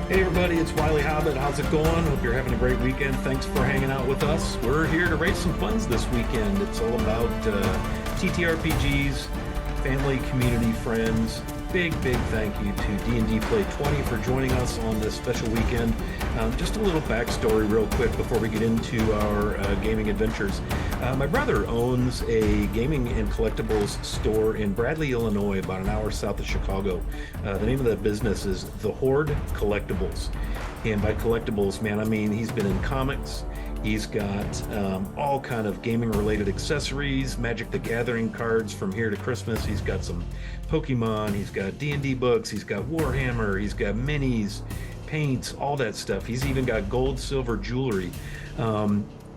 Hey everybody, it's Wiley Hobbit. How's it going? Hope you're having a great weekend. Thanks for hanging out with us. We're here to raise some funds this weekend. It's all about TTRPGs, family, community, friends. Big thank you to D&D Play 20 for joining us on this special weekend. Just a little backstory real quick before we get into our gaming adventures. My brother owns a gaming and collectibles store in Bradley, Illinois, about an hour south of Chicago. The name of that business is The Horde Collectibles. And by collectibles, man, I mean he's been in comics. He's got all kind of gaming related accessories, Magic the Gathering cards from here to Christmas. He's got some Pokemon, he's got D&D books, he's got Warhammer, he's got minis, paints, all that stuff. He's even got gold, silver jewelry.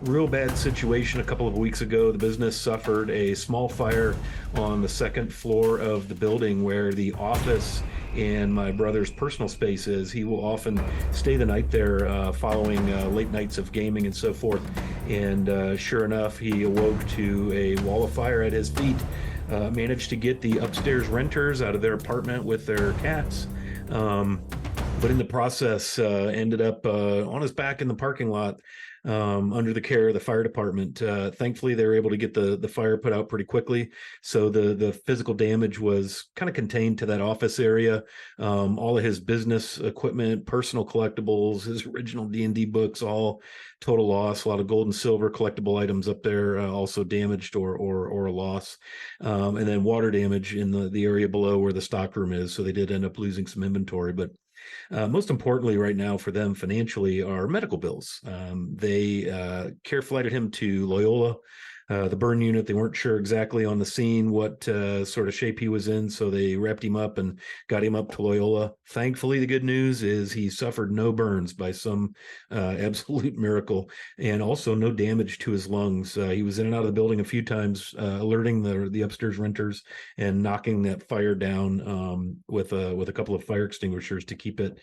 Real bad situation a couple of weeks ago. The business suffered a small fire on the second floor of the building where the office and my brother's personal space is. He will often stay the night there following late nights of gaming and so forth. And sure enough, he awoke to a wall of fire at his feet. Managed to get the upstairs renters out of their apartment with their cats. But in the process, ended up on his back in the parking lot under the care of the fire department. Thankfully, they were able to get the fire put out pretty quickly. So the physical damage was kind of contained to that office area. All of his business equipment, personal collectibles, his original D&D books, all total loss. A lot of gold and silver collectible items up there also damaged or a loss. And then water damage in the area below where the stockroom is. So they did end up losing some inventory, but most importantly, right now for them financially are medical bills. They care flighted him to Loyola, the burn unit. They weren't sure exactly on the scene what sort of shape he was in, so they wrapped him up and got him up to Loyola. Thankfully, the good news is he suffered no burns by some absolute miracle, and also no damage to his lungs. He was in and out of the building a few times, alerting the upstairs renters and knocking that fire down with a couple of fire extinguishers to keep it,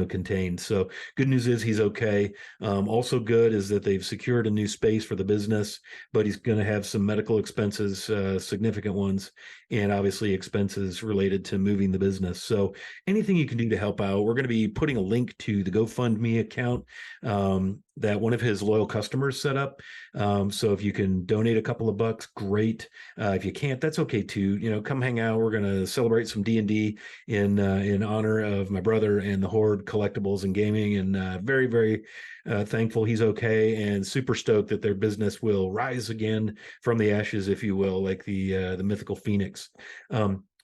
contained. So good news is he's okay. Also good is that they've secured a new space for the business, but he's going to have some medical expenses, significant ones, and obviously expenses related to moving the business. So anything you can do to help out, we're going to be putting a link to the GoFundMe account that one of his loyal customers set up. So if you can donate a couple of bucks, great. If you can't, that's okay too. Come hang out. We're going to celebrate some D&D in honor of my brother and the Horde Collectibles and Gaming, and very thankful he's okay, and super stoked that their business will rise again from the ashes, if you will, like the mythical phoenix.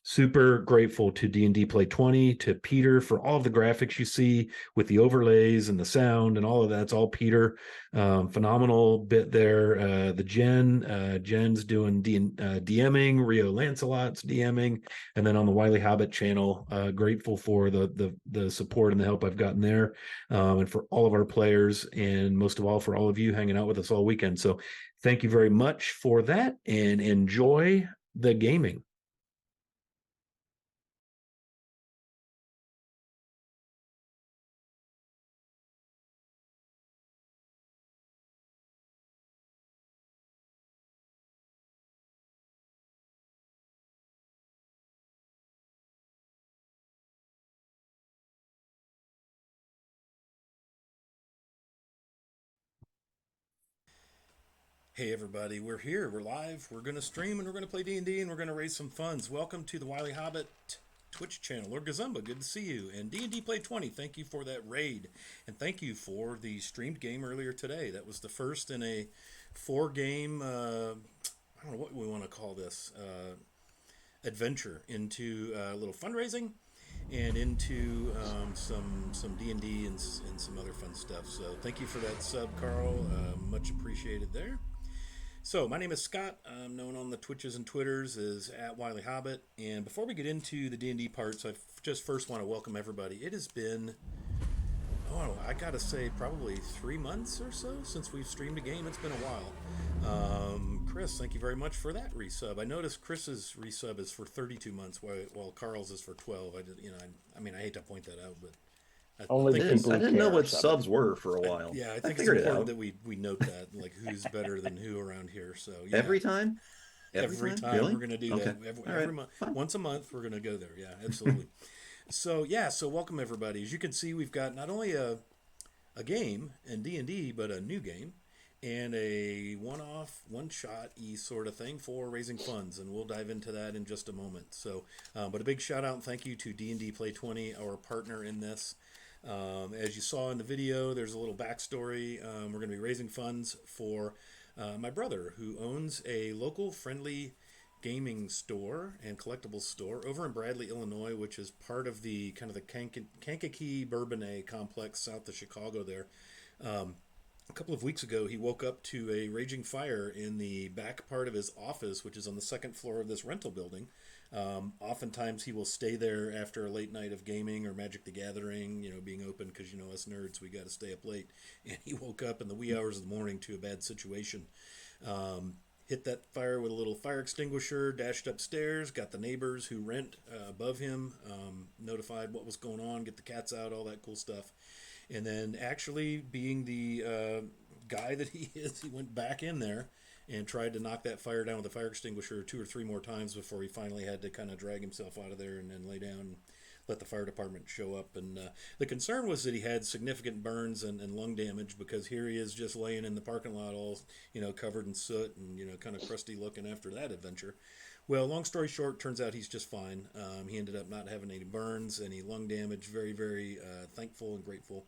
Super grateful to D&D Play 20, to Peter for all of the graphics you see with the overlays and the sound and all of that. It's all Peter. Phenomenal bit there. The Jen's doing DMing, Rio Lancelot's DMing, and then on the Wiley Hobbit channel, grateful for the support and the help I've gotten there, and for all of our players, and most of all for all of you hanging out with us all weekend. So thank you very much for that, and enjoy the gaming. Hey everybody, we're here. We're live. We're going to stream and we're going to play D&D and we're going to raise some funds. Welcome to the Wiley Hobbit Twitch channel. Lord Gazumba, good to see you. And D&D Play 20, thank you for that raid. And thank you for the streamed game earlier today. That was the first in a 4-game, I don't know what we want to call this, adventure into a little fundraising and into some D&D and some other fun stuff. So thank you for that sub, Carl. Much appreciated there. So, my name is Scott. I'm known on the Twitches and Twitters as @Wiley Hobbit. And before we get into the D&D parts, I just first want to welcome everybody. It has been, I gotta say, probably 3 months or so since we've streamed a game. It's been a while. Chris, thank you very much for that resub. I noticed Chris's resub is for 32 months, while Carl's is for 12. I hate to point that out, but I Only think people I who didn't know care what sub it. subs were for a while. yeah, I think it's figured it important out. that we note that, like who's better than who around here. So yeah, Every time? every time Really? we're going to do Okay. that. Every All right. month, Fine. once a month, we're going to go there. Yeah, absolutely. So welcome everybody. As you can see, we've got not only a game in D&D, but a new game and a one-off, one-shot-y sort of thing for raising funds, and we'll dive into that in just a moment. But a big shout out and thank you to D&D Play 20, our partner in this. As you saw in the video, there's a little backstory. We're going to be raising funds for my brother, who owns a local friendly gaming store and collectibles store over in Bradley, Illinois, which is part of the kind of the Kankakee Bourbonnais complex south of Chicago there. A couple of weeks ago, he woke up to a raging fire in the back part of his office, which is on the second floor of this rental building. Oftentimes, he will stay there after a late night of gaming or Magic the Gathering, being open because, us nerds, we got to stay up late. And he woke up in the wee hours of the morning to a bad situation. Hit that fire with a little fire extinguisher, dashed upstairs, got the neighbors who rent above him, notified what was going on, get the cats out, all that cool stuff. And then actually being the guy that he is, he went back in there and tried to knock that fire down with a fire extinguisher 2 or 3 more times before he finally had to kind of drag himself out of there and then lay down and let the fire department show up. And the concern was that he had significant burns and lung damage, because here he is just laying in the parking lot all, covered in soot and, kind of crusty looking after that adventure. Well, long story short, turns out he's just fine. He ended up not having any burns, any lung damage. Very, very thankful and grateful.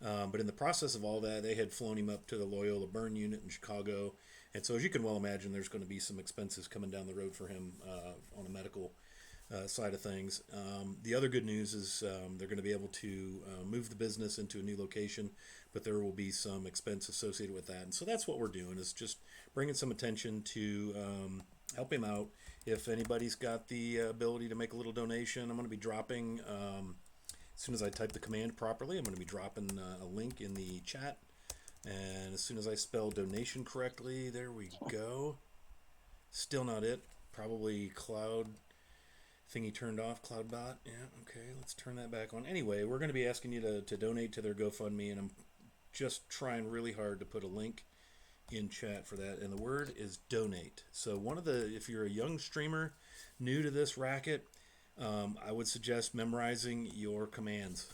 But in the process of all that, they had flown him up to the Loyola Burn Unit in Chicago. And so, as you can well imagine, there's going to be some expenses coming down the road for him on a medical side of things. The other good news is they're going to be able to move the business into a new location, but there will be some expense associated with that. And so that's what we're doing, is just bringing some attention to help him out. If anybody's got the ability to make a little donation, I'm going to be dropping, as soon as I type the command properly, I'm going to be dropping a link in the chat. And as soon as I spell donation correctly, there we go. Still not it. Probably cloud thingy turned off, CloudBot. Yeah, okay, let's turn that back on. Anyway, we're going to be asking you to donate to their GoFundMe, and I'm just trying really hard to put a link in chat for that, and the word is donate. So if you're a young streamer new to this racket, I would suggest memorizing your commands.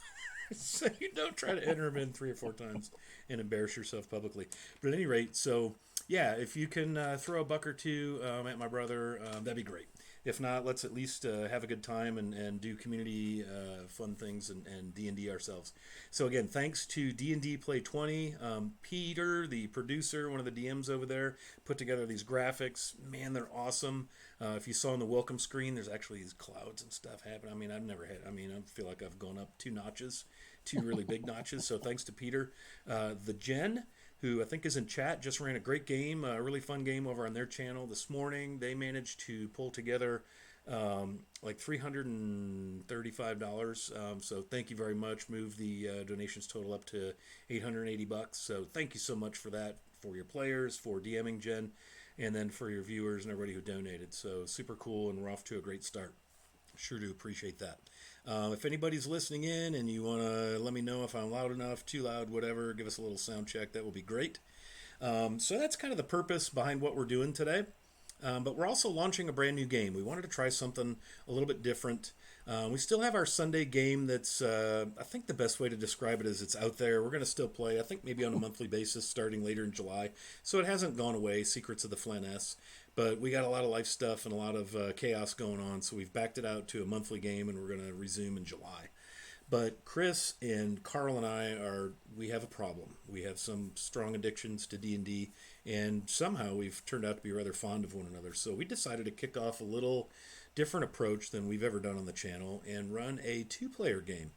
So you don't try to enter them in 3 or 4 times and embarrass yourself publicly. But at any rate, so yeah, if you can throw a buck or two at my brother, that'd be great. If not, let's at least have a good time and do community fun things and D&D ourselves. So again, thanks to D&D Play 20. Peter, the producer, one of the DMs over there, put together these graphics. Man, they're awesome. If you saw on the welcome screen, there's actually these clouds and stuff happening. I feel like I've gone up 2 notches, 2 really big notches. So thanks to Peter. The Jen, who I think is in chat, just ran a great game, a really fun game over on their channel this morning. They managed to pull together like $335. So thank you very much. Move the donations total up to $880. So thank you so much for that, for your players, for DMing Jen, and then for your viewers and everybody who donated. So super cool, and we're off to a great start. Sure do appreciate that. If anybody's listening in and you want to let me know if I'm loud enough, too loud, whatever, give us a little sound check. That will be great. So that's kind of the purpose behind what we're doing today. But we're also launching a brand new game. We wanted to try something a little bit different. We still have our Sunday game that's, I think the best way to describe it is it's out there. We're going to still play, I think maybe on a monthly basis starting later in July. So it hasn't gone away, Secrets of the Flaness. But we got a lot of life stuff and a lot of chaos going on, so we've backed it out to a monthly game, and we're going to resume in July. But Chris and Carl and we have a problem. We have some strong addictions to D&D, and somehow we've turned out to be rather fond of one another. So we decided to kick off a little different approach than we've ever done on the channel and run a 2-player game.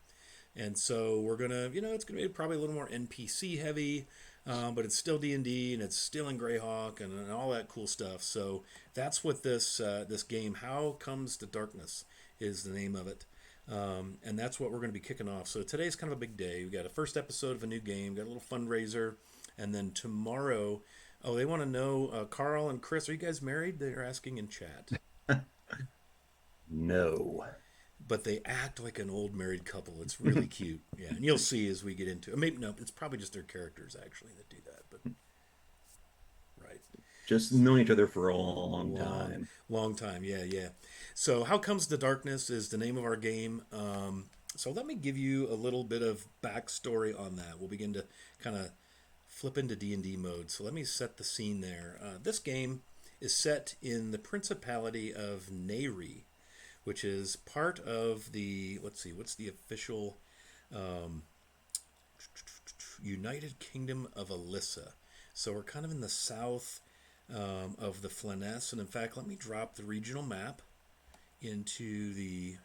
And so we're going to, it's going to be probably a little more NPC heavy, but it's still D&D, and it's still in Greyhawk and all that cool stuff. So that's what this game, How Comes the Darkness, is the name of it. And that's what we're going to be kicking off. So today's kind of a big day. We got a first episode of a new game, got a little fundraiser, and then tomorrow, they want to know, Carl and Chris, are you guys married? They're asking in chat. No. But they act like an old married couple. It's really cute. Yeah, and you'll see as we get into it. Maybe no, it's probably just their characters actually that do that. But right. just known each other for a long Long, time. long time. Yeah, yeah. So, How Comes the Darkness is the name of our game. So, let me give you a little bit of backstory on that. We'll begin to kind of flip into D&D mode. So, let me set the scene there. This game is set in the Principality of Neyri, which is part of the, let's see, what's the official United Kingdom of Alyssa. So we're kind of in the south of the Flanness, and in fact, let me drop the regional map into the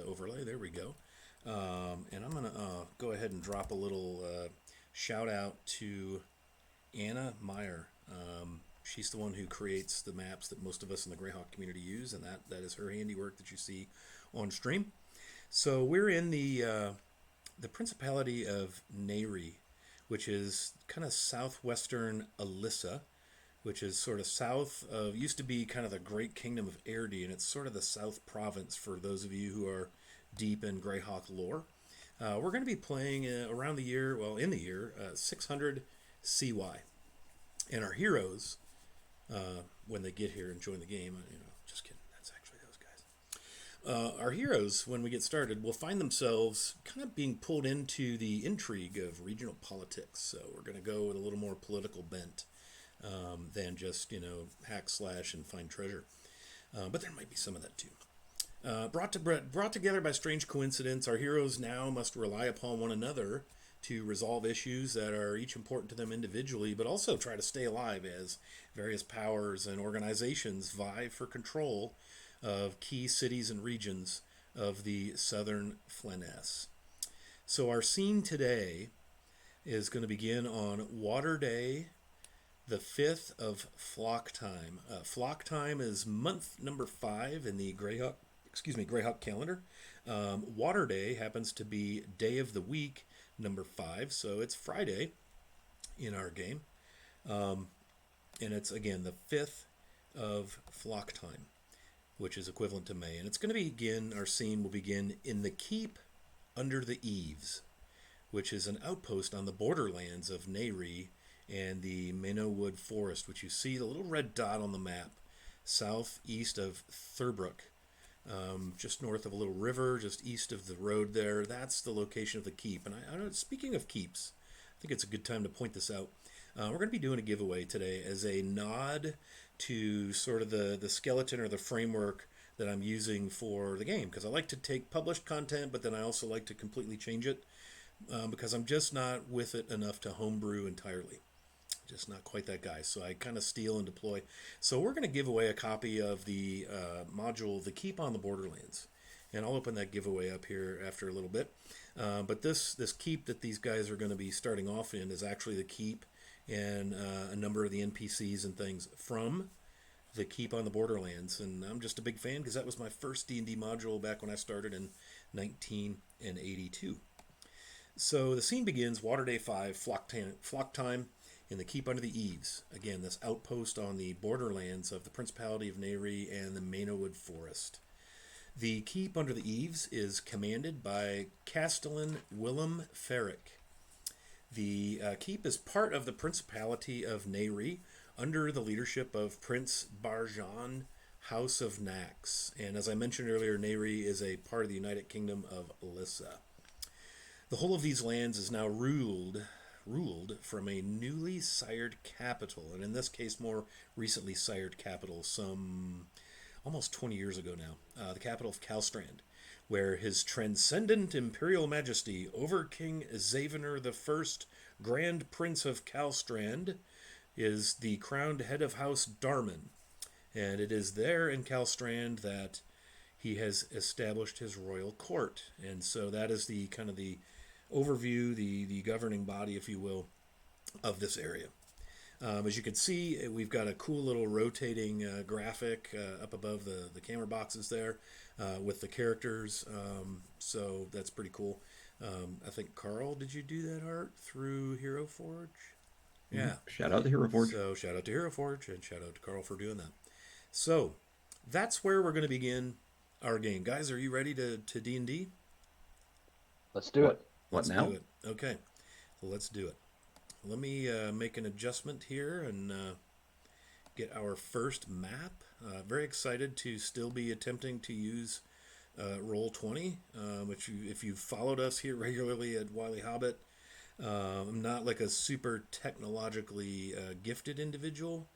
overlay. There we go. And I'm gonna go ahead and drop a little shout out to Anna Meyer. She's the one who creates the maps that most of us in the Greyhawk community use, and that is her handiwork that you see on stream. So we're in the Principality of Neyri, which is kind of southwestern Alyssa, which is sort of south of, used to be kind of the Great Kingdom of Erdi, and it's sort of the South Province for those of you who are deep in Greyhawk lore. We're going to be playing around the year, well, in the year 600 CY. And our heroes, when they get here and join the game, just kidding, that's actually those guys. Our heroes, when we get started, will find themselves kind of being pulled into the intrigue of regional politics. So we're going to go with a little more political bent than just, hack slash and find treasure. But there might be some of that too. Brought together by strange coincidence, our heroes now must rely upon one another to resolve issues that are each important to them individually, but also try to stay alive as various powers and organizations vie for control of key cities and regions of the southern Flanness. So our scene today is going to begin on Water Day, the 5th of Flock Time. Flock Time is month number 5 in the Greyhawk calendar. Water Day happens to be day of the week number 5, so it's Friday in our game. And it's, again, the 5th of Flock Time, which is equivalent to May. And it's going to begin, our scene will begin in the Keep Under the Eaves, which is an outpost on the borderlands of Neyri and the Wood Forest, which you see the little red dot on the map, southeast of Thurbrook. Just north of a little river, just east of the road there. That's the location of the keep. And I know, speaking of keeps, I think it's a good time to point this out. We're going to be doing a giveaway today as a nod to sort of the skeleton or the framework that I'm using for the game, because I like to take published content, but then I also like to completely change it because I'm just not with it enough to homebrew entirely. Just not quite that guy. So I kind of steal and deploy. So we're going to give away a copy of the module, The Keep on the Borderlands. And I'll open that giveaway up here after a little bit. But this keep that these guys are going to be starting off in is actually the keep and a number of the NPCs and things from The Keep on the Borderlands. And I'm just a big fan because that was my first D&D module back when I started in 1982. So the scene begins, Water Day 5, Flock Time, in the Keep Under the Eaves. Again, this outpost on the borderlands of the Principality of Neyri and the Wood Forest. The Keep Under the Eaves is commanded by Castellan Willem Ferrick. The keep is part of the Principality of Neyri under the leadership of Prince Barjan, House of Nax. And as I mentioned earlier, Neyri is a part of the United Kingdom of Alyssa. The whole of these lands is now ruled from a newly sired capital, and in this case, more recently sired capital, some almost 20 years ago now, the capital of Kalstrand, where His Transcendent Imperial Majesty, Overking Zavener I, Grand Prince of Kalstrand, is the crowned head of House Darman, and it is there in Kalstrand that he has established his royal court, and so that is the kind of the overview, the governing body, if you will, of this area. As you can see, we've got a cool little rotating graphic up above the camera boxes there with the characters. So that's pretty cool. I think, Carl, did you do that art through Hero Forge? Yeah. Shout out to Hero Forge. So shout out to Hero Forge and shout out to Carl for doing that. So that's where we're going to begin our game. Guys, are you ready to D&D? Let's do it. What Let's now? do it. Okay. Let's do it. let me make an adjustment here and get our first map. Very excited to still be attempting to use Roll20, which if you've followed us here regularly at Wily Hobbit, I'm not like a super technologically gifted individual,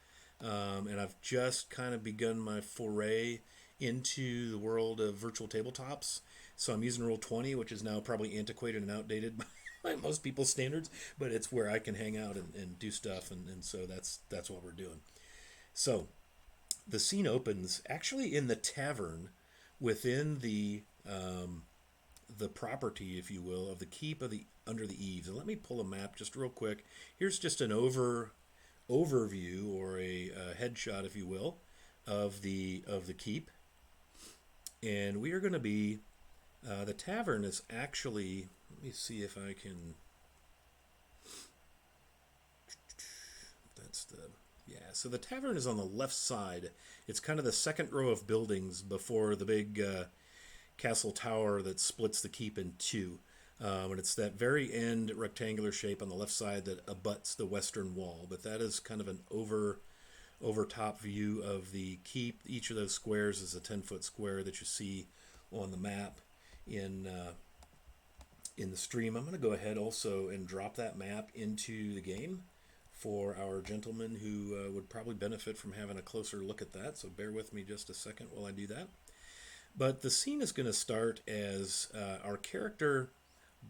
and I've just kind of begun my foray into the world of virtual tabletops. So I'm using Roll20, which is now probably antiquated and outdated by most people's standards, but it's where I can hang out and do stuff, and so that's what we're doing. So the scene opens actually in the tavern within the property, if you will, of the keep of the under the eaves. And let me pull a map just real quick. Here's just an overview or a headshot, if you will, of the keep. And we are going to be the tavern is actually. Let me see if I can. That's the yeah. So the tavern is on the left side. It's kind of the second row of buildings before the big castle tower that splits the keep in two. And it's that very end rectangular shape on the left side that abuts the western wall. But that is kind of an over top view of the keep. Each of those squares is a 10-foot square that you see on the map in the stream. I'm going to go ahead also and drop that map into the game for our gentlemen who would probably benefit from having a closer look at that. So bear with me just a second while I do that. But the scene is going to start as our character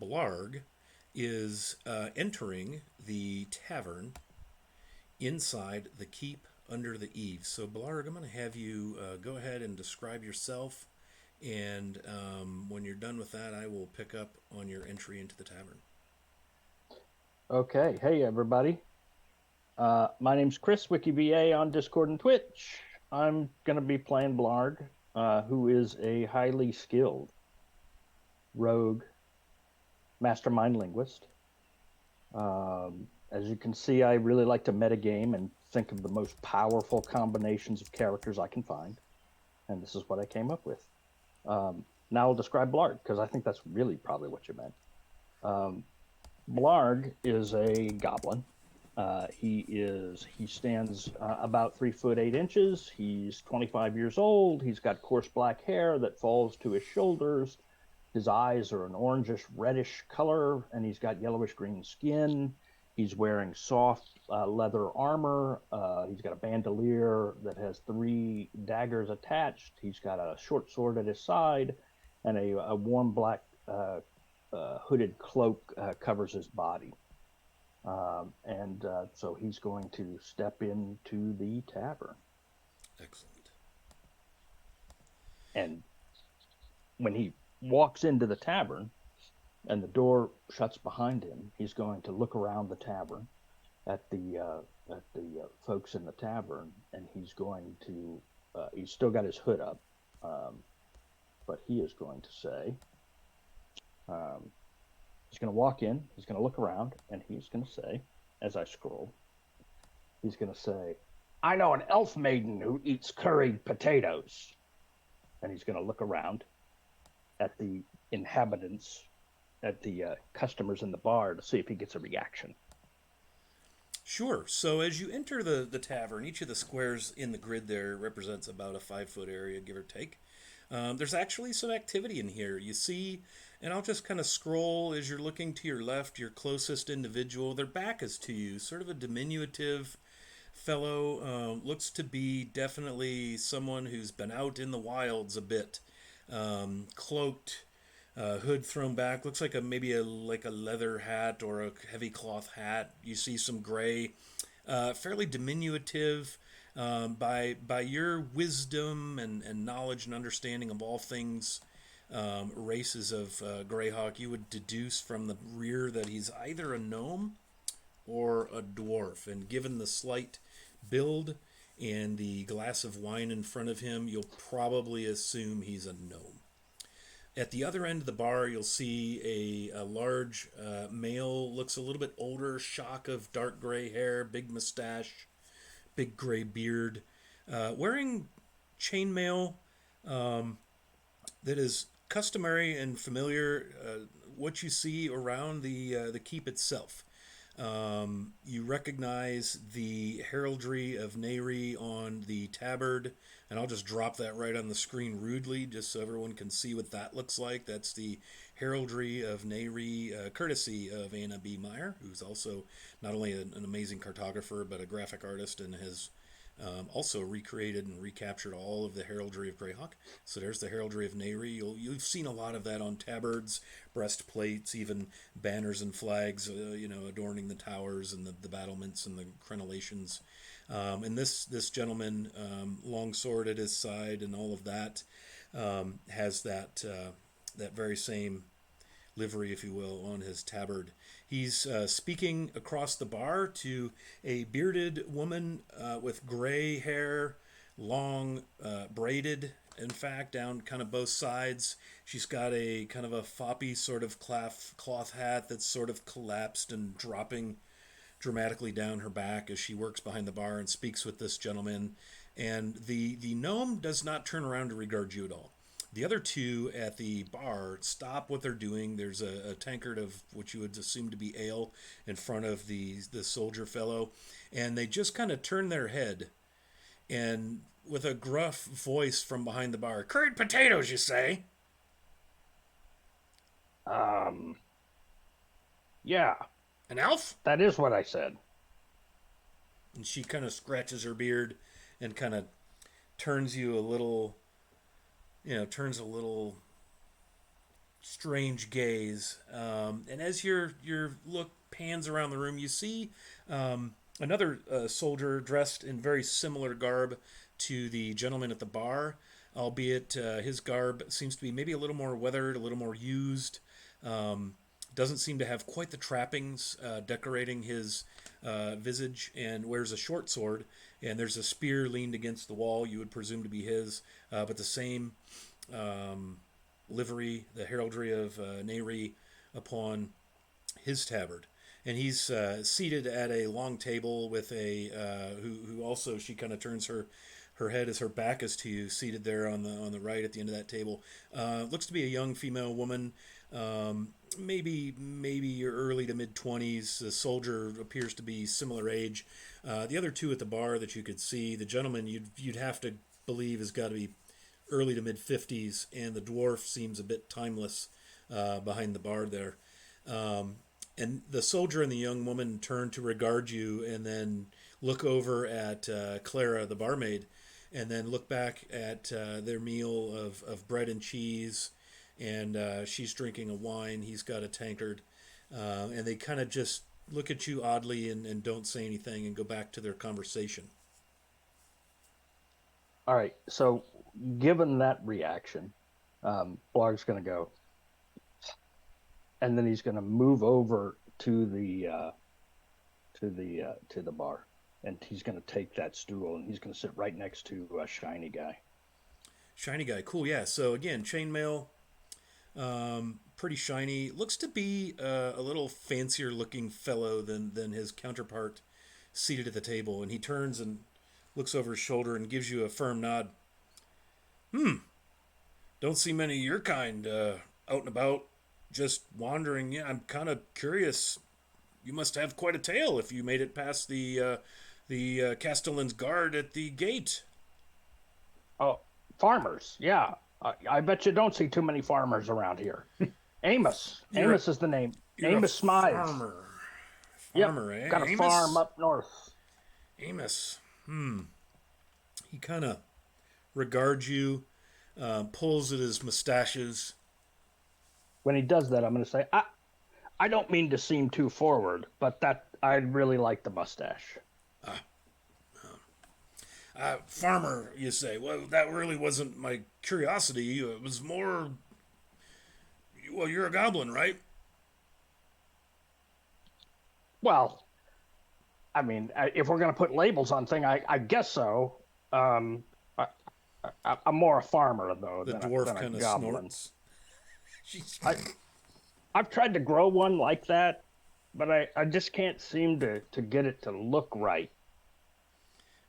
Blarg is entering the tavern inside the keep under the eaves. So Blarg, I'm going to have you go ahead and describe yourself, and when you're done with that, I will pick up on your entry into the tavern. Okay, hey everybody. My name's Chris, WikiVA on Discord and Twitch. I'm going to be playing Blarg, who is a highly skilled rogue mastermind linguist. As you can see, I really like to metagame and think of the most powerful combinations of characters I can find. And this is what I came up with. Now I'll describe Blarg, because I think that's really probably what you meant. Blarg is a goblin. He stands about 3 foot 8 inches. He's 25 years old. He's got coarse black hair that falls to his shoulders. His eyes are an orangish reddish color, and he's got yellowish green skin. He's wearing soft leather armor. He's got a bandolier that has 3 daggers attached. He's got a short sword at his side, and a warm black hooded cloak covers his body. So he's going to step into the tavern. Excellent. And when he walks into the tavern and the door shuts behind him, he's going to look around the tavern at the folks in the tavern, and he's going to he's still got his hood up, but he is going to say, he's going to walk in, he's going to look around, and he's going to say, as I scroll, he's going to say, "I know an elf maiden who eats curried potatoes." And he's going to look around at the inhabitants, at the customers in the bar, to see if he gets a reaction. Sure. So as you enter the tavern, each of the squares in the grid there represents about a 5-foot area, give or take. There's actually some activity in here. You see, and I'll just kind of scroll as you're looking to your left, your closest individual. Their back is to you, sort of a diminutive fellow. Looks to be definitely someone who's been out in the wilds a bit. Cloaked, hood thrown back. Looks like maybe a leather hat or a heavy cloth hat. You see some gray, fairly diminutive. By your wisdom and knowledge and understanding of all things races of Greyhawk, you would deduce from the rear that he's either a gnome or a dwarf. And given the slight build and the glass of wine in front of him, you'll probably assume he's a gnome. At the other end of the bar, you'll see a large male, looks a little bit older, shock of dark gray hair, big mustache, big gray beard, wearing chainmail that is customary and familiar, what you see around the keep itself. You recognize the heraldry of Neri on the tabard, and I'll just drop that right on the screen rudely, just so everyone can see what that looks like. That's the heraldry of Neri, courtesy of Anna B. Meyer, who's also not only an amazing cartographer but a graphic artist and has also recreated and recaptured all of the heraldry of Greyhawk. So there's the heraldry of Neri. You've seen a lot of that on tabards, breastplates, even banners and flags, adorning the towers and the battlements and the crenellations. And this gentleman, long sword at his side and all of that, has that very same livery, if you will, on his tabard. He's speaking across the bar to a bearded woman with gray hair, long braided, in fact, down kind of both sides. She's got a kind of a foppy sort of cloth hat that's sort of collapsed and dropping dramatically down her back as she works behind the bar and speaks with this gentleman. And the gnome does not turn around to regard you at all. The other two at the bar stop what they're doing. There's a tankard of what you would assume to be ale in front of the soldier fellow, and they just kind of turn their head, and with a gruff voice from behind the bar, "Curried potatoes, you say?" Yeah, "An elf?" that is what I said. And she kind of scratches her beard and kind of turns you a little, turns a little strange gaze. And as your look pans around the room, you see another soldier dressed in very similar garb to the gentleman at the bar, albeit his garb seems to be maybe a little more weathered, a little more used. Doesn't seem to have quite the trappings decorating his visage, and wears a short sword, and there's a spear leaned against the wall, you would presume to be his, but the same livery, the heraldry of Neri upon his tabard. And he's seated at a long table with a who also, she kind of turns her head as her back is to you, seated there on the right at the end of that table. Looks to be a young female woman, maybe your early to mid 20s. The soldier appears to be similar age. The other two at the bar that you could see, the gentleman you'd have to believe has got to be early to mid 50s, and the dwarf seems a bit timeless behind the bar there. And the soldier and the young woman turn to regard you, and then look over at Clara, the barmaid, and then look back at their meal of bread and cheese, and she's drinking a wine. He's got a tankard, and they kind of just look at you oddly and don't say anything and go back to their conversation. All right, so given that reaction, Blarg's going to go, and then he's going to move over to the bar, and he's going to take that stool, and he's going to sit right next to a shiny guy. Shiny guy, cool, yeah. So again, chainmail, pretty shiny. Looks to be a little fancier looking fellow than his counterpart seated at the table, and he turns and looks over his shoulder and gives you a firm nod. Don't see many of your kind out and about, just wandering. Yeah, I'm kind of curious. You must have quite a tale if you made it past the Castellan's guard at the gate. Oh, farmers, yeah. I bet you don't see too many farmers around here. Amos. Amos is the name. Amos Smythe. Farmer, yep. Eh? Got a Amos? farm up north. Amos. He kind of regards you, pulls at his mustaches. When he does that, I'm going to say, I don't mean to seem too forward, but that I really like the mustache. Farmer, you say? Well, that really wasn't my curiosity. It was more... Well, you're a goblin, right? Well, I mean, if we're going to put labels on things, I guess so. I'm more a farmer, though, The than dwarf a kind of goblin. snorts. I've tried to grow one like that, but I just can't seem to get it to look right.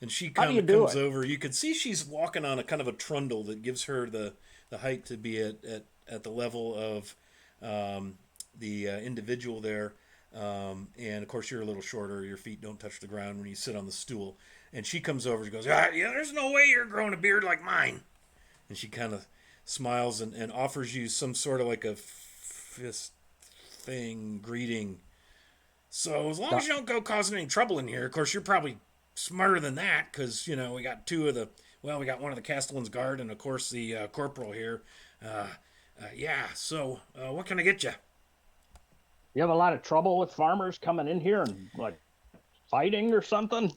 And she How do kind you of do comes it? over. You can see she's walking on a kind of a trundle that gives her the height to be at the level of the individual there. And of course, you're a little shorter. Your feet don't touch the ground when you sit on the stool. And she comes over. She goes, yeah, there's no way you're growing a beard like mine. And she kind of smiles and offers you some sort of like a fist thing, greeting. So as long as you don't go causing any trouble in here, of course, you're probably smarter than that because, we got we got one of the Castellan's guard and, of course, the corporal here. So what can I get you? You have a lot of trouble with farmers coming in here and like fighting or something?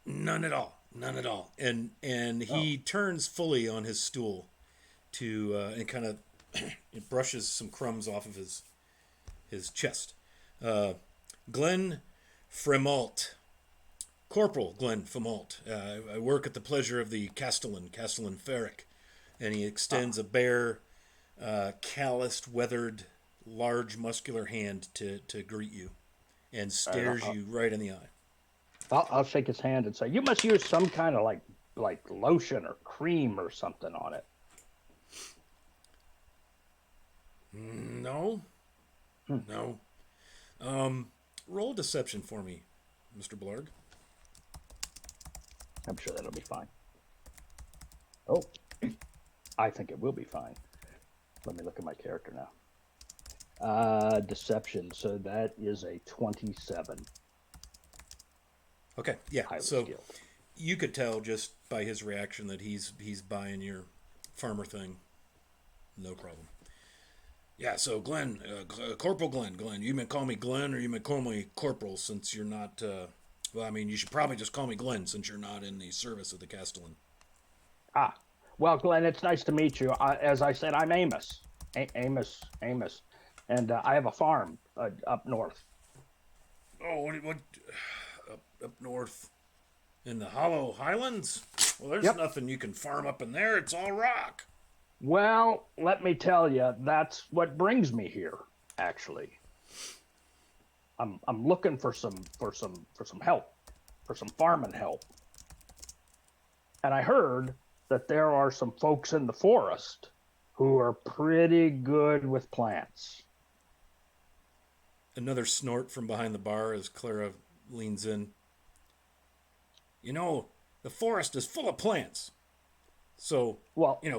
None at all. None at all. And he turns fully on his stool to and kind of it brushes some crumbs off of his chest. Glenn Fremalt, Corporal Glenn Fremalt. I work at the pleasure of the Castellan Ferric, and he extends a bare, calloused, weathered, large, muscular hand to greet you, and stares you right in the eye. I'll shake his hand and say, "You must use some kind of like lotion or cream or something on it." No. No. Roll deception for me, Mr. Blarg. I'm sure that'll be fine. Oh, I think it will be fine. Let me look at my character now. Deception. So that is a 27. Okay, yeah. Highly so skilled. you could tell just by his reaction that he's buying your farmer thing. No problem. Yeah, so Glenn, Corporal Glenn, you may call me Glenn or you may call me Corporal since you're not, you should probably just call me Glenn since you're not in the service of the Castellan. Well, Glenn, it's nice to meet you. As I said, I'm Amos. Amos. And I have a farm up north. Oh, what up north in the Hollow Highlands? Well, there's nothing you can farm up in there. It's all rock. Well, let me tell you, that's what brings me here. Actually, I'm looking for some help, for some farming help, and I heard that there are some folks in the forest who are pretty good with plants. Another snort from behind the bar as Clara leans in. The forest is full of plants. So,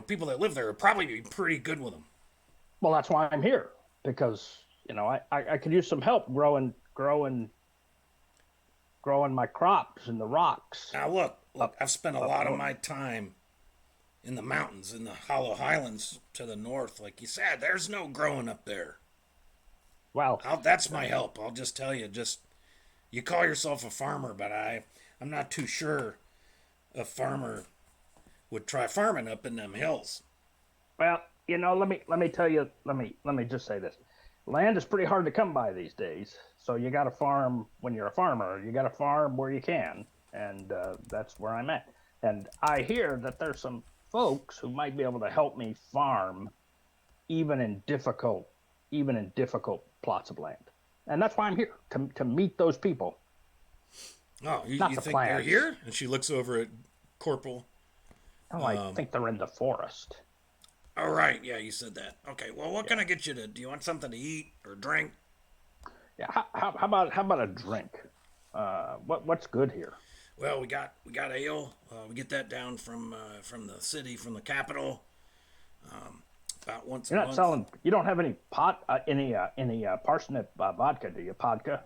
people that live there would probably be pretty good with them. Well, that's why I'm here, because, I could use some help growing my crops in the rocks. Now, look, I've spent a lot of my time in the mountains, in the Hollow Highlands to the north. Like you said, there's no growing up there. Well, that's my help. I'll just tell you, you call yourself a farmer, but I'm not too sure a farmer would try farming up in them hills. Well, let me tell you, let me just say this. Land is pretty hard to come by these days. So you got to farm when you're a farmer. You got to farm where you can. And that's where I'm at. And I hear that there's some folks who might be able to help me farm even in difficult plots of land. And that's why I'm here, to meet those people. Oh, you think they're here? And she looks over at Corporal. Oh, I think they're in the forest. All right, yeah, you said that. Okay, well, what can I get you to? Do you want something to eat or drink? Yeah, how about a drink? What's good here? Well, we got ale. We get that down from the city, from the capital. About once a month. You're not selling. You don't have any parsnip vodka, do you? Podka?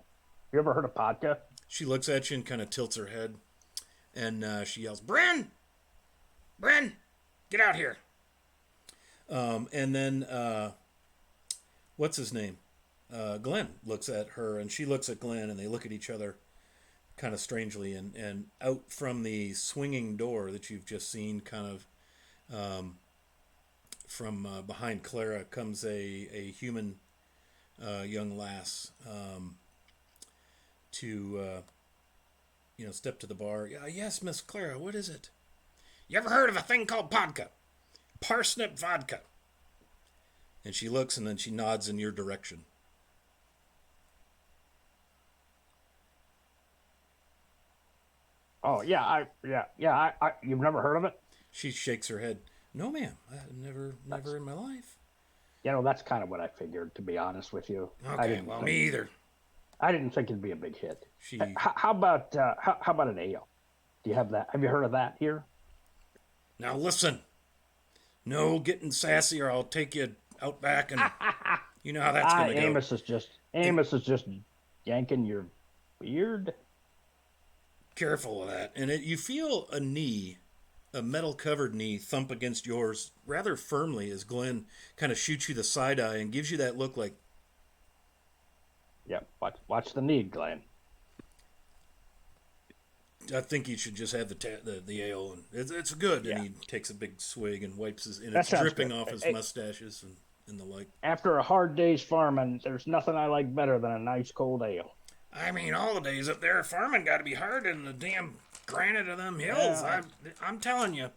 You ever heard of podka? She looks at you and kind of tilts her head, and she yells, "Bren, get out here!" And then what's his name? Glenn looks at her, and she looks at Glenn, and they look at each other kind of strangely. And out from the swinging door that you've just seen, kind of from behind Clara, comes a human young lass to step to the bar. Yes, Miss Clara, what is it? You ever heard of a thing called vodka? Parsnip vodka. And she looks and then she nods in your direction. Oh yeah, you've never heard of it? She shakes her head. No, ma'am. Never in my life. That's kind of what I figured, to be honest with you. Okay, well, me either. I didn't think it'd be a big hit. She How about how about an ale? Do you have that? Have you heard of that here? Now listen, no getting sassy, or I'll take you out back, and you know how that's gonna go. Amos is just yanking your beard. Careful of that. And you feel a knee, a metal covered knee, thump against yours rather firmly as Glenn kind of shoots you the side eye and gives you that look like, Yep. Watch the knee, Glenn. I think you should just have the ale, and it's good. Yeah. And he takes a big swig and wipes his, and That it's sounds dripping good. off his Hey, mustaches and the like. after a hard day's farming, there's nothing I like better than a nice cold ale. I mean, all the days up there farming got to be hard in the damn granite of them hills. Yeah. I'm telling you,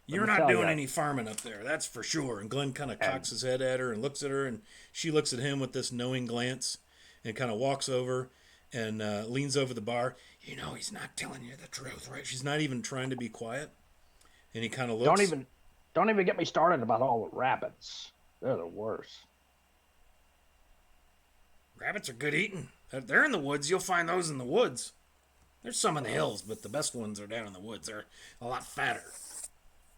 you're me not tell doing ya. any farming up there. That's for sure. And Glenn kind of cocks his head at her and looks at her, and she looks at him with this knowing glance, and kind of walks over and leans over the bar. You know, he's not telling you the truth, right? She's not even trying to be quiet, and he kind of looks. Don't even get me started about all the rabbits. They're the worst. Rabbits are good eating. They're in the woods. You'll find those in the woods. There's some in the hills, but the best ones are down in the woods. They're a lot fatter.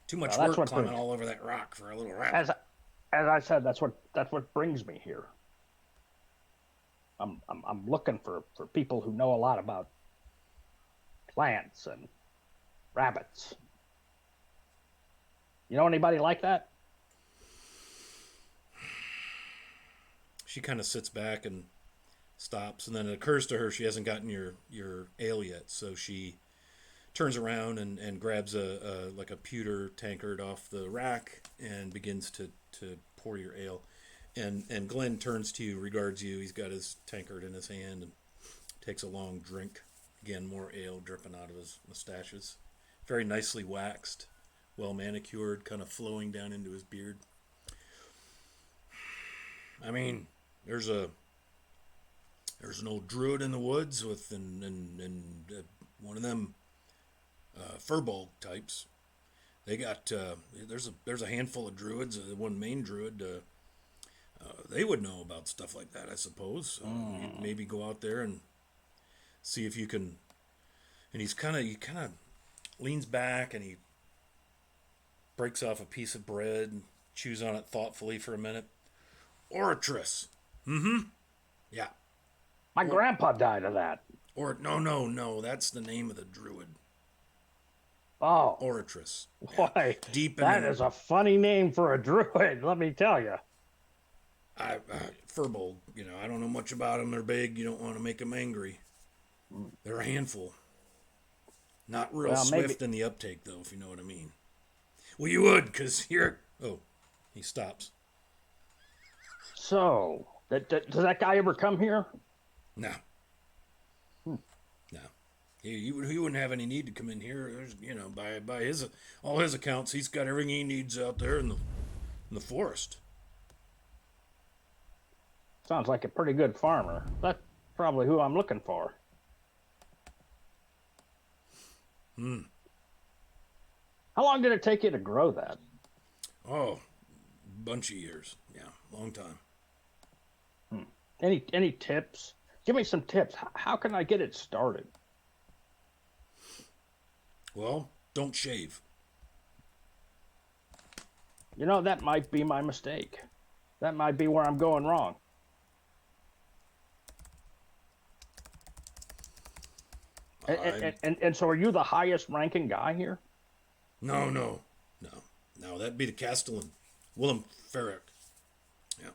Too much Well, that's work what climbing brings- all over that rock for a little rabbit. As I said, that's what brings me here. I'm looking for people who know a lot about plants and rabbits. You know anybody like that? She kind of sits back and stops, and then it occurs to her she hasn't gotten your ale yet, so she turns around and grabs a like a pewter tankard off the rack and begins to pour your ale. And Glenn turns to you, regards you. He's got his tankard in his hand and takes a long drink. Again, more ale dripping out of his mustaches. Very nicely waxed, well manicured, kind of flowing down into his beard. I mean, there's an old druid in the woods with one of them furball types. They got there's a handful of druids. One main druid. They would know about stuff like that, I suppose. You'd maybe go out there and see if you can. And he kind of leans back and he breaks off a piece of bread and chews on it thoughtfully for a minute. Oratress. Mm-hmm. Yeah. My grandpa died of that. Or no. That's the name of the druid. Oh, Oratress. boy, Deep in that the- is a funny name for a druid. Let me tell you. Furball, I don't know much about them. They're big. You don't want to make them angry. They're a handful. Not real Well, swift maybe- in the uptake, though, if you know what I mean. Well, you would, because you're... Oh, he stops. So, does that guy ever come here? No. No. He wouldn't have any need to come in here. There's, by all his accounts, he's got everything he needs out there in the forest. Sounds like a pretty good farmer. That's probably who I'm looking for. How long did it take you to grow that? Oh, bunch of years. Yeah, long time. Any tips? Give me some tips. How can I get it started? Well, don't shave. That might be my mistake. That might be where I'm going wrong. And so are you the highest ranking guy here? No. That'd be the Castellan, Willem Ferrick. Yeah,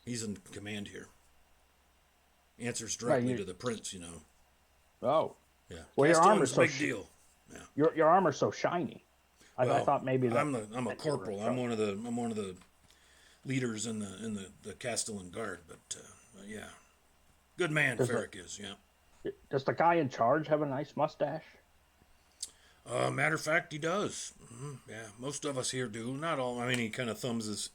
he's in command here. Answers directly you- to the prince. Oh. Yeah. Well, your armor's Castellan's a so big deal. Yeah. Your armor's so shiny. I Well, thought maybe that I'm a that you were corporal. in I'm trouble. one of the leaders in the Castellan guard. But yeah, good man Ferrick is. Yeah. Does the guy in charge have a nice mustache? Matter of fact, he does. Yeah, most of us here do. Not all. I mean, he kind of thumbs his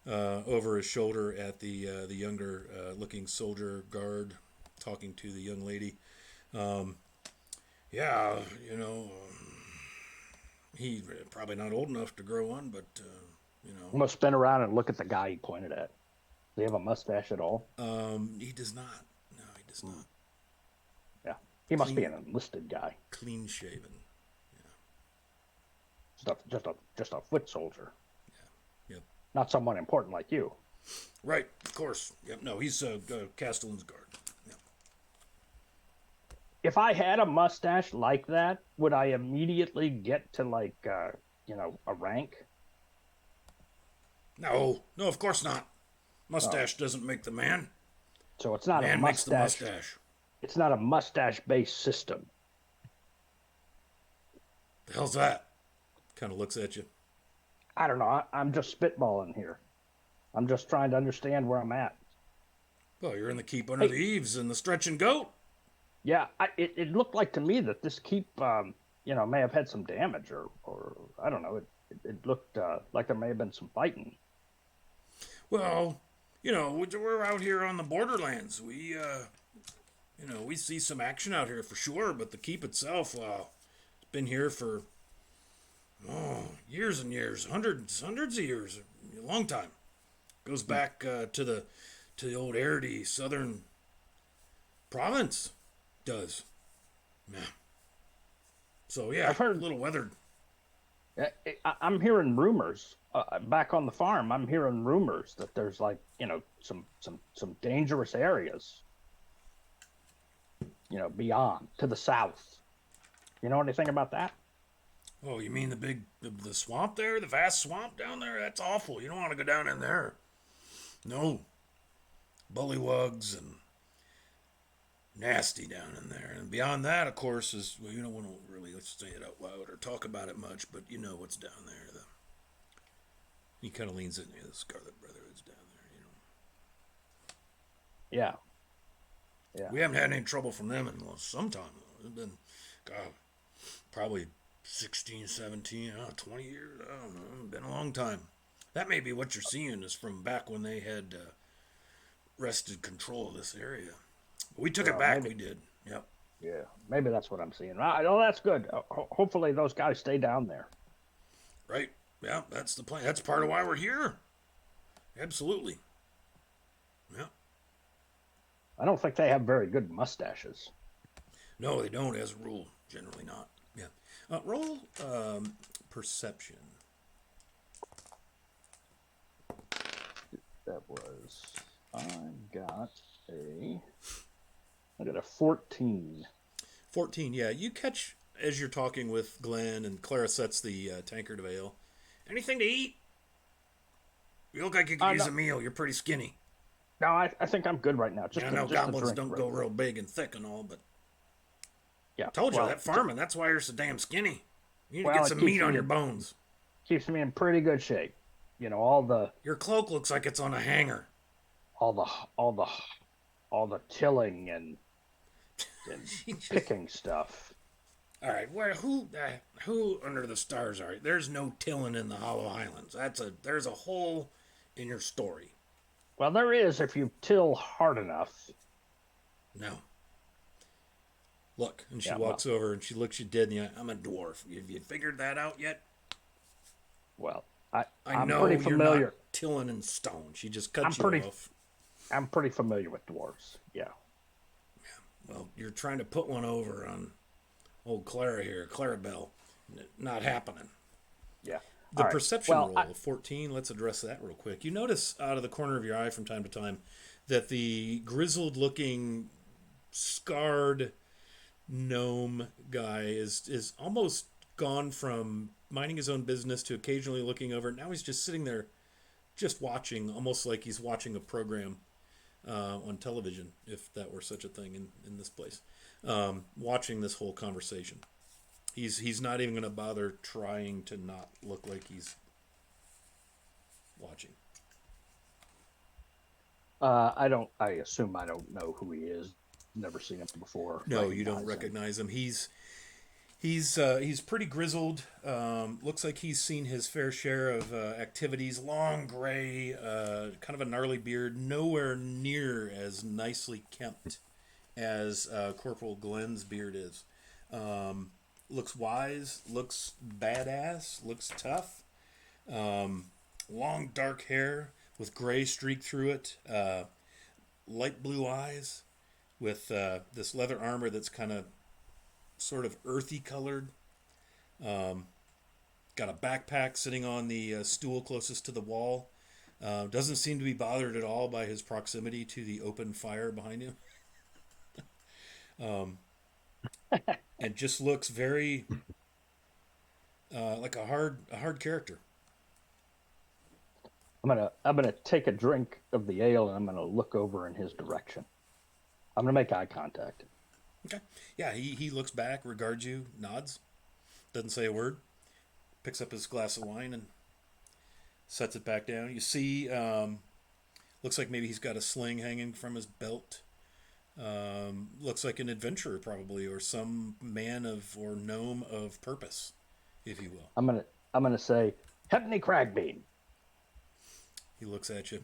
over his shoulder at the younger looking soldier guard, talking to the young lady. Yeah, he probably not old enough to grow one, but I'm gonna spin around and look at the guy he pointed at. Does he have a mustache at all? he does not. No, he does is not. Yeah, he must be an enlisted guy. Clean shaven. Just a foot soldier. Yep. Not someone important like you. Right, of course. Yep. No, he's Castellan's guard. Yep. If I had a mustache like that, would I immediately get to a rank? No, of course not. Mustache doesn't make the man. So it's not Man a makes the mustache. mustache. It's not a mustache-based system. The hell's that? Kind of looks at you. I don't know. I'm just spitballing here. I'm just trying to understand where I'm at. Well, you're in the keep under the eaves and the stretching goat. Yeah, it looked like to me that this keep, may have had some damage or I don't know. It looked like there may have been some fighting. Well, we're out here on the borderlands. We see some action out here for sure, but the keep itself, it's been here for years and years, hundreds of years, a long time. Goes back to the old Arity southern province. Does. Yeah. So yeah, I've heard a little weathered. I'm hearing rumors back on the farm. I'm hearing rumors that there's some dangerous areas, beyond to the south. You know anything about that? Oh, you mean the swamp there, the vast swamp down there? That's awful. You don't want to go down in there. No, bullywugs and nasty down in there. And beyond that, of course, is we don't want to really say it out loud or talk about it much, but you know what's down there. He kind of leans into the Scarlet Brotherhood's down there. Yeah. Yeah. We haven't had any trouble from them in some time. It's been, probably 16, 17, 20 years. I don't know. It's been a long time. That may be what you're seeing is from back when they had wrested control of this area. But we took it back. Maybe. We did. Yep. Yeah. Maybe that's what I'm seeing. Oh, that's good. Hopefully those guys stay down there. Right. Yeah, that's the plan. That's part of why we're here. Absolutely. Yeah. I don't think they have very good mustaches. No, they don't, as a rule. Generally not. Yeah. Roll perception. That was. I got a 14. 14, yeah. You catch, as you're talking with Glenn, and Clara sets the tankard of ale. Anything to eat? You look like you could use a meal. You're pretty skinny. No, I think I'm good right now. I know goblins don't go real big and thick and all, but... Yeah. Told you, that farming, that's why you're so damn skinny. You need to get some meat on your bones. Keeps me in pretty good shape. All the... Your cloak looks like it's on a hanger. All the tilling and picking stuff. All right, who under the stars are you? There's no tilling in the Hollow Highlands. There's a hole in your story. Well, there is if you till hard enough. No. Look, and she walks over and she looks you dead in the eye. I'm a dwarf. Have you figured that out yet? Well, I I'm know pretty familiar. You're not tilling in stone. She just cuts you off. I'm pretty familiar with dwarves. Yeah. Well, you're trying to put one over on old Clara here, Clarabelle. Not happening. Yeah. The perception roll of 14, let's address that real quick. You notice out of the corner of your eye from time to time that the grizzled-looking, scarred gnome guy is almost gone from minding his own business to occasionally looking over. Now he's just sitting there just watching, almost like he's watching a program on television, if that were such a thing in this place, watching this whole conversation. He's not even going to bother trying to not look like he's watching. I assume I don't know who he is. Never seen him before. No, you don't recognize him. He's pretty grizzled. Looks like he's seen his fair share of activities. Long gray, kind of a gnarly beard. Nowhere near as nicely kept as Corporal Glenn's beard is. Looks wise. Looks badass. Looks tough. Long dark hair with gray streak through it. Light blue eyes. with this leather armor that's kind of sort of earthy colored. Got a backpack sitting on the stool closest to the wall. Doesn't seem to be bothered at all by his proximity to the open fire behind him. And just looks very like a hard character. I'm gonna take a drink of the ale and I'm gonna look over in his direction. I'm gonna make eye contact. Okay. Yeah, he looks back, regards you, nods, doesn't say a word, picks up his glass of wine and sets it back down. You see, looks like maybe he's got a sling hanging from his belt. Looks like an adventurer probably, or some man of or gnome of purpose, if you will. I'm gonna say, Hebney Cragbean. He looks at you.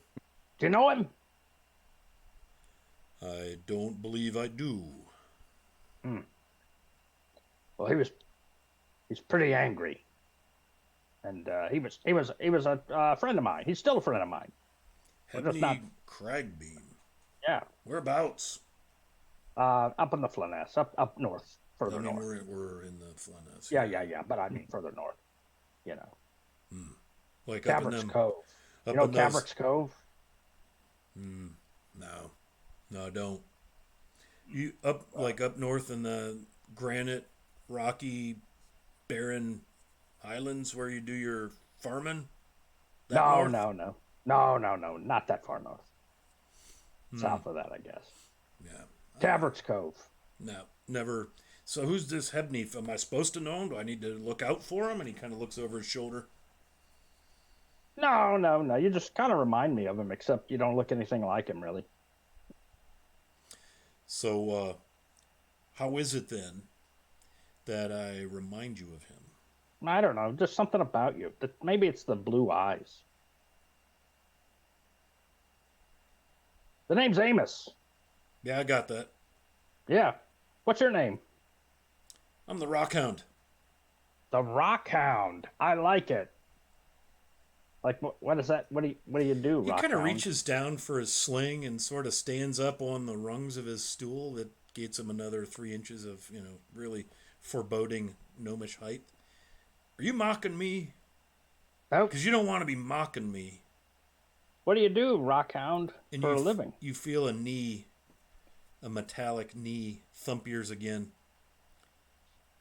Do you know him? I don't believe I do. Well, he's pretty angry, and he was a friend of mine. He's still a friend of mine. Hebney Cragbeam. Yeah. Whereabouts? Up in the Flanness, up north, further I mean, north. we're in the Flanness. Yeah. But I mean further north. You know. Like up in Cabrick's them. Cove. Up You know in those- Cabrick's Cove? No, don't. You up north in the granite, rocky, barren highlands where you do your farming? No, north? no, not that far north. South of that, I guess. Yeah. Cabrick's Cove. No, never. So who's this Hebney? Am I supposed to know him? Do I need to look out for him? And he kind of looks over his shoulder. No. You just kind of remind me of him, except you don't look anything like him, really. So, how is it then that I remind you of him? I don't know, just something about you. Maybe it's the blue eyes. The name's Amos. Yeah, I got that. Yeah. What's your name? I'm the Rockhound. The Rockhound. I like it. Like, what is that? What do you do, He kind of Rockhound? reaches down for his sling and sort of stands up on the rungs of his stool that gets him another 3 inches of, really foreboding gnomish height. Are you mocking me? Oh, Because you don't want to be mocking me. what do you do, Rockhound, And for you a living? You feel a knee, a metallic knee, thump yours again.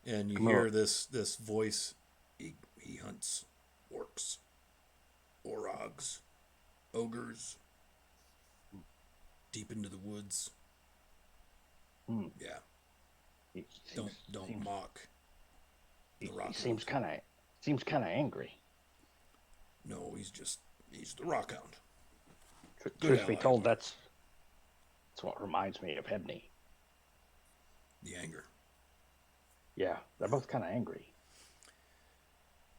And you Come hear on. this voice. He hunts orcs, orogs, ogres, deep into the woods. Yeah, He don't seems- mock the He rock. seems kind of angry. No, he's the rockhound. Truth be ally. told, that's what reminds me of Hebney. The anger. Yeah, they're both kind of angry.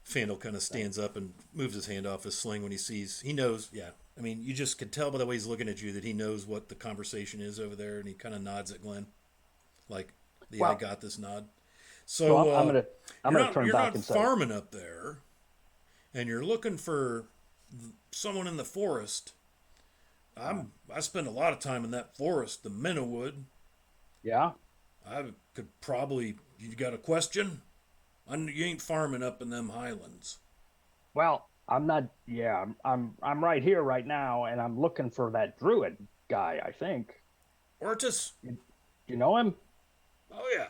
Fandel kind of stands up and moves his hand off his sling when he knows, yeah. I mean, you just could tell by the way he's looking at you that he knows what the conversation is over there, and he kind of nods at Glenn. Like, I got this nod. So Well, I'm gonna turn you're back not and say, farming up there, and you're looking for someone in the forest. I spend a lot of time in that forest, the Mennowood. yeah, I could probably. You got a question? You ain't farming up in them highlands. well, I'm not. Yeah, I'm right here right now, and I'm looking for that druid guy. I think. Ortis? You know him? Oh yeah.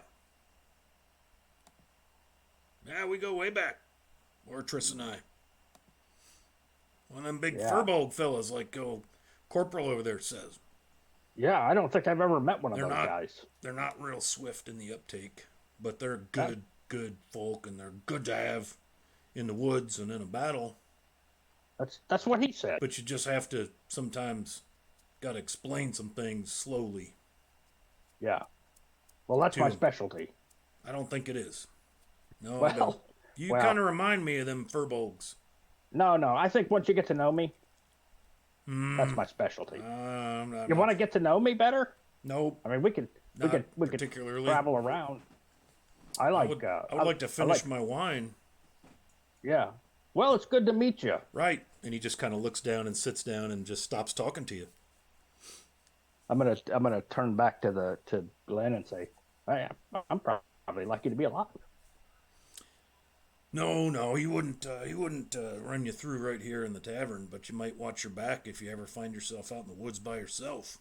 Yeah, we go way back. Ortis and I. One of them big Yeah. furbolg fellas, like Corporal over there says. Yeah, I don't think I've ever met one of They're those not- guys. They're not real swift in the uptake, but they're good folk, and they're good to have in the woods and in a battle. That's what he said. But you just have to sometimes got to explain some things slowly. Yeah. Well, that's my To- specialty. I don't think it is. No, I Well, don't. You well- kind of remind me of them furbolgs. No. I think once you get to know me, that's my specialty. You want to get to know me better? Nope. I mean, we could particularly. travel around. I I like. would like to finish like- my wine. Yeah. Well, it's good to meet you. Right. And he just kind of looks down and sits down and just stops talking to you. I'm gonna turn back to Glenn and say, I'm probably lucky to be alive. No, he wouldn't. He wouldn't run you through right here in the tavern, but you might watch your back if you ever find yourself out in the woods by yourself.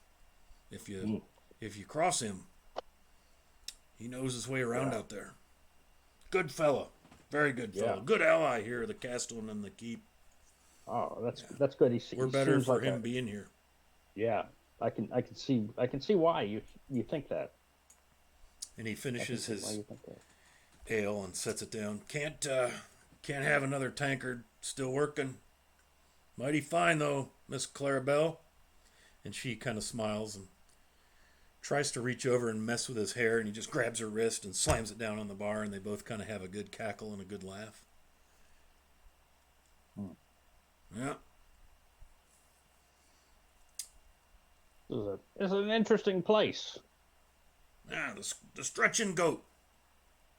If you cross him, he knows his way around out there. Good fella, very good fella, good ally here, the Castellan and the keep. Oh, that's good. We're better for him being here. Yeah, I can see why you think that. And he finishes his ale and sets it down. Can't have another tankard. Still working. Mighty fine though, Miss Clarabelle. And she kind of smiles and tries to reach over and mess with his hair, and he just grabs her wrist and slams it down on the bar, and they both kind of have a good cackle and a good laugh. Yeah. It's an interesting place. Yeah, the stretching goat.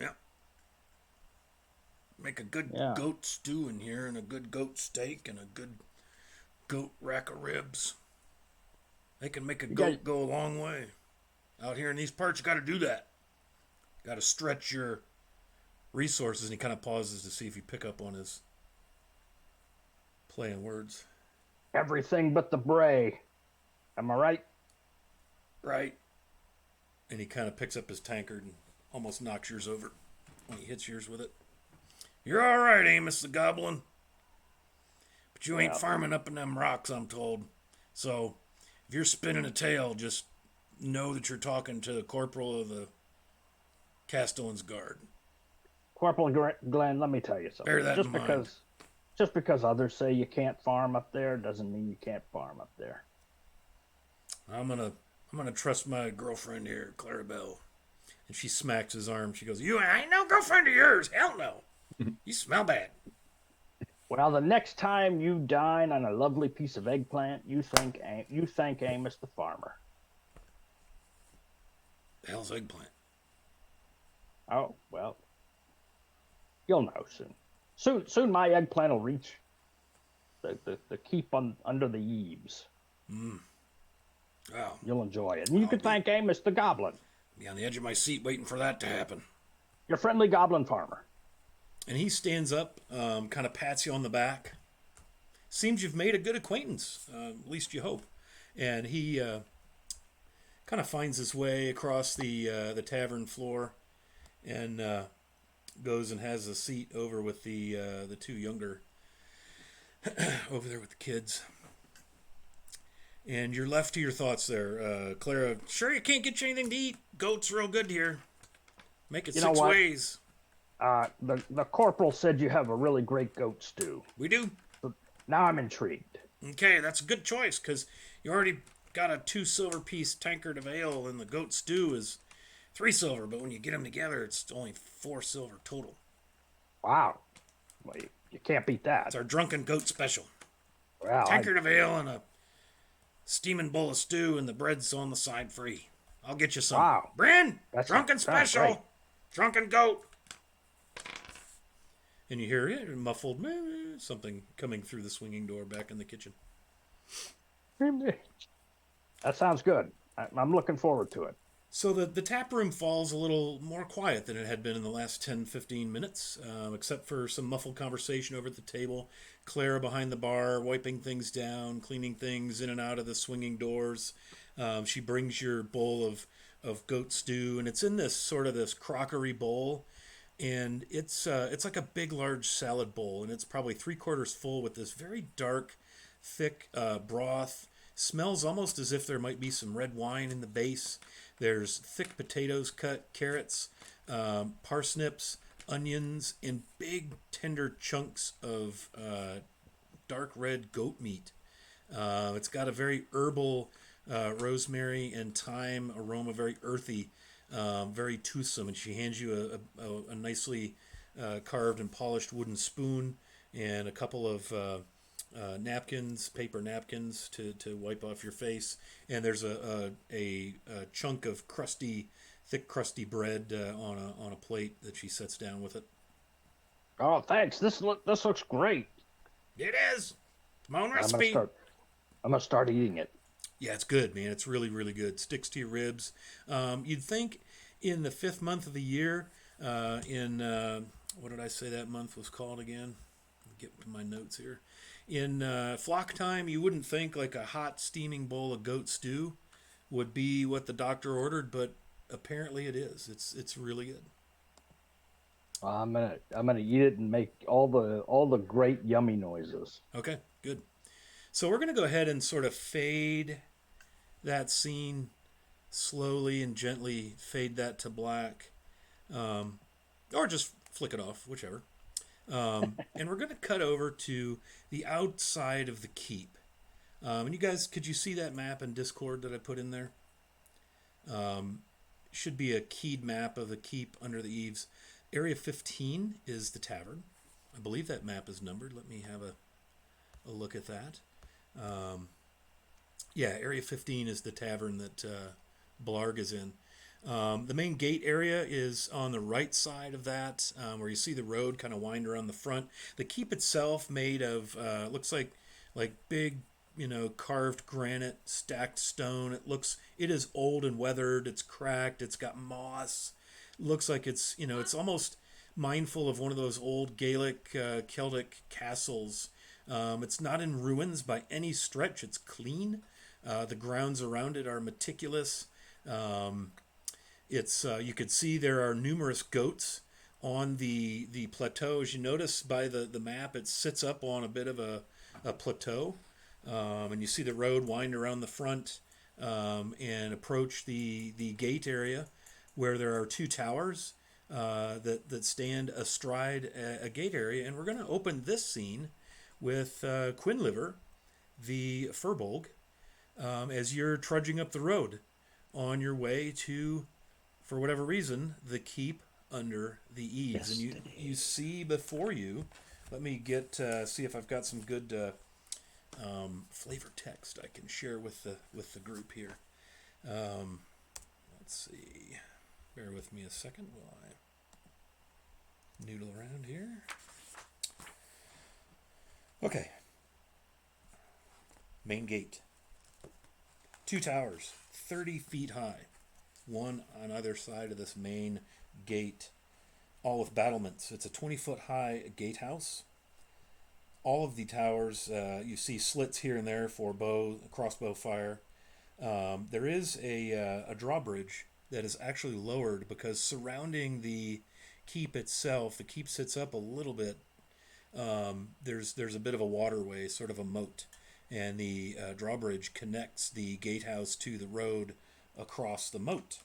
Yeah. Make a good goat stew in here, and a good goat steak, and a good goat rack of ribs. They can make a goat go a long way. Out here in these parts, you got to do that. Got to stretch your resources, and he kind of pauses to see if you pick up on his play on words. Everything but the bray. Am I right? Right. And he kind of picks up his tankard and almost knocks yours over when he hits yours with it. You're all right, Amos the Goblin. But you ain't farming up in them rocks, I'm told. So, if you're spinning a tale, just know that you're talking to the corporal of the Castellan's Guard. Corporal Glenn, let me tell you something. Bear that in mind. Just because others say you can't farm up there doesn't mean you can't farm up there. I'm gonna trust my girlfriend here, Clarabelle. And she smacks his arm. She goes, "You ain't no girlfriend of yours. Hell no. You smell bad." Well, the next time you dine on a lovely piece of eggplant, you thank Amos the farmer. The hell's eggplant? Oh, well, you'll know soon. Soon my eggplant will reach the keep under the eaves. Wow. You'll enjoy it. And you can thank Amos the Goblin. Be on the edge of my seat waiting for that to happen. Your friendly goblin farmer. And he stands up, kind of pats you on the back. Seems you've made a good acquaintance, at least you hope. And he kind of finds his way across the tavern floor and goes and has a seat over with the two younger, over there with the kids. And you're left to your thoughts there. Clara, sure you can't get you anything to eat? Goat's real good here. Make it 6 ways. The corporal said you have a really great goat stew. We do. Now I'm intrigued. Okay, that's a good choice, because you already got a 2 silver piece tankard of ale, and the goat stew is 3 silver, but when you get them together, it's only 4 silver total. Wow. Well, you can't beat that. It's our drunken goat special. Well, Tankard of ale and a steaming bowl of stew, and the bread's on the side free. I'll get you some. Wow. Bryn, drunken special. Great. Drunken goat. And you hear muffled something coming through the swinging door back in the kitchen. That sounds good. I'm looking forward to it. So the tap room falls a little more quiet than it had been in the last 10, 15 minutes, except for some muffled conversation over at the table. Clara behind the bar, wiping things down, cleaning things in and out of the swinging doors. She brings your bowl of goat stew, and it's in this crockery bowl. And it's like a big, large salad bowl, and it's probably 3/4 full with this very dark, thick broth. Smells almost as if there might be some red wine in the base. There's thick potatoes cut, carrots, parsnips, onions, and big, tender chunks of dark red goat meat. It's got a very herbal rosemary and thyme aroma, very earthy, very toothsome. And she hands you a nicely carved and polished wooden spoon and a couple of napkins, paper napkins to wipe off your face. And there's a chunk of thick crusty bread on a plate that she sets down with it. Oh, thanks. This looks great. It is. My own recipe. I'm gonna start eating it. Yeah, it's good, man. It's really, really good. Sticks to your ribs. You'd think in the 5th month of the year, what did I say that month was called again? Get to my notes here. In flock time, you wouldn't think like a hot steaming bowl of goat stew would be what the doctor ordered, but apparently it is. It's really good. I'm gonna eat it and make all the great yummy noises. Okay, good. So we're gonna go ahead and sort of fade that scene slowly and gently, fade that to black, or just flick it off, whichever. And we're going to cut over to the outside of the keep. And you guys, could you see that map in Discord that I put in there? Should be a keyed map of the keep under the eaves. Area 15 is the tavern. I believe that map is numbered. Let me have a look at that. Yeah, Area 15 is the tavern that Blarg is in. The main gate area is on the right side of that, where you see the road kind of wind around the front. The keep itself made of looks like big, carved granite, stacked stone. It is old and weathered. It's cracked. It's got moss. Looks like it's almost mindful of one of those old Gaelic Celtic castles. It's not in ruins by any stretch. It's clean. The grounds around it are meticulous. You could see there are numerous goats on the plateau. As you notice by the map, it sits up on a bit of a plateau, and you see the road wind around the front and approach the gate area, where there are 2 towers that stand astride a gate area. And we're going to open this scene with Quinliver, the Furbolg, as you're trudging up the road on your way to, for whatever reason, the keep under the eaves. Destiny. And you see before you, let me see if I've got some good flavor text I can share with the group here. Let's see. Bear with me a second while I noodle around here. Okay. Main gate. 2 towers, 30 feet high. One on either side of this main gate, all with battlements. It's a 20-foot high gatehouse. All of the towers, you see slits here and there for crossbow fire. There is a drawbridge that is actually lowered because surrounding the keep itself, the keep sits up a little bit. There's a bit of a waterway, sort of a moat, and the drawbridge connects the gatehouse to the road across the moat.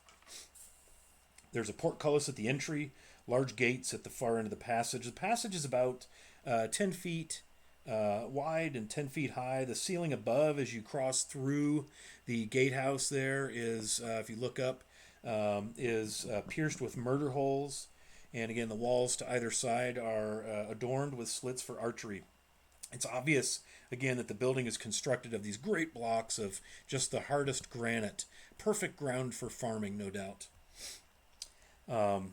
There's a portcullis at the entry, large gates at the far end of the passage. The passage is about 10 feet wide and 10 feet high. The ceiling above, as you cross through the gatehouse there, is, if you look up, is pierced with murder holes. And again, the walls to either side are adorned with slits for archery. It's obvious, again, that the building is constructed of these great blocks of just the hardest granite. Perfect ground for farming, no doubt. And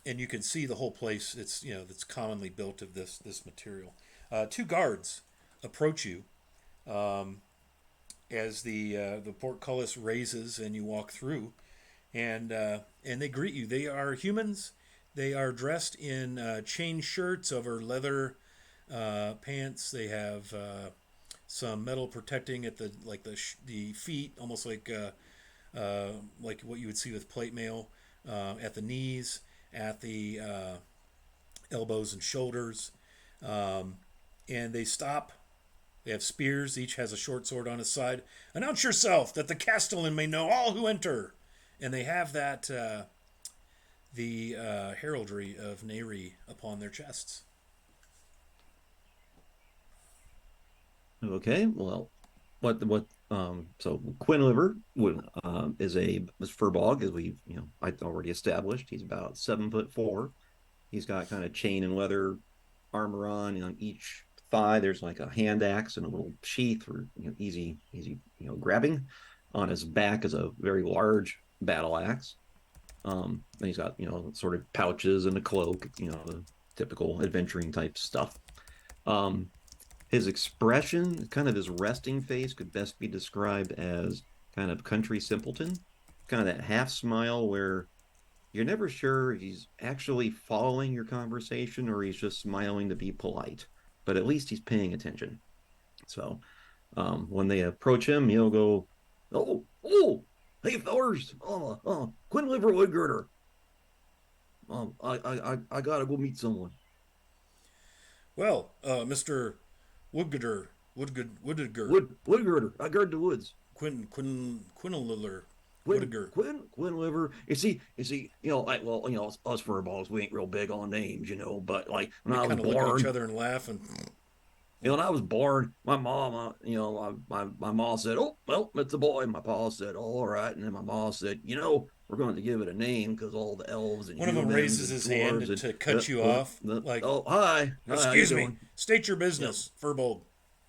you can see the whole place. It's commonly built of this material. 2 guards approach you as the portcullis raises and you walk through, and they greet you. They are humans. They are dressed in chain shirts over leather pants. They have some metal protecting at the feet, almost like what you would see with plate mail, at the knees, at the elbows and shoulders. And they stop. They have spears. Each has a short sword on his side. Announce yourself, that the castellan may know all who enter. And they have that the heraldry of Neri upon their chests. Okay, well, so Quinliver is Furbog, as I already established. He's about 7'4". He's got kind of chain and leather armor on each thigh. There's like a hand axe and a little sheath for easy grabbing. On his back is a very large battle axe. And he's got sort of pouches and a cloak, the typical adventuring type stuff. his expression, kind of his resting face, could best be described as kind of country simpleton, kind of that half smile where you're never sure he's actually following your conversation or he's just smiling to be polite, but at least he's paying attention. So when they approach him, he'll go, "Oh, hey fellers, Quinn Liver Woodgirder. I gotta go meet someone." Well, Mr. Woodger, Woodgirder, I guard the woods. Quinliller, Woodger. Quinn Liver. Us fur balls, we ain't real big on names, but like when They I was kind of look at each born, other and laugh, and when I was born, my mom, my mom said, "Oh, well, it's a boy." My pa said, "Oh, all right," and then my mom said, "We're going to give it a name because all the elves and one of them humans raises and his hand dwarves to cut you off. Like, oh, hi, excuse how you me, doing?" state your business, Furbolg,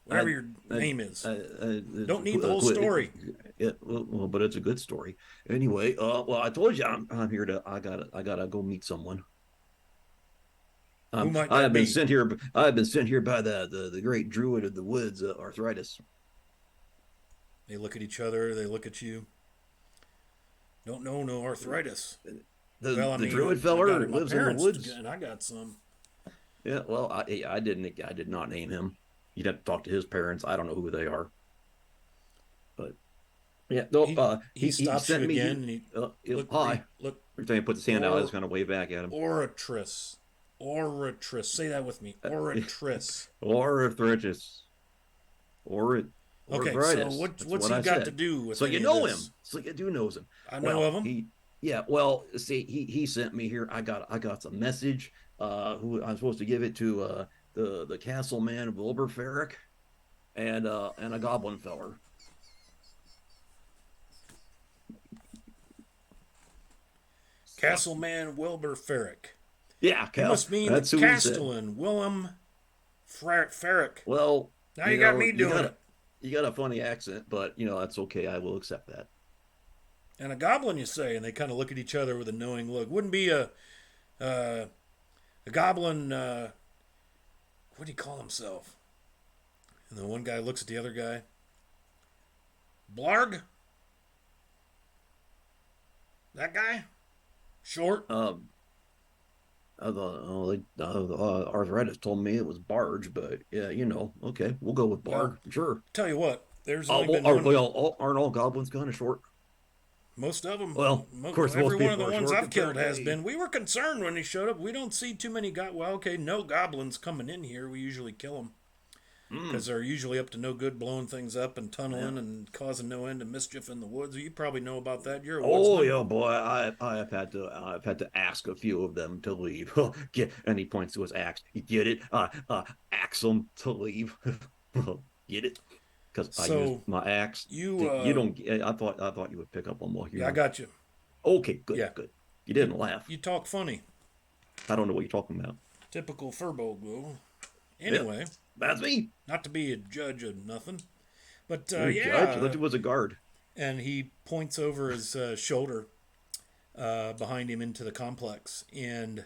whatever your name is. Don't need the whole story. Yeah, well, but it's a good story. Anyway, well, I told you I'm here to. I gotta go meet someone. Who might I that have been be? sent here. I have been sent here by the great druid of the woods, Arthritis. They look at each other. They look at you. Don't know no arthritis. The druid feller who lives in the woods. And I got some. Yeah, well, I did not name him. You'd have to talk to his parents. I don't know who they are. But yeah, no, He stops you sent me again, here. and he Hi. look. Every time he puts his hand out, I just kind of wave back at him. Oratrice. Say that with me. Oratrice. Arthritis. Okay, Arthritis. so That's what's what he got said. to do with So any you of know this? him. So you do knows him. I know of him. See, he sent me here. I got some message. Who I'm supposed to give it to the castle man of Wilberferric and a goblin feller. Castleman Wilbur Ferrick. Yeah, You must mean that's the who he said. Castellan Willem Ferrick. Well, Now you got me doing it. You got a funny accent, but that's okay. I will accept that. And a goblin, you say, and they kind of look at each other with a knowing look. Wouldn't be a goblin. What do you call himself? And the one guy looks at the other guy. Blarg. That guy. Short. Arthritis told me it was Barge, but yeah, okay, we'll go with Barge. Sure. Tell you what, there's Oh, only been aren't one. all goblins kind of short? Most of them. Well, of course, most every one of the people are ones short I've killed compared to has me. been. We were concerned when he showed up. We don't see too many. No goblins coming in here. We usually kill them because they're usually up to no good, blowing things up and tunneling and causing no end of mischief in the woods. You probably know about that. You're a Oh woodsman. yeah, boy, I've had to ask a few of them to leave. And he points to his axe. You get it? Axe them to leave. Get it? Because I So, used my axe. you, You don't. I thought you would pick up on what you. Yeah, I got you. Okay, good, Yeah. good. You didn't laugh. You talk funny. I don't know what you're talking about. Typical Furbolg. Anyway, That's me. not to be a judge of nothing, but You're a yeah. judge. I thought you was a guard. And he points over his shoulder behind him into the complex. And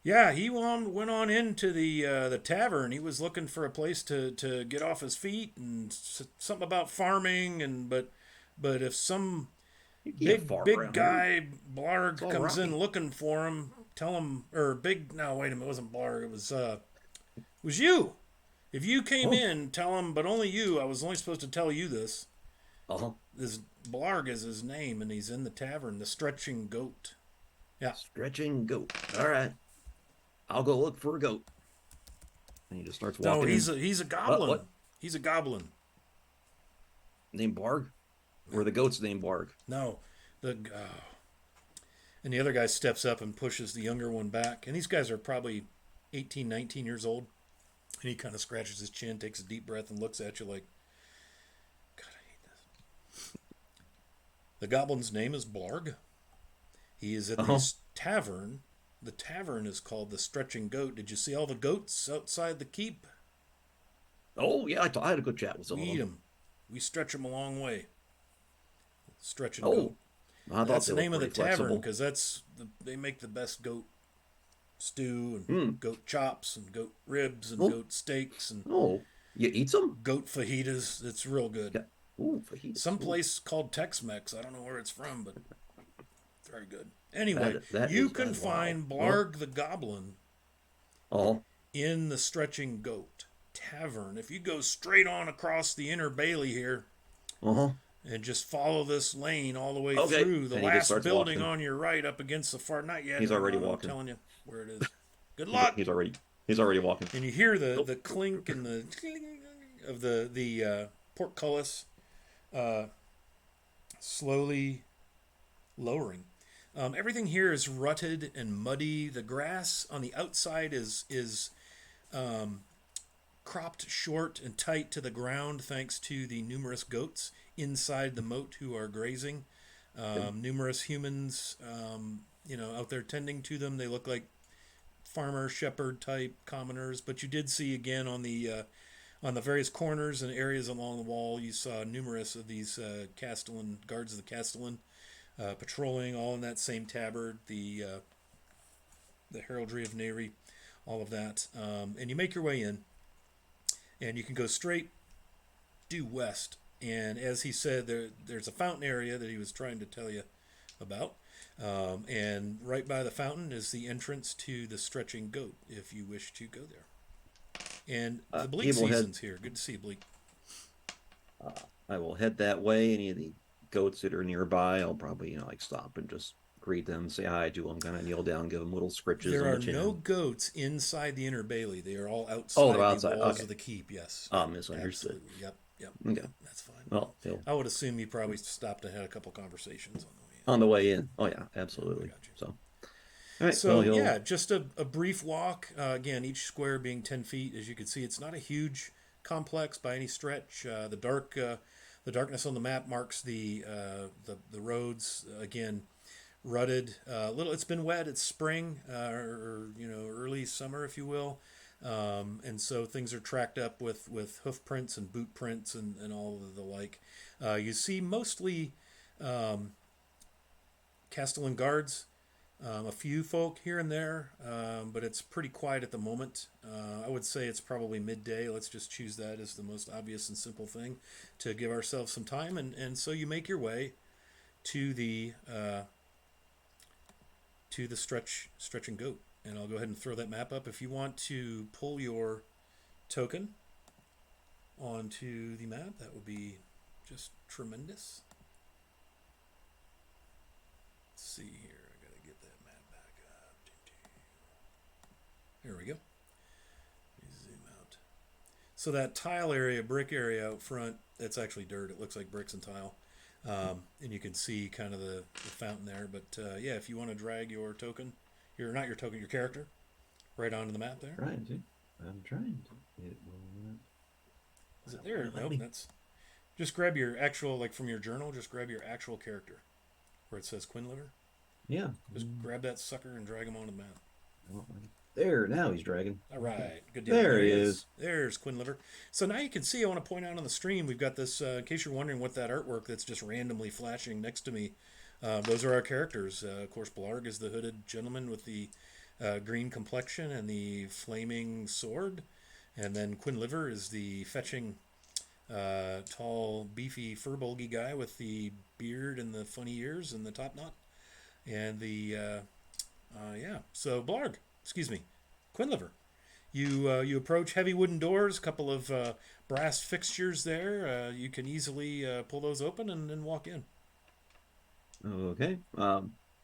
yeah, he went on into the tavern. He was looking for a place to get off his feet and something about farming. But if some You can't big farm big around guy Blarg all comes in rocky. looking for him, tell him no, wait a minute, it wasn't Blarg. It was you. If you came in, tell him, but only you. I was only supposed to tell you this. Uh-huh. This Blarg is his name, and he's in the tavern, the Stretching Goat. Yeah. Stretching goat. All right. I'll go look for a goat. And he just starts walking. No, he's in. a goblin. what? He's a goblin. Named Barg? Or the goat's named Barg? No, and the other guy steps up and pushes the younger one back. And these guys are probably 18, 19 years old. And he kind of scratches his chin, takes a deep breath, and looks at you like, God, I hate this. The goblin's name is Blarg. He is at this tavern. The tavern is called the Stretching Goat. Did you see all the goats outside the keep? Oh, yeah, I had a good chat with some We of eat them. them. We stretch them a long way. Stretching Oh, Goat. I thought That's they the were name of the pretty tavern flexible. because they make the best goat stew and goat chops and goat ribs and goat steaks and Oh, You eat some? Goat fajitas. It's real good. Yeah. Ooh, fajitas. Some Ooh. place called Tex-Mex. I don't know where it's from, but it's very good. Anyway, That you is can wow. find Oh, Blarg the Goblin oh, in the Stretching Goat Tavern. If you go straight on across the Inner Bailey here uh-huh. and just follow this lane all the way Okay. through, the And he just last starts building walking. on your right up against the far, not yet, He's hang already on, I'm walking. telling you where it is. Good luck! He's already walking. And you hear Nope. the clink and the of the portcullis slowly lowering. Everything here is rutted and muddy. The grass on the outside is cropped short and tight to the ground thanks to the numerous goats inside the moat who are grazing. Numerous humans, out there tending to them. They look like farmer shepherd type commoners, but you did see again on the various corners and areas along the wall, you saw numerous of these Castellan guards of the Castellan patrolling, all in that same tabard, the heraldry of Neri, all of that. And you make your way in, and you can go straight due west. And as he said, there's a fountain area that he was trying to tell you about. And right by the fountain is the entrance to the Stretching Goat, if you wish to go there. And the bleak season's here. Good to see you, Bleak. I will head that way. Any of the goats that are nearby, I'll probably, like stop and just greet them, say hi to them, kind of kneel down, give them little scritches There on are the chin. no goats inside the Inner Bailey. They are all outside, Oh, they're outside. the walls Okay. of the keep. Yes. Misunderstood. Absolutely. Yep. Okay. Yep, that's fine. Well, I would assume you probably stopped and had a couple conversations on the way in. on the way in. Oh yeah, absolutely. I got you. So, all right. So well, yeah, just a brief walk. Again, each square being 10 feet. As you can see, it's not a huge complex by any stretch. The darkness on the map marks the roads. Again, rutted. Little. It's been wet. It's spring, or early summer, if you will. And so things are tracked up with hoof prints and boot prints and all of the like. You see mostly Castellan guards, a few folk here and there, but it's pretty quiet at the moment. I would say it's probably midday. Let's just choose that as the most obvious and simple thing to give ourselves some time. And so you make your way to the Stretching Goat. And I'll go ahead and throw that map up. If you want to pull your token onto the map, that would be just tremendous. Let's see here. I got to get that map back up. There we go. Let me zoom out. So that tile area, brick area out front, that's actually dirt. It looks like bricks and tile. And you can see kind of the fountain there. But yeah, if you want to drag your token, your character, right onto the map there. trying to. I'm trying to. It will not. Is it there? Nope. That's just grab your actual, like from your journal. Just grab your actual character, where it says Quinliver. Yeah. Just grab that sucker and drag him onto the map. There. Now he's dragging. All right, good deal. There he is. There's Quinliver. So now you can see. I want to point out on the stream, we've got this. In case you're wondering what that artwork that's just randomly flashing next to me. Those are our characters. Of course, Blarg is the hooded gentleman with the green complexion and the flaming sword. And then Quinliver is the fetching, tall, beefy, fur-bulgy guy with the beard and the funny ears and the top knot. And so Blarg, Quinliver. You approach heavy wooden doors, a couple of brass fixtures there. You can easily pull those open and walk in. Okay.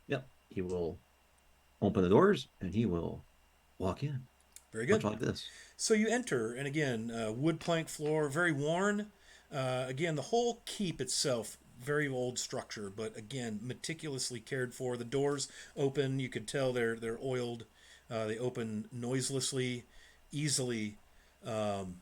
Yep. He will open the doors and he will walk in. Very good. Much like this. So you enter, and again, wood plank floor, very worn. Again, the whole keep itself, very old structure, but again, meticulously cared for. The doors open. You could tell they're oiled. They open noiselessly, easily. And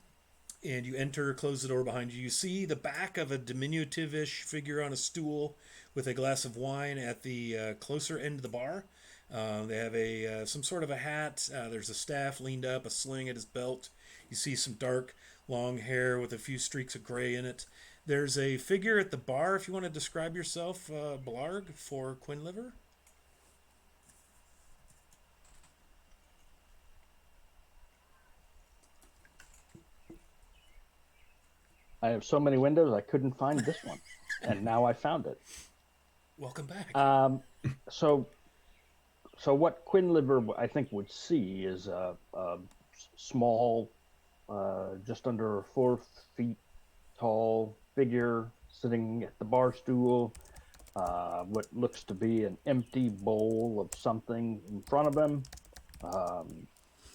you enter, close the door behind you. You see the back of a diminutive-ish figure on a stool with a glass of wine at the closer end of the bar. They have some sort of a hat. There's a staff leaned up, a sling at his belt. You see some dark, long hair with a few streaks of gray in it. There's a figure at the bar, if you want to describe yourself, Blarg, for Quinliver. I have so many windows I couldn't find this one, and now I found it. Welcome back. So what Quinliver I think would see is a small, just under 4 feet tall figure sitting at the bar stool. What looks to be an empty bowl of something in front of him. Um,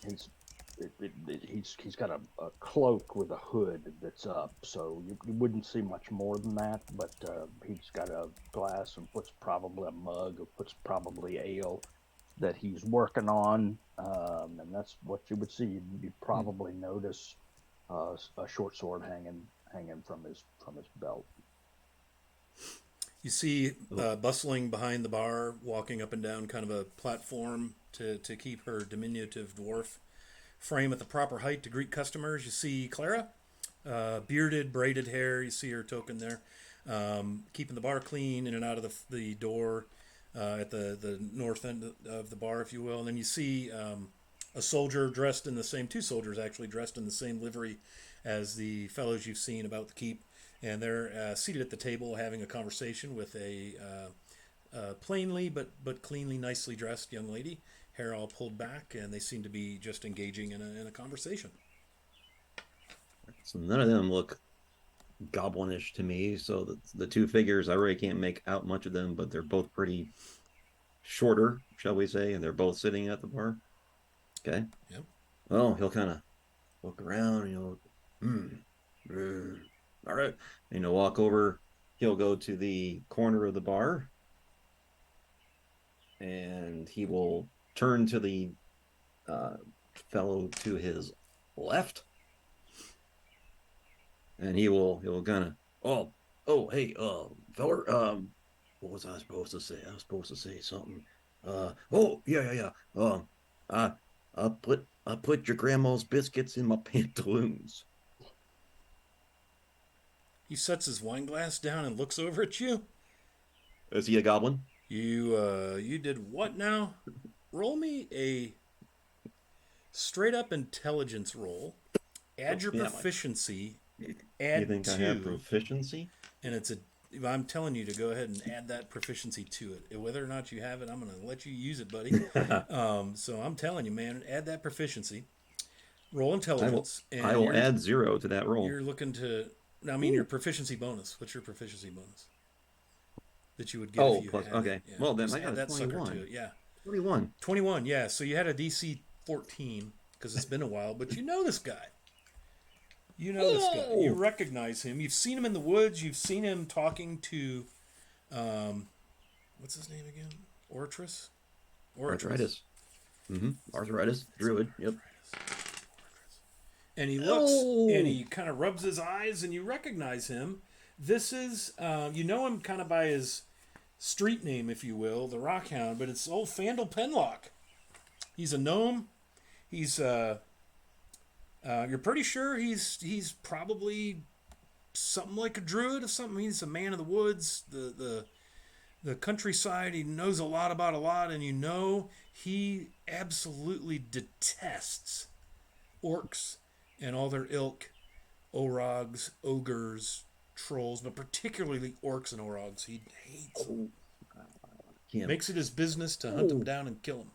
he's he's got a cloak with a hood that's up, so you wouldn't see much more than that. But he's got a glass of what's probably a mug of what's probably ale that he's working on, and that's what you would see. You'd probably notice a short sword hanging from his belt. You see bustling behind the bar, walking up and down kind of a platform to keep her diminutive dwarf frame at the proper height to greet customers. You see Clara, bearded, braided hair. You see her token there, keeping the bar clean in and out of the door at the north end of the bar, if you will. And then you see a soldier dressed in the same, two soldiers actually dressed in the same livery as the fellows you've seen about the keep. And they're seated at the table having a conversation with a plainly but cleanly, nicely dressed young lady, hair all pulled back, and they seem to be just engaging in a conversation. So none of them look goblinish to me. So the two figures, I really can't make out much of them, but they're both pretty shorter, shall we say, and they're both sitting at the bar. Okay. Yep. Well, he'll kind of look around, all right, and he'll walk over. He'll go to the corner of the bar, and he will turn to the fellow to his left, and he'll kind of hey feller, what was I supposed to say? I was supposed to say something. Yeah. I put your grandma's biscuits in my pantaloons. He sets his wine glass down and looks over at you. Is he a goblin? You did what now? Roll me a straight up intelligence roll. Add your proficiency. Add you think 2. I have proficiency? And I'm telling you to go ahead and add that proficiency to it. Whether or not you have it, I'm going to let you use it, buddy. So I'm telling you, man, add that proficiency. Roll intelligence. I will add 0 to that roll. You're looking to... I mean, your proficiency bonus. What's your proficiency bonus that you would get if you plus, had okay. it? Yeah. Well, then just I got add a that 21. sucker to it. Yeah. 21. 21, yeah. So you had a DC 14 because it's been a while, but you know this guy. You recognize him. You've seen him in the woods. You've seen him talking to, what's his name again? Oratrice? Arthritis. Arthritis. Druid. Yep. And he looks and he kind of rubs his eyes and you recognize him. This is, you know him kind of by his street name, if you will, the Rockhound, but it's old Fandle Penlock. He's a gnome. He's, you're pretty sure he's probably something like a druid or something. He's a man of the woods, the countryside. He knows a lot about a lot, and you know he absolutely detests orcs and all their ilk, orogs, ogres, trolls, but particularly orcs and orogs. He hates them. Makes it his business to hunt them down and kill them.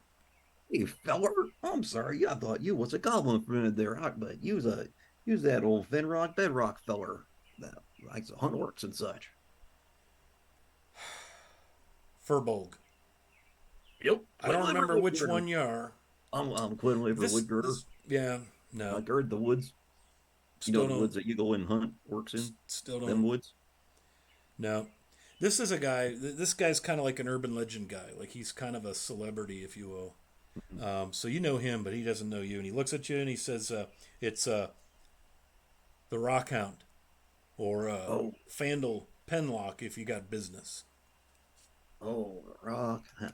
Hey, feller, I'm sorry. I thought you was a goblin for a minute there, but you's that old Finrock bedrock feller that likes to hunt orcs and such. Furbolg. Yep. I don't remember which one you are. I'm Quinliver Woodgirder. Yeah, no. I guard the woods. Still the woods that you go and hunt orcs in? Still don't. Them woods? No. This is a guy, this guy's kind of like an urban legend guy. Like he's kind of a celebrity, if you will. So you know him, but he doesn't know you. And he looks at you and he says, it's the Rockhound or Fandle Penlock if you got business. Oh, Rockhound.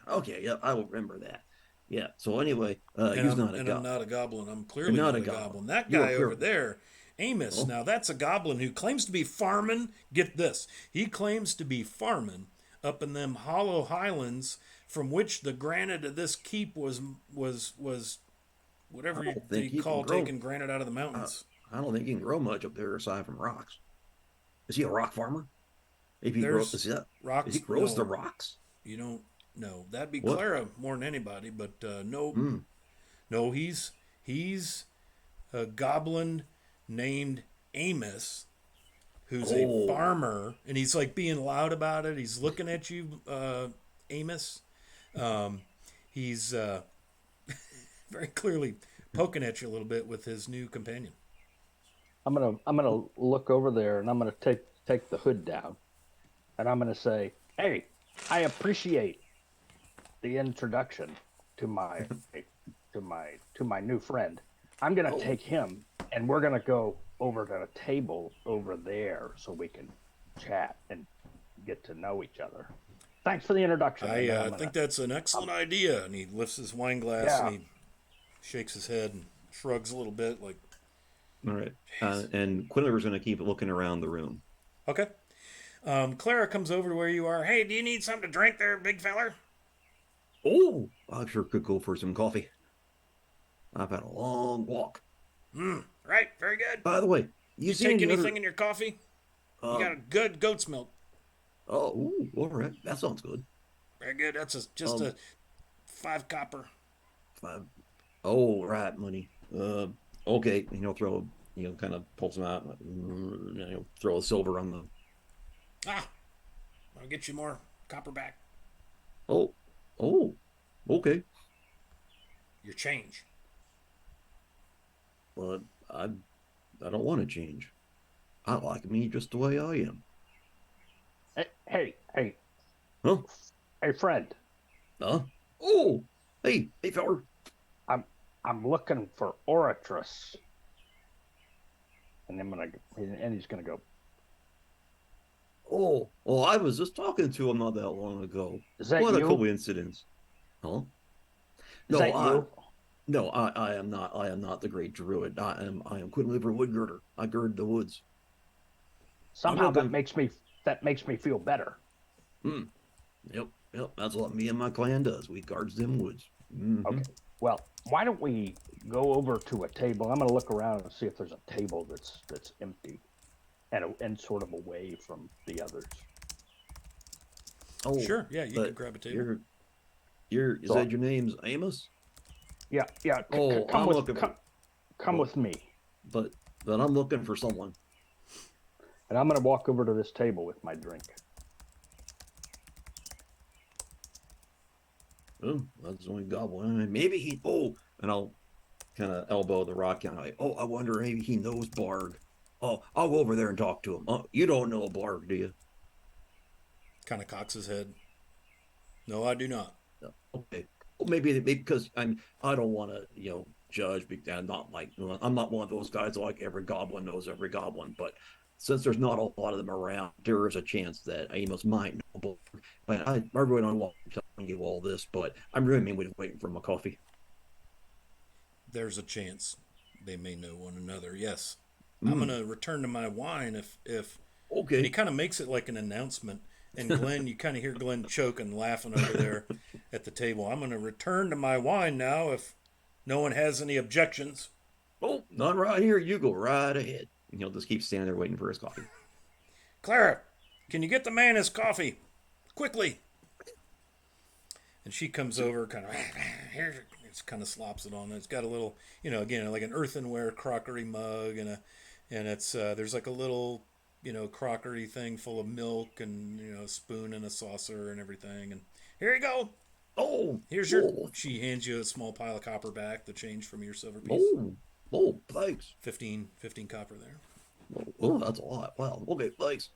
Okay, yeah, I will remember that. Yeah, so anyway, he's not a goblin. I'm not a goblin. I'm clearly not a goblin. That guy over there, Amos, now that's a goblin who claims to be farming. Get this. He claims to be farming up in them hollow highlands from which the granite of this keep was whatever you call taking granite out of the mountains. I don't think he can grow much up there aside from rocks. Is he a rock farmer? If he grows, There's is he rocks. grows the No, rocks? you don't know. That'd be What? Clara more than anybody. But no, Hmm. no, he's a goblin named Amos, who's a Oh, farmer, and he's like being loud about it. He's looking at you, Amos. Um, he's very clearly poking at you a little bit with his new companion. I'm gonna look over there and I'm gonna take the hood down and I'm gonna say, "Hey, I appreciate the introduction to my new friend. I'm gonna oh, take him and we're gonna go over to a table over there so we can chat and get to know each other. Thanks for the introduction." And I then think that's an excellent idea. And he lifts his wine glass and yeah, he shakes his head and shrugs a little bit, like, all right. "Jeez." And Quinliver's going to keep looking around the room. Okay. Clara comes over to where you are. Hey, do you need something to drink there, big feller? Oh, I sure could go for some coffee. I've had a long walk. Right, very good. By the way, you You see take any anything other? in your coffee? You got a Um. good goat's milk. Oh, ooh, all right. That sounds good. Very good. That's just Um. a 5 copper. Five. Oh, right, money. Okay. And he'll throw. Kind of pulls them out. He'll throw a silver on the. Ah, I'll get you more copper back. Oh, oh, okay. Your change. But I don't want to change. I like me just the way I am. hey, Huh? hey, friend. Huh? Oh, hey, feller. I'm I'm looking for Oratress, and he's gonna go. Oh, I was just talking to him not that long ago. Is that What a you? coincidence. Huh? Is No, that you? I am not. I am not the great druid. I am Quinliver Woodgirder. I gird the woods. I'm Somehow looking. that makes me feel better. Hmm, yep. That's what me and my clan does. We guards them woods. Okay. Well, why don't we go over to a table? I'm going to look around and see if there's a table that's empty and sort of away from the others. Oh, Sure, yeah, you but could grab a table. you're. You So said your name's Amos? yeah, Oh, come I'm with looking for. come But with me, but but I'm looking for someone. and I'm going to walk over to this table with my drink. Oh, that's the only goblin. Maybe he. Oh, and I'll kind of elbow the rock down. Oh, I wonder maybe he knows Blarg. Oh, I'll go over there and talk to him. Oh, you don't know Blarg, do you? Kind of cocks his head. No, I do not. No. Okay. Well, maybe because I don't want to judge. I'm not I'm not one of those guys like every goblin knows every goblin. But since there's not a lot of them around, there is a chance that Amos might know Blarg. But I really don't want to tell you all this, but I'm really mainly waiting for my coffee. There's a chance they may know one another. Yes. I'm Mm, gonna return to my wine if and he okay. kind of makes it like an announcement. And Glenn, you kind of hear Glenn choke and laughing over there at the table. I'm gonna return to my wine now if no one has any objections. Oh, not right here. You go right ahead. And he'll just keep standing there waiting for his coffee. Clara, can you get the man his coffee quickly? And she comes over, kind of here. It's kind of slops it on. It's got a little, again, like an earthenware crockery mug, and it's there's like a little, crockery thing full of milk and a spoon and a saucer and everything. And here you go. Oh, Here's your. oh, She hands you a small pile of copper back, the change from your silver piece. oh, oh, thanks. 15 copper there. Oh, that's a lot. Wow. Okay, thanks.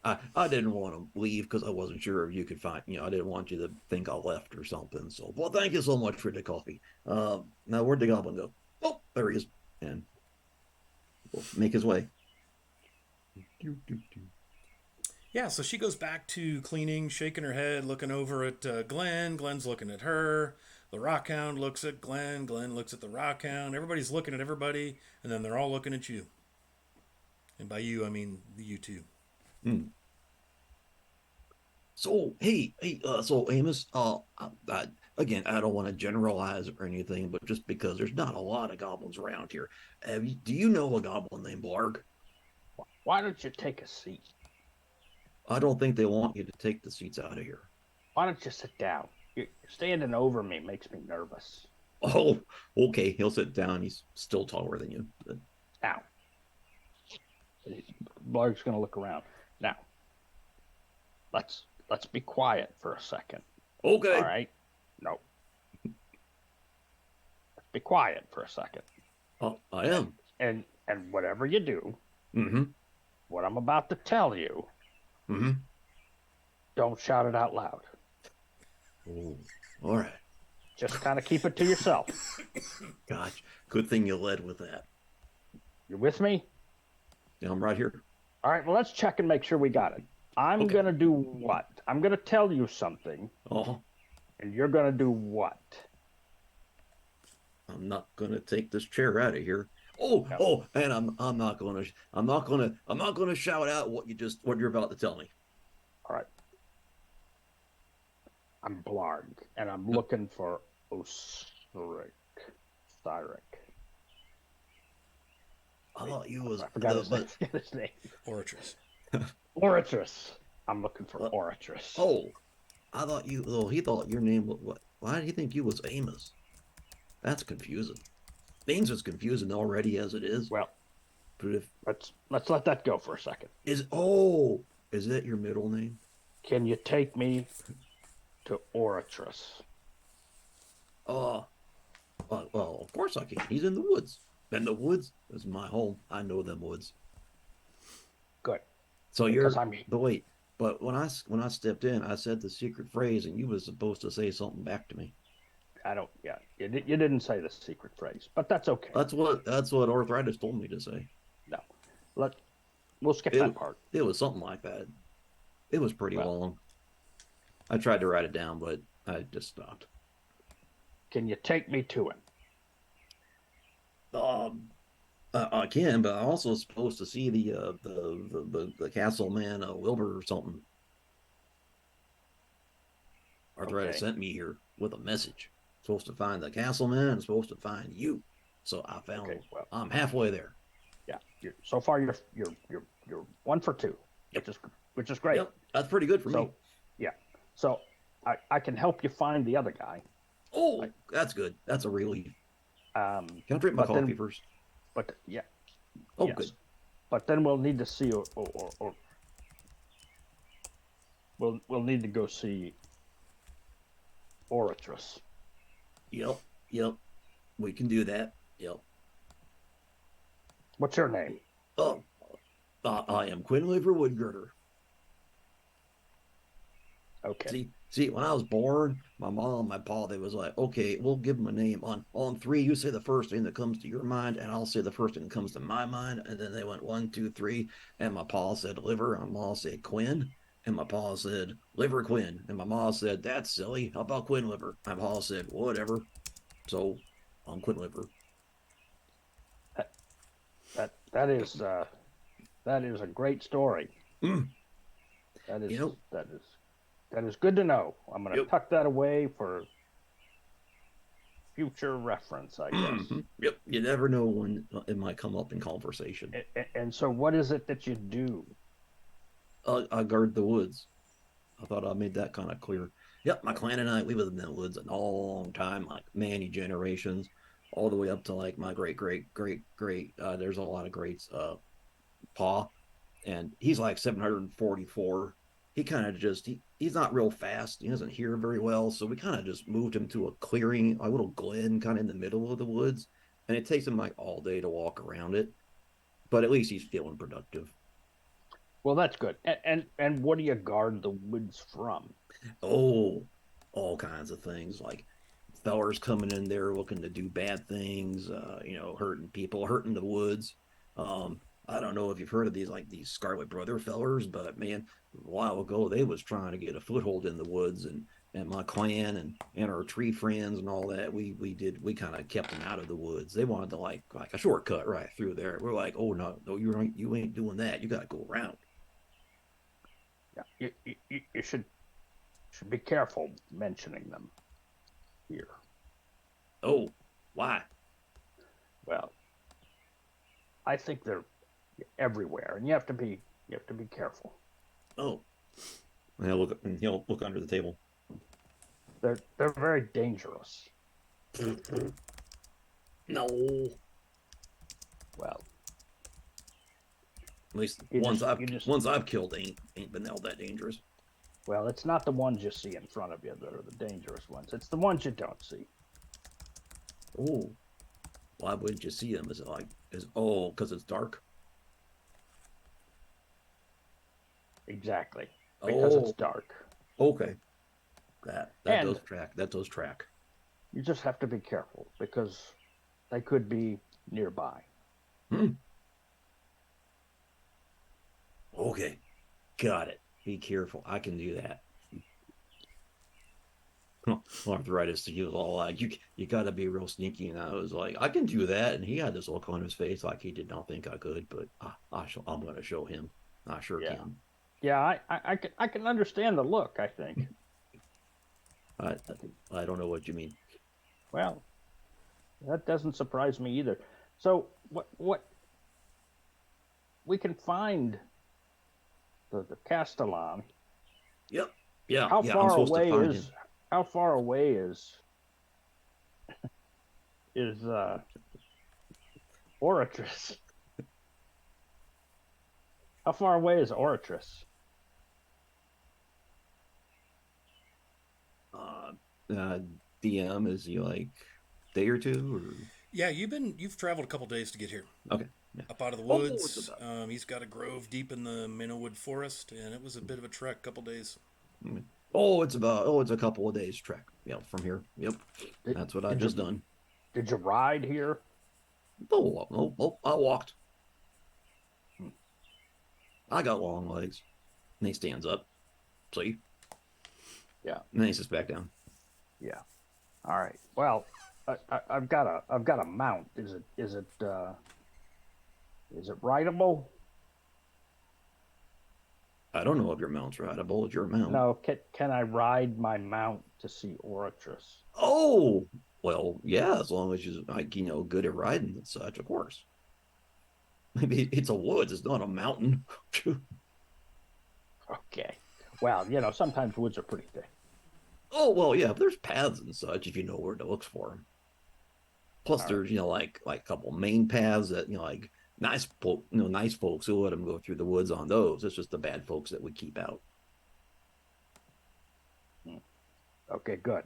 I didn't want to leave because I wasn't sure if you could find, I didn't want you to think I left or something. So, well, thank you so much for the coffee. Now where'd the goblin go? Oh, there he is. And we'll make his way. Yeah, so she goes back to cleaning, shaking her head, looking over at Glenn. Glenn's looking at her. The rockhound looks at Glenn. Glenn looks at the rockhound. Everybody's looking at everybody, and then they're all looking at you. And by you, I mean you two. So hey, so Amos, again, I don't want to generalize or anything, but just because there's not a lot of goblins around here. Do you know a goblin named Blarg? Why don't you take a seat? I don't think they want you to take the seats out of here. Why don't you sit down? You're standing over me makes me nervous. Oh, okay. He'll sit down. He's still taller than you. But... Now, Blarg's going to look around. Now, let's be quiet for a second. Okay. All right? No. Let's be quiet for a second. Oh, I am. And whatever you do, Mm-hmm. what I'm about to tell you, Mm-hmm. don't shout it out loud. Oh, all right. Just kind of keep it to yourself. Gosh, good thing you led with that. You with me? Yeah, I'm right here. All right, well, let's check and make sure we got it. I'm Okay. going to do what? I'm going to tell you something, Oh, and you're going to do what? I'm not gonna take this chair out of here. Oh, No. oh, and I'm not gonna shout out what you're about to tell me. All right. I'm Blarg, and I'm looking for Osric. I thought you was I forgot his name. Oratress. Oratress. I'm looking for What? Oratress. Oh, I thought you. Oh, he thought your name was what? Why did he think you was Amos? That's confusing. Things is confusing already as it is. Well, But if let's let that go for a second. is that your middle name? Can you take me to Oratress? Oh, well, of course I can. He's in the woods. And the woods is my home. I know them woods. Good. So Because but wait. But when I stepped in, I said the secret phrase, and you was supposed to say something back to me. I don't. Yeah, you didn't say the secret phrase, but that's okay. That's what arthritis told me to say. No, we'll skip that part. It was something like that. It was pretty long. I tried to write it down, but I just stopped. Can you take me to him? I can, but I'm also supposed to see the castle man Wilbur or something. Arthritis Okay. sent me here with a message. Supposed to find the castle man and supposed to find you. So I found. Okay, well. I'm halfway there. Yeah. So far, you're 1 for 2, Yep. which is great. Yep, that's pretty good for me. Yeah. So I can help you find the other guy. Oh, that's good. That's a relief. Can I drink my but then- coffee first? But yeah. Oh, yes. good. But then we'll need to see or we'll need to go see Oratress. Yep. We can do that. Yep. What's your name? Oh, I am Quinliver Woodgirder. Okay. See, when I was born, my mom, my pa, they was like, okay, we'll give them a name. On 3, you say the first thing that comes to your mind, and I'll say the first thing that comes to my mind. And then they went 1, 2, 3, and my pa said Liver, and my ma said Quinn, and my pa said Liver Quinn, and my ma said that's silly. How about Quinn Liver? My pa said whatever. So I'm Quinn Liver. That is a great story. Mm. That is Yep. that is good to know. I'm going to Yep. tuck that away for future reference, I guess. Mhm. Yep. You never know when it might come up in conversation. And so, what is it that you do? I guard the woods. I thought I made that kind of clear. Yep, my clan and I, we lived in the woods a long time, like many generations, all the way up to like my great. There's a lot of greats. Pa, and he's like 744. He kind of he's not real fast. He doesn't hear very well, so we kind of just moved him to a clearing, a little glen, kind of in the middle of the woods, and it takes him like all day to walk around it. But at least he's feeling productive. Well, that's good. And what do you guard the woods from? Oh, all kinds of things like fellers coming in there looking to do bad things, hurting people, hurting the woods. I don't know if you've heard of these Scarlet Brother fellers, but man, a while ago they was trying to get a foothold in the woods, and my clan and our tree friends and all that, we kind of kept them out of the woods. They wanted to like a shortcut right through there. We're like, oh no, you ain't doing that. You got to go around. Yeah, you should be careful mentioning them. here. Oh, why? Well, I think they're everywhere, and you have to be careful. Oh, and he'll look under the table. They're very dangerous. No. Well, At least you ones just ones I've killed ain't been all that dangerous. well, it's not the ones you see in front of you that are the dangerous ones. It's the ones you don't see. Oh, why wouldn't you see them? Is it like because it's dark? Exactly. Because it's Oh, dark. okay. That And does track. That does track. you just have to be careful because they could be nearby. Hmm. Okay, got it. Be careful. I can do that. Arthritis to you all like you got to be real sneaky. And I was like, I can do that, and he had this look on his face like he did not think I could, but I'm going to show him. I sure Yeah. can. Yeah, I can understand the look, I think. I I don't know what you mean. Well, that doesn't surprise me either. So what we can find the Castellan. Yep. Yeah. How Yeah. I'm far supposed to away find is him. how far away is Oratress? How far away is Oratress? Uh, uh, DM is he like day or two or Yeah, you've traveled a couple days to get here. okay. Yeah. Up out of the Oh, it's woods. about. He's got a grove deep in the Minowood Forest, and it was a bit of a trek, couple days. It's a couple of days trek. Yeah, from here. Yep. Did, That's what I did just you done. did you ride here? I walked. I got long legs. And he stands up. See? Yeah, And then he sits back down. yeah. All right. Well, I've got a mount. Is it rideable? I don't know if your mount's rideable. It's your mount. No. Can I ride my mount to see Oratress? Oh, well, yeah, as long as you're like, good at riding and such, of course. Maybe it's a woods, it's not a mountain. Okay. Well, sometimes woods are pretty thick. Oh, well, yeah, but there's paths and such if you know where to look for them. Plus, All right. there's like a couple main paths that like nice folks who let them go through the woods on those. It's just the bad folks that we keep out. Okay, good.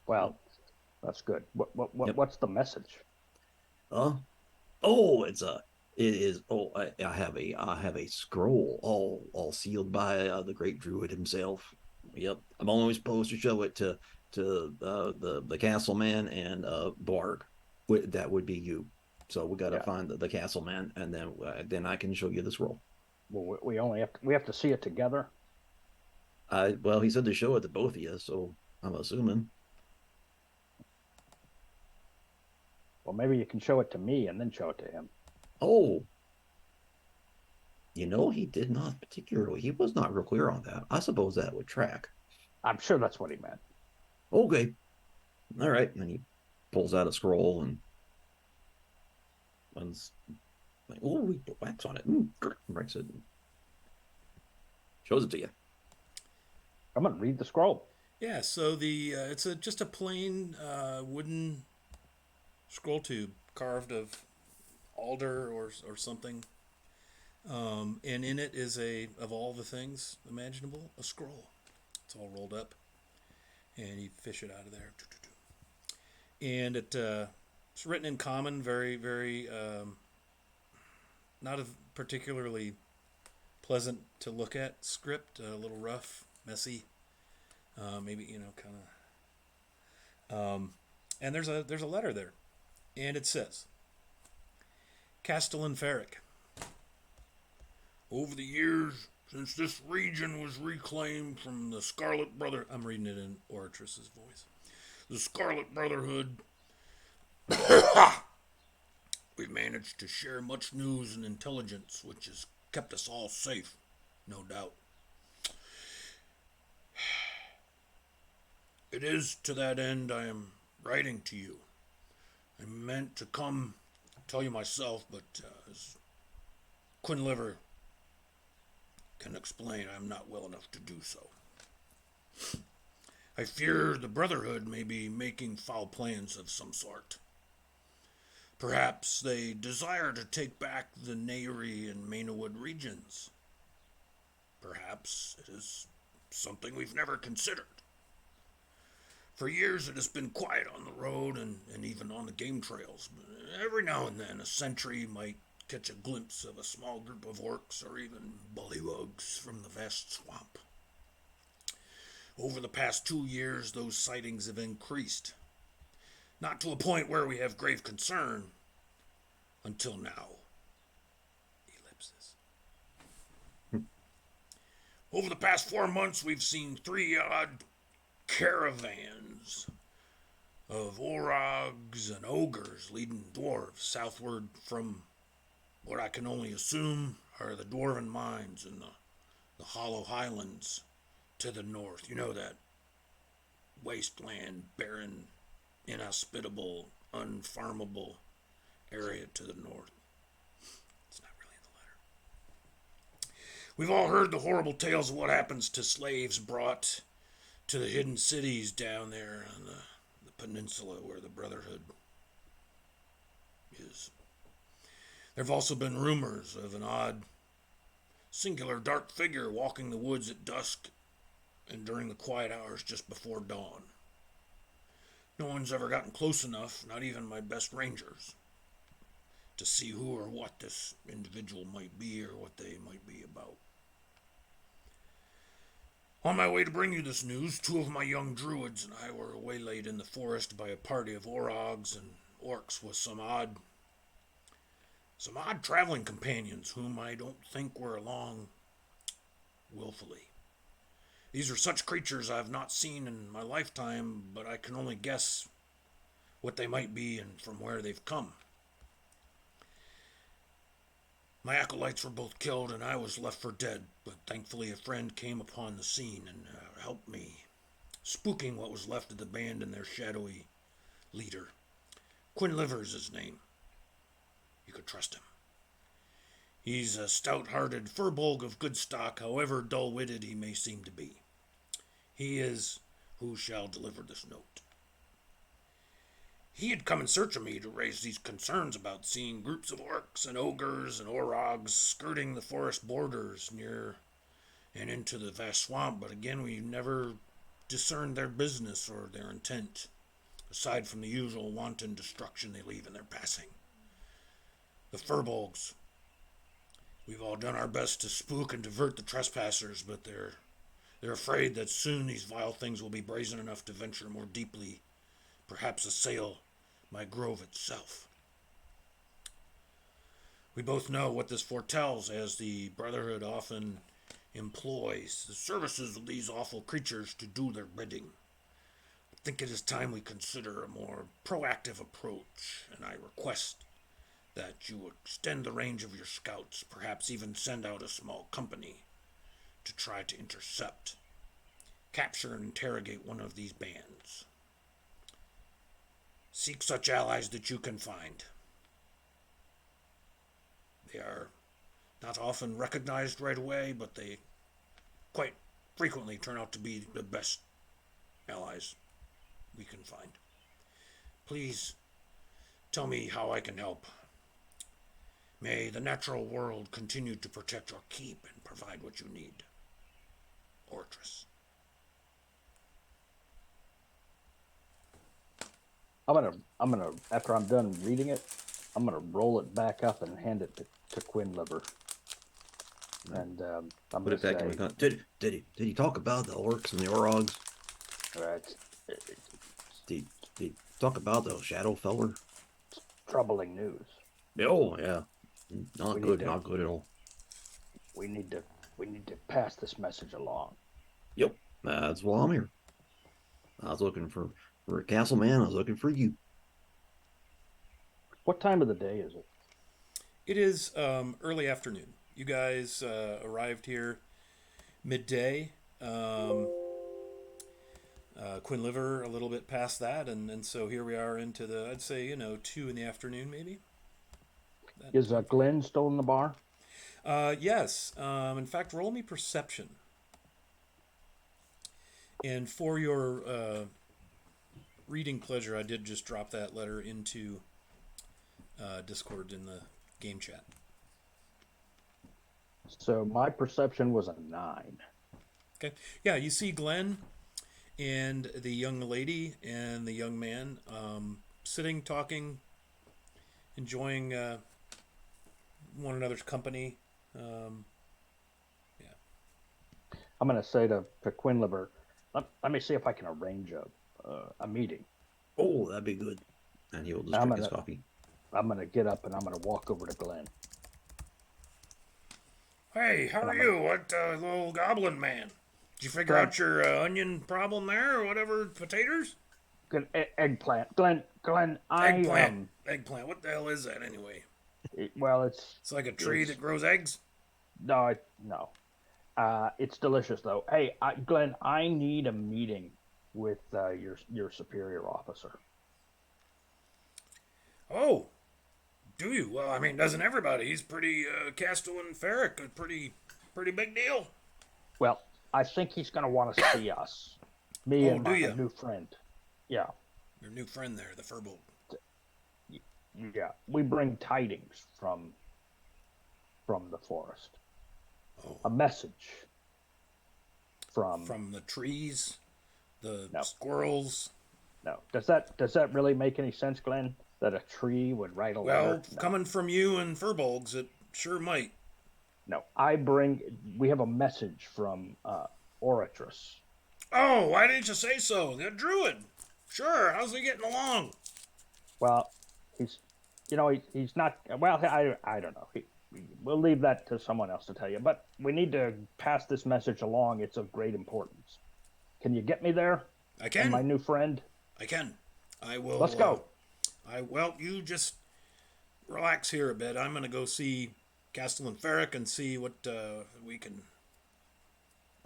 Well, that's good. Yep. What's the message? Uh, oh, it is. Oh, I have a scroll all sealed by the great druid himself. Yep, I'm only supposed to show it to the castle man and Blarg. That would be you. So we got to Yeah. find the castle man, and then I can show you the scroll. Well, we have to see it together. Well, he said to show it to both of you, so I'm assuming. Well, maybe you can show it to me and then show it to him. Oh, he did not particularly. He was not real clear on that. I suppose that would track. I'm sure that's what he meant. Okay, all right. And then he pulls out a scroll and runs like, oh, we put wax on it. Breaks it. Shows it to you. I'm gonna read the scroll. Yeah, so it's just a plain wooden scroll tube carved of alder or something, and in it is of all the things imaginable, a scroll. It's all rolled up, and you fish it out of there, and it's written in common, very very not a particularly pleasant to look at script, a little rough, messy, maybe kind of. And there's a letter there, and it says, Castellan Ferric. Over the years, since this region was reclaimed from the Scarlet Brother, I'm reading it in Oratress's voice. The Scarlet Brotherhood. We've managed to share much news and intelligence, which has kept us all safe, no doubt. It is to that end I am writing to you. I meant to come tell you myself, but as Quinn Liver can explain, I'm not well enough to do so. I fear the Brotherhood may be making foul plans of some sort. Perhaps they desire to take back the Nayri and Mainawood regions. Perhaps it is something we've never considered. For years it has been quiet on the road and even on the game trails. But every now and then a sentry might catch a glimpse of a small group of orcs or even bullywugs from the vast swamp. Over the past 2 years, those sightings have increased. Not to a point where we have grave concern, until now. Ellipsis. Over the past 4 months, we've seen 3 odd caravans of orogs and ogres leading dwarves southward from what I can only assume are the dwarven mines in the Hollow Highlands to the north. You know, that wasteland, barren, inhospitable, unfarmable area to the north. It's not really in the letter. We've all heard the horrible tales of what happens to slaves brought to the hidden cities down there on the peninsula where the Brotherhood is. There have also been rumors of an odd, singular dark figure walking the woods at dusk and during the quiet hours just before dawn. No one's ever gotten close enough, not even my best rangers, to see who or what this individual might be or what they might be about. On my way to bring you this news, 2 of my young druids and I were waylaid in the forest by a party of orogs and orcs with some odd traveling companions whom I don't think were along willfully. These are such creatures I've not seen in my lifetime, but I can only guess what they might be and from where they've come. My acolytes were both killed and I was left for dead, but thankfully a friend came upon the scene and helped me, spooking what was left of the band and their shadowy leader. Quinn Liver's his name. You could trust him. He's a stout-hearted furbolg of good stock, however dull-witted he may seem to be. He is who shall deliver this note. He had come in search of me to raise these concerns about seeing groups of orcs and ogres and orogs skirting the forest borders near and into the vast swamp, but again we never discerned their business or their intent, aside from the usual wanton destruction they leave in their passing. The furbolgs. We've all done our best to spook and divert the trespassers, but they're afraid that soon these vile things will be brazen enough to venture more deeply, perhaps assail my grove itself. We both know what this foretells, as the Brotherhood often employs the services of these awful creatures to do their bidding. I think it is time we consider a more proactive approach, and I request that you extend the range of your scouts, perhaps even send out a small company to try to intercept, capture, and interrogate one of these bands. Seek such allies that you can find. They are not often recognized right away, but they quite frequently turn out to be the best allies we can find. Please tell me how I can help. May the natural world continue to protect your keep and provide what you need. Ortress. I'm gonna after I'm done reading it, I'm gonna roll it back up and hand it to Quinn Liver. And I'm Put gonna it back in say, the did he talk about the orcs and the orogs? right, Did he talk about the shadow feller? troubling news. Oh yeah. Not We good, need to- not good at all. We need to pass this message along. Yep. That's why I'm here. I was looking for a castle man, I was looking for you. What time of the day is it? It is early afternoon. You guys arrived here midday. Quinliver a little bit past that, and so here we are into the, I'd say, 2 in the afternoon maybe. Is Glenn still in the bar? Yes. In fact, roll me perception. And for your reading pleasure, I did just drop that letter into Discord in the game chat. So my perception was a 9. Okay. Yeah, you see Glenn and the young lady and the young man sitting, talking, enjoying one another's company. Yeah. I'm going to say to Quinliver, let me see if I can arrange a meeting. Oh, that'd be good. And he'll just drink his coffee. I'm going to get up and I'm going to walk over to Glenn. Hey, how are you? What, little goblin man? Did you figure out your onion problem there or whatever? Potatoes? Good eggplant. Glenn, Eggplant. What the hell is that anyway? It's like a tree that grows eggs? No. It's delicious though. Hey, Glenn, I need a meeting with your superior officer. Oh, do you? Well, I mean, doesn't everybody? He's pretty Castellan Ferric, a pretty big deal. Well, I think he's going to want to see us. Me and my new friend. Yeah. Your new friend there, the Furbolg. Yeah. We bring tidings from the forest. Oh. A message from the trees, the squirrels. No. Does that really make any sense, Glenn? That a tree would write a letter? Well, coming from you and Furbolgs, it sure might. No, we have a message from Oratress. Oh, why didn't you say so? The druid. Sure, how's he getting along? Well, he's not, well, I don't know. We'll leave that to someone else to tell you, but we need to pass this message along. It's of great importance. Can you get me there? I can. And my new friend? I can. I will. Let's go. You just relax here a bit. I'm going to go see Castellan Ferric and see what we can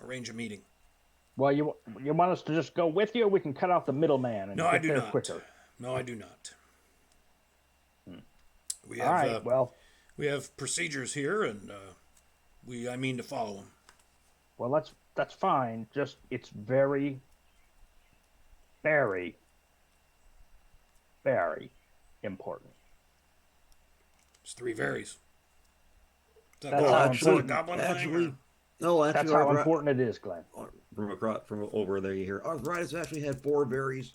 arrange a meeting. Well, you want us to just go with you, or we can cut out the middle-man and get there quicker? No, I do not. We All right, we have procedures here, and I mean to follow them. Well, that's fine. Just it's very, very, very important. It's 3 varies. That's how actually, that's how important it is, Glenn. From over there, you hear arthritis actually had 4 varies.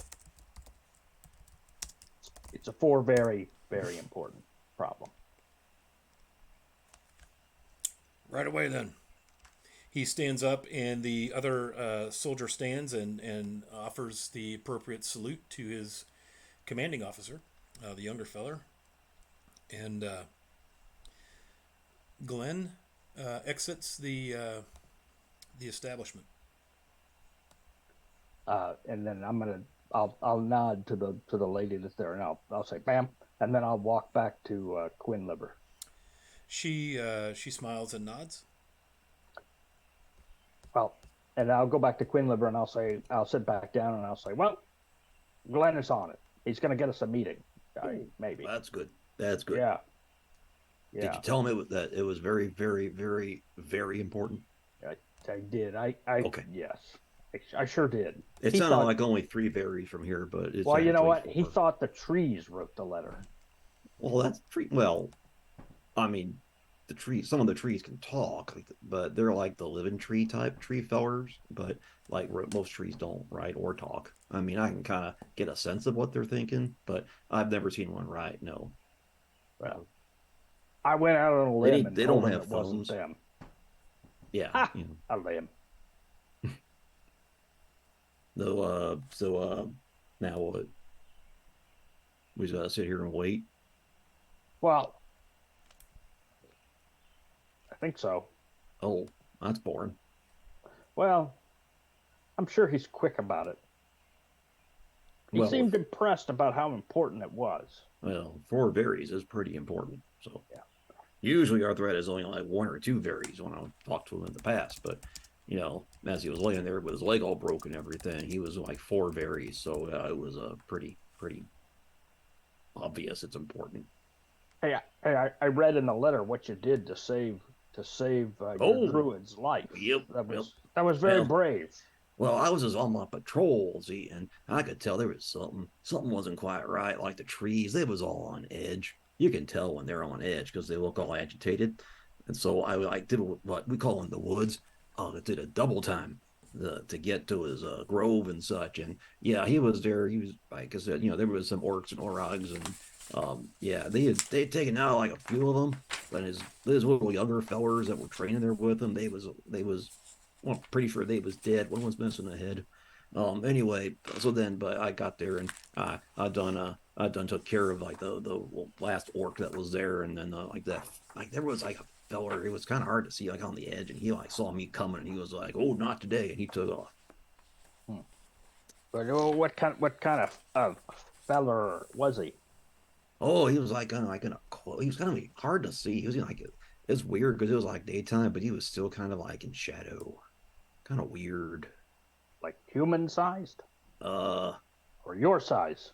It's a 4 very, very important problem. Right away, then. He stands up, and the other soldier stands and offers the appropriate salute to his commanding officer, the younger feller. And Glenn exits the establishment. And then I'll nod to the lady that's there, and I'll say, "Bam," and then I'll walk back to Quinliver. She smiles and nods. Well, and I'll go back to Quinliver, and I'll sit back down, and I'll say, "Well, Glenn is on it. He's going to get us a meeting, maybe." That's good. That's good. Yeah. Did you tell him that it was very, very, very, very important? I did. Okay. Yes. I sure did. It sounded like only 3 varies from here, but it's well, you know what? 4. He thought the trees wrote the letter. Well, that's tree. Well, I mean, the trees. Some of the trees can talk, but they're like the living tree type tree fellers. But like most trees don't write or talk. I mean, I can kind of get a sense of what they're thinking, but I've never seen one write. No. Well, I went out on a limb and they told don't them have it wasn't phones. them. Yeah. Ha! You know. A limb. So now what? We just gotta sit here and wait. Well, I think so. Oh, that's boring. Well, I'm sure he's quick about it. He seemed impressed about how important it was. Well, 4 varies is pretty important. So yeah. Usually arthritis is only like 1 or 2 varies when I've talked to him in the past, but as he was laying there with his leg all broken and everything, he was like four berries. So it was a pretty obvious. It's important. I read in the letter what you did to save your Oh, druid's life. yep, That yep. was very Well, brave. well, I was just on my patrol, see, and I could tell there was something wasn't quite right. Like the trees, they was all on edge. You can tell when they're on edge because they look all agitated. And so I like did what we call in the woods. I did a double time to get to his grove and such. And yeah, he was there. He was like I said, there was some orcs and orogs, and yeah, they had taken out like a few of them. But his little younger fellers that were training there with him, they was well, I'm pretty sure they was dead. One was missing a head. Anyway, so then, but I got there and I done took care of like the last orc that was there, and then like that, like there was like a feller. It was kind of hard to see like on the edge, and he like saw me coming, and he was like, "Oh, not today," and he took off. Hmm. But what kind of feller was he? Oh, he was like kind of like in a he was kind of like hard to see. He was like it's weird because it was like daytime, but he was still kind of like in shadow, kind of weird. Like human sized, Uh or your size,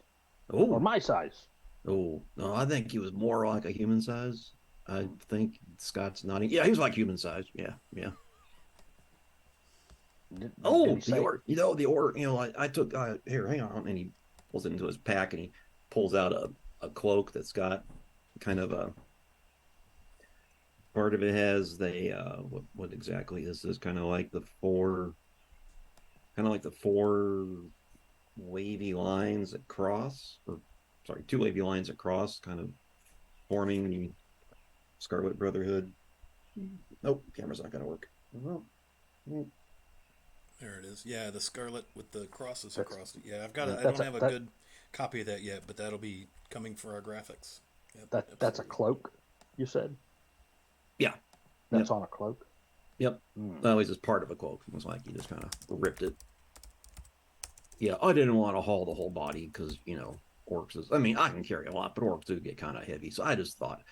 or oh. my size? Oh, no, I think he was more like a human size. I think Scott's nodding. Yeah, he was like human size. Yeah, yeah. Did he Oh, the say? orc. The orc. I took here. Hang on, and he pulls it into his pack, and he pulls out a cloak that's got kind of a part of it has the what exactly is this? Kind of like the four wavy lines that cross, or sorry, two wavy lines that cross, kind of forming the Scarlet Brotherhood. Nope, camera's not gonna work. Well, There it is. Yeah, the scarlet with the crosses That's across it. Yeah, I've got. I that's don't a have a that good copy of that yet, but that'll be coming for our graphics. Yep, that's a absolutely. cloak. You said yeah, that's yep, on a cloak. yep. Hmm. That was just part of a cloak. It was like you just kind of ripped it. Yeah, I didn't want to haul the whole body because orcs is. I mean, I can carry a lot, but orcs do get kind of heavy. So I just thought,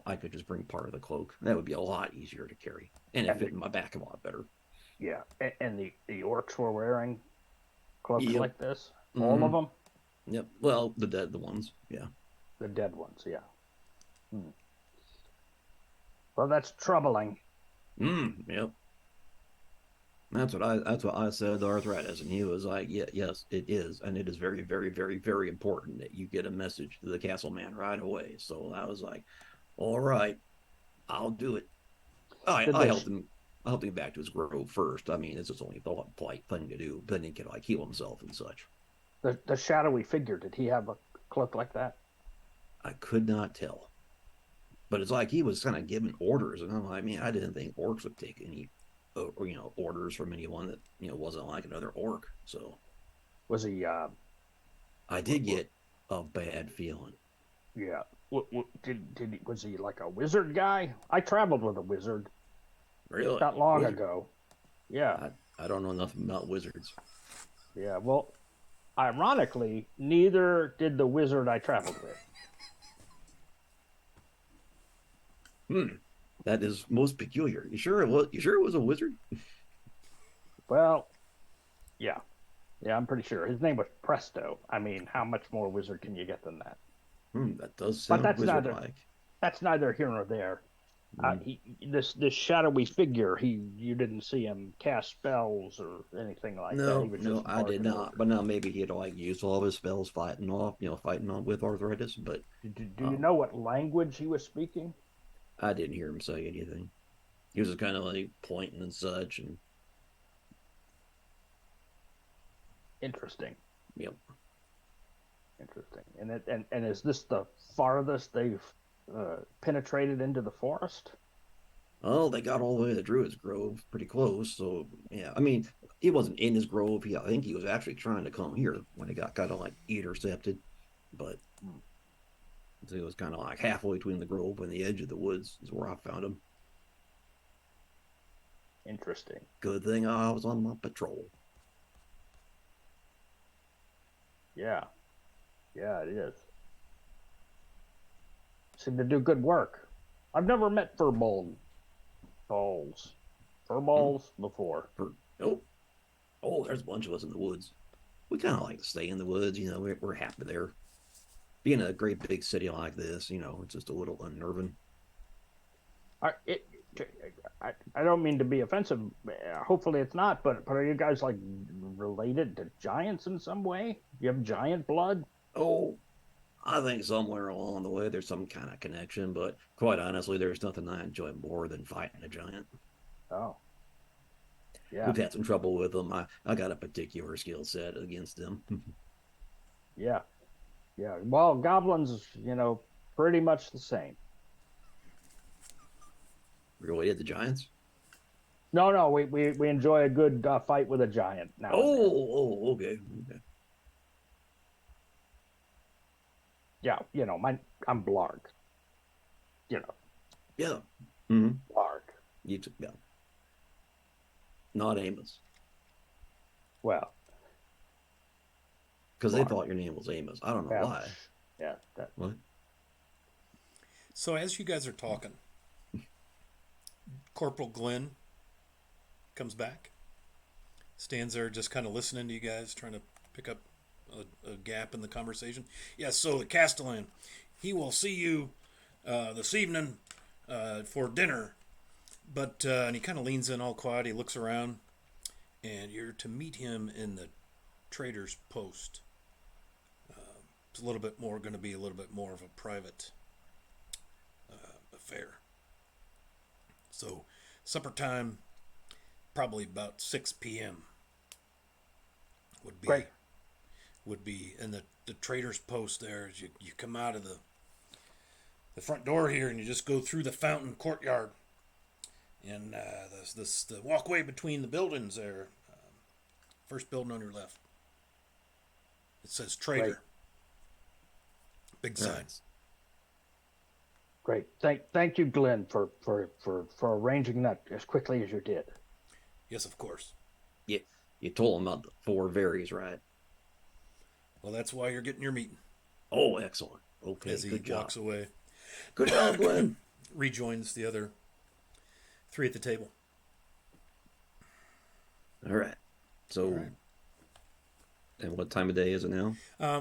I could just bring part of the cloak. That would be a lot easier to carry, and it And fit the, in my back a lot better. yeah, and the orcs were wearing cloaks Yep. like this. All of Mm-hmm. them, Yep. Well, the ones. Yeah. the dead ones. Yeah. Hmm. Well, that's troubling. Yep. That's what I said to arthritis, and he was like, "Yeah, yes, it is, and it is very, very, very, very important that you get a message to the castle man right away." So I was like, "All right, I'll do it." I Did I the helped him. I helped him back to his grove first. I mean, it's just only the polite thing to do, but then he can like heal himself and such. the shadowy figure? Did he have a cloak like that? I could not tell, but it's like he was kind of giving orders, and I'm like, man, I didn't think orcs would take any, orders from anyone that wasn't like another orc. So Was he? I did get a bad feeling. Yeah. Was he like a wizard guy? I traveled with a wizard Really? not long Wizard? ago. Yeah. I don't know nothing about wizards. Yeah. Well, ironically, neither did the wizard I traveled with. Hmm. That is most peculiar. You sure it was? You sure it was a wizard? Well, yeah. Yeah, I'm pretty sure. His name was Presto. I mean, how much more wizard can you get than that? That does But sound wizard-like. that's neither here nor there. Hmm. This shadowy figure, you didn't see him cast spells or anything like that. He No, was no, just I did barking not. orders. But now maybe he'd like used all of his spells fighting on with arthritis. But Do you um, know what language he was speaking? I didn't hear him say anything. He was just kind of like pointing and such, and Interesting. yep. Interesting. And is this the farthest they've penetrated into the forest? Oh, they got all the way to the Druid's Grove, pretty close. So yeah, I mean, he wasn't in his grove. I think he was actually trying to come here when he got kind of like intercepted, but Hmm. so he was kind of like halfway between the grove and the edge of the woods is where I found him. Interesting. Good thing I was on my patrol. Yeah. Yeah, it is. Seem to do good work. I've never met Furbolg. Balls. furballs before. Oh, there's a bunch of us in the woods. We kind of like to stay in the woods. We're happy there. Being a great big city like this, it's just a little unnerving. I, it, I don't mean to be offensive. Hopefully it's not. But are you guys like related to giants in some way? You have giant blood? Oh, I think somewhere along the way there's some kind of connection, but quite honestly, there's nothing I enjoy more than fighting a giant. Oh, yeah, We've had some trouble with them. I got a particular skill set against them. yeah, yeah. Well, goblins, pretty much the same. Related to giants? No, we enjoy a good fight with a giant now. Okay. Yeah, I'm Blarg. Yeah. Mm-hmm. Blarg. Yeah. Not Amos. Well, Because they thought your name was Amos. I don't know why. Yeah. What? So as you guys are talking, Corporal Glenn comes back, stands there just kind of listening to you guys, trying to pick up a gap in the conversation. Yes, so the Castellan, he will see you this evening for dinner. But and he kind of leans in all quiet. He looks around, and you're to meet him in the trader's post. It's going to be a little bit more of a private affair. So, supper time, probably about 6 p.m. would be. Great. Would be in the trader's post there. As you come out of the front door here, and you just go through the fountain courtyard. And there's the walkway between the buildings there. First building on your left. It says Trader. Great. Big signs. Great. Thank you, Glenn, for arranging that as quickly as you did. Yes, of course. Yeah, you told him about the 4 varies, right? Well, that's why you're getting your meeting. Oh, excellent. Okay, As he good job. walks away. Good job, Glenn. Rejoins the other 3 at the table. All right. So, All right. And what time of day is it now?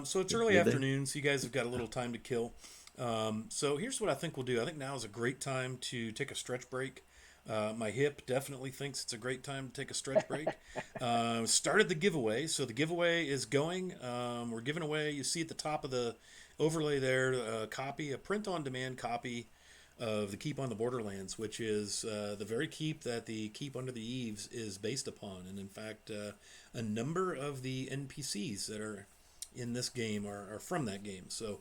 So it's early afternoon, so you guys have got a little time to kill. So here's what I think we'll do. I think now is a great time to take a stretch break. My hip definitely thinks it's a great time to take a stretch break. Started the giveaway, so the giveaway is going. We're giving away, you see at the top of the overlay there, a print-on-demand copy of the Keep on the Borderlands, which is the very keep that the Keep Under the Eaves is based upon. And in fact, a number of the NPCs that are in this game are from that game. So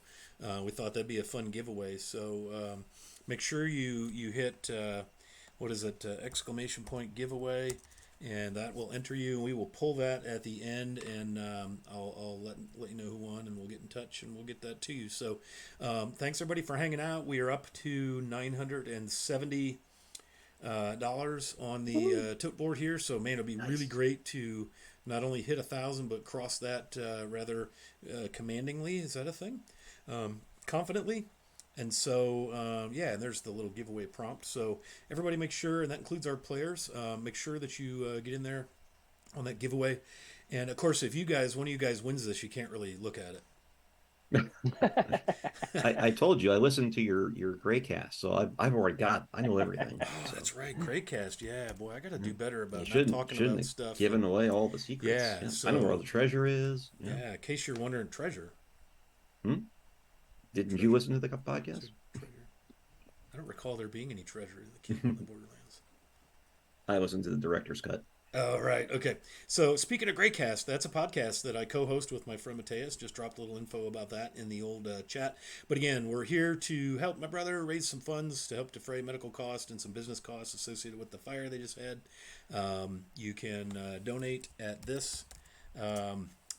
we thought that'd be a fun giveaway. So make sure you hit, exclamation point giveaway, and that will enter you. We will pull that at the end, and I'll let you know who won, and we'll get in touch, and we'll get that to you. So thanks, everybody, for hanging out. We are up to $970 on the tote board here. So, man, it'll be really great to not only hit 1,000, but cross that rather commandingly. Is that a thing? Confidently. And so, and there's the little giveaway prompt. So everybody make sure, and that includes our players, make sure that you get in there on that giveaway. And, of course, if one of you guys wins this, you can't really look at it. I told you I listened to your Greycast, so I've already I know everything. Oh, so. That's right, Greycast. Yeah, boy, I got to do better about not talking about stuff. Giving away all the secrets. Yeah, so, I know where all the treasure is. Yeah, in case you're wondering, treasure. Didn't you listen to the podcast? I don't recall there being any treasure in the Keep on the Borderlands. I listened to the director's cut. Oh, right. Okay. So speaking of Greycast, that's a podcast that I co-host with my friend Mateus. Just dropped a little info about that in the old chat. But again, we're here to help my brother raise some funds to help defray medical costs and some business costs associated with the fire they just had. You can donate at this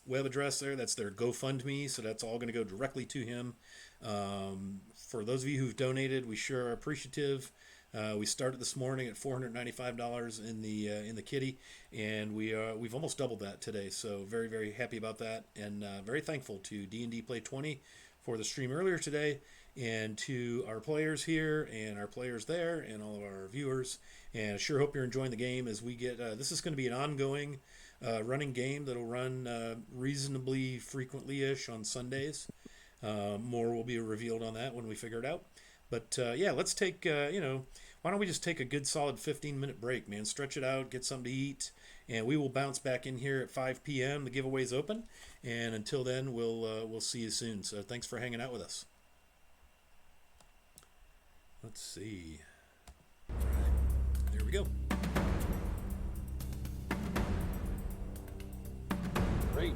web address there. That's their GoFundMe. So that's all going to go directly to him. For those of you who've donated, we sure are appreciative. We started this morning at $495 in the kitty, and we've almost doubled that today. So very, very happy about that, and very thankful to D&D Play 20 for the stream earlier today, and to our players here and our players there and all of our viewers. And I sure hope you're enjoying the game as we get, this is going to be an ongoing running game that'll run reasonably frequently-ish on Sundays. More will be revealed on that when we figure it out. But yeah, let's take, why don't we just take a good solid 15-minute break, man? Stretch it out, get something to eat, and we will bounce back in here at 5 p.m. The giveaway's open, and until then, we'll see you soon. So thanks for hanging out with us. Let's see. All right, there we go. Great.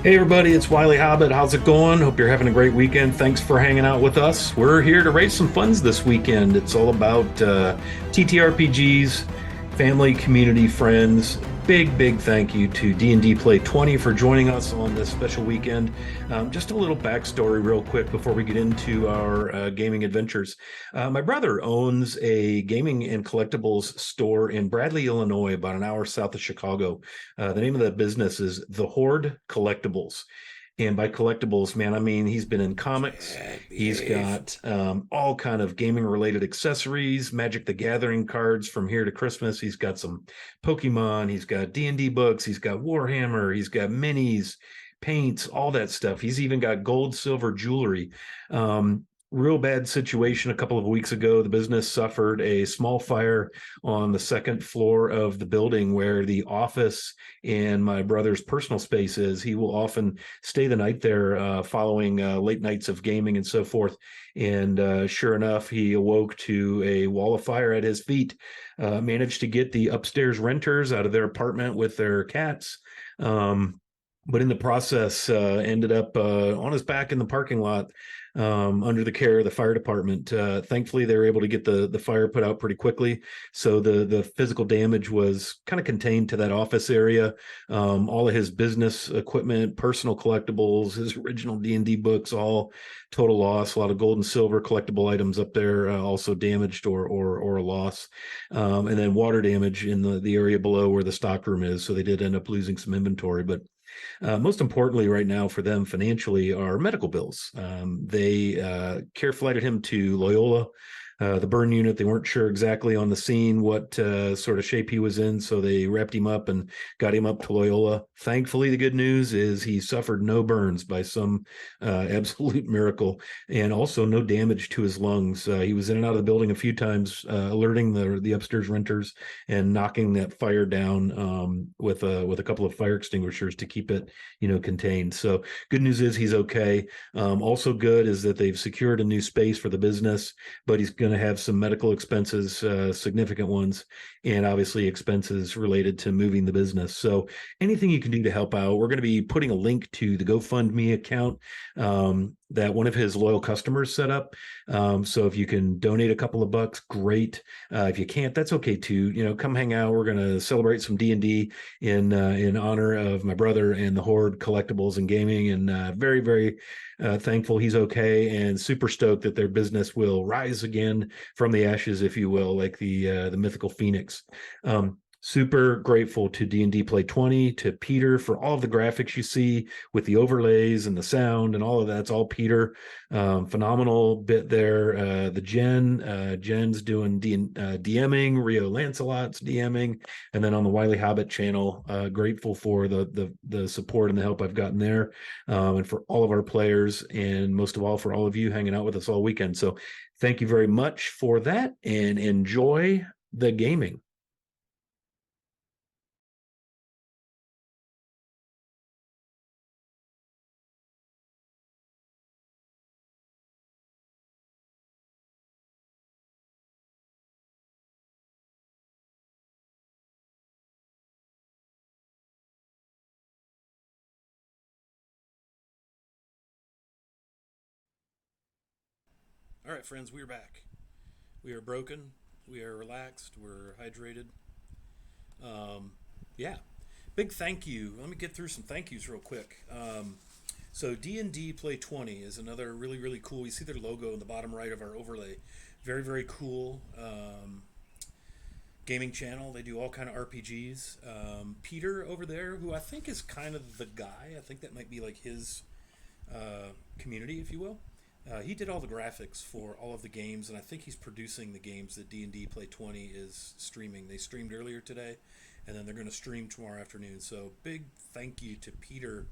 Hey everybody, it's Wiley Hobbit. How's it going? Hope you're having a great weekend. Thanks for hanging out with us. We're here to raise some funds this weekend. It's all about TTRPGs, family, community, friends. Big thank you to D&D Play 20 for joining us on this special weekend. Just a little backstory real quick before we get into our gaming adventures. My brother owns a gaming and collectibles store in Bradley, Illinois, about an hour south of Chicago. The name of that business is The Horde Collectibles. And by collectibles, man, I mean he's been in comics. He's got all kind of gaming related accessories, Magic the Gathering cards from here to Christmas. He's got some Pokemon. He's got D&D books. He's got Warhammer. He's got minis, paints, all that stuff. He's even got gold, silver jewelry. Real bad situation a couple of weeks ago. The business suffered a small fire on the second floor of the building where the office and my brother's personal space is. He will often stay the night there following late nights of gaming and so forth. And sure enough, he awoke to a wall of fire at his feet. Managed to get the upstairs renters out of their apartment with their cats. But in the process, ended up on his back in the parking lot under the care of the fire department. Thankfully, they were able to get the fire put out pretty quickly. So the physical damage was kind of contained to that office area. All of his business equipment, personal collectibles, his original D&D books, all total loss. A lot of gold and silver collectible items up there also damaged or a loss. And then water damage in the area below where the stockroom is. So they did end up losing some inventory, but most importantly, right now for them financially are medical bills. They care flighted him to Loyola, the burn unit. They weren't sure exactly on the scene what sort of shape he was in, so they wrapped him up and got him up to Loyola. Thankfully, the good news is he suffered no burns by some absolute miracle, and also no damage to his lungs. He was in and out of the building a few times, alerting the upstairs renters and knocking that fire down with a couple of fire extinguishers to keep it, contained. So good news is he's okay. Also good is that they've secured a new space for the business, but he's going to have some medical expenses, significant ones, and obviously expenses related to moving the business. So anything you can do to help out, we're going to be putting a link to the GoFundMe account that one of his loyal customers set up. So if you can donate a couple of bucks, great. If you can't, that's okay too. Come hang out. We're going to celebrate some D&D in honor of my brother and the Horde Collectibles and Gaming, and very thankful he's okay, and super stoked that their business will rise again from the ashes, if you will, like the mythical phoenix. Super grateful to D&D Play 20, to Peter for all of the graphics you see with the overlays and the sound and all of that's all Peter. Phenomenal bit there. The Jen's doing DMing, Rio Lancelot's DMing, and then on the Wiley Hobbit channel, grateful for the support and the help I've gotten there, and for all of our players, and most of all for all of you hanging out with us all weekend. So thank you very much for that, and enjoy the gaming. All right, friends, we're back. We are broken. We are relaxed. We're hydrated. Yeah. Big thank you. Let me get through some thank yous real quick. So D&D Play 20 is another really cool. You see their logo in the bottom right of our overlay. Very cool gaming channel. They do all kind of RPGs. Peter over there, who I think is kind of the guy. I think that might be like his community, if you will. He did all the graphics for all of the games, and I think he's producing the games that D&D Play 20 is streaming. They streamed earlier today, and then they're going to stream tomorrow afternoon. So big thank you to Peter.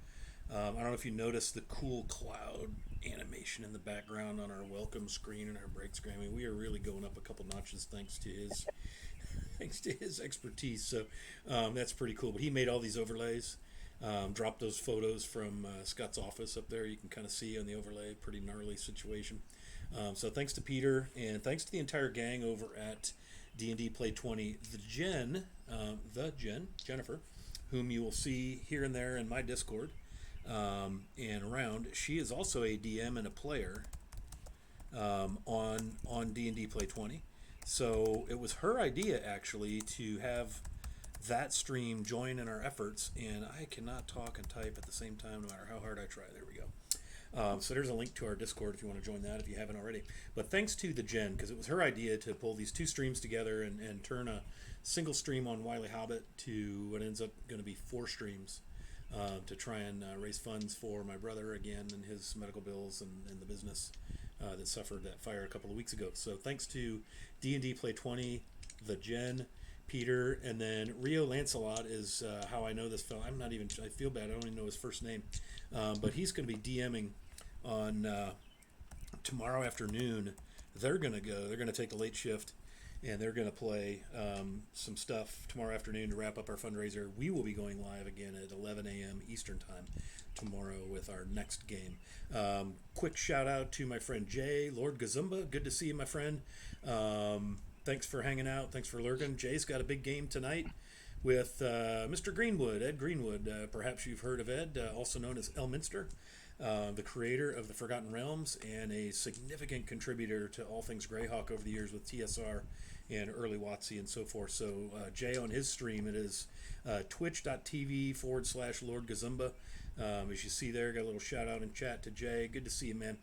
I don't know if you noticed the cool cloud animation in the background on our welcome screen and our break screen. I mean, we are really going up a couple notches thanks to his expertise. So that's pretty cool. But he made all these overlays. Dropped those photos from Scott's office up there. You can kind of see on the overlay, pretty gnarly situation. So thanks to Peter, and thanks to the entire gang over at D&D Play 20. Jennifer, whom you will see here and there in my Discord. and around. She is also a DM and a player on D&D Play 20. So it was her idea actually to have that stream join in our efforts, and I cannot talk and type at the same time no matter how hard I try. There we go. So there's a link to our Discord if you want to join that if you haven't already. But thanks to the Jen, because it was her idea to pull these two streams together and turn a single stream on Wily Hobbit to what ends up going to be 4 streams to try and raise funds for my brother again and his medical bills and the business that suffered that fire a couple of weeks ago. So thanks to D&D Play 20, the Jen, Peter, and then Rio Lancelot is how I know this fellow. I feel bad, I don't even know his first name. But he's going to be DMing on tomorrow afternoon. They're going to take a late shift, and they're going to play some stuff tomorrow afternoon to wrap up our fundraiser. We will be going live again at 11 a.m. Eastern Time tomorrow with our next game. Quick shout out to my friend Jay, Lord Gazumba. Good to see you, my friend. Thanks for hanging out. Thanks for lurking. Jay's got a big game tonight with Mr. Greenwood, Ed Greenwood. Perhaps you've heard of Ed, also known as Elminster, the creator of the Forgotten Realms and a significant contributor to all things Greyhawk over the years with TSR and early WotC and so forth. So Jay on his stream, it is twitch.tv/Lord Gazumba. As you see there, got a little shout out in chat to Jay. Good to see you, man.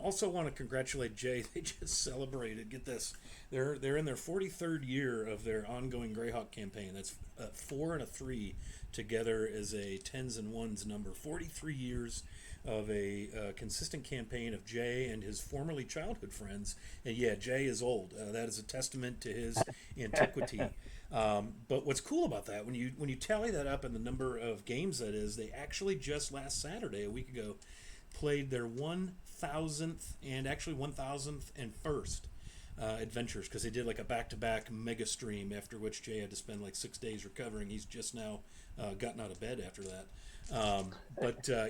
Also want to congratulate Jay. They just celebrated. Get this, they're in their 43rd year of their ongoing Greyhawk campaign. That's a 4 and a 3 together as a tens and ones number. 43 years of a consistent campaign of Jay and his formerly childhood friends. And yeah, Jay is old. That is a testament to his antiquity. But what's cool about that, when you tally that up and the number of games that is, they actually just last Saturday, a week ago, played their 1,000th and actually 1,001st adventures, because they did like a back-to-back mega stream, after which Jay had to spend like 6 days recovering. He's just now gotten out of bed after that.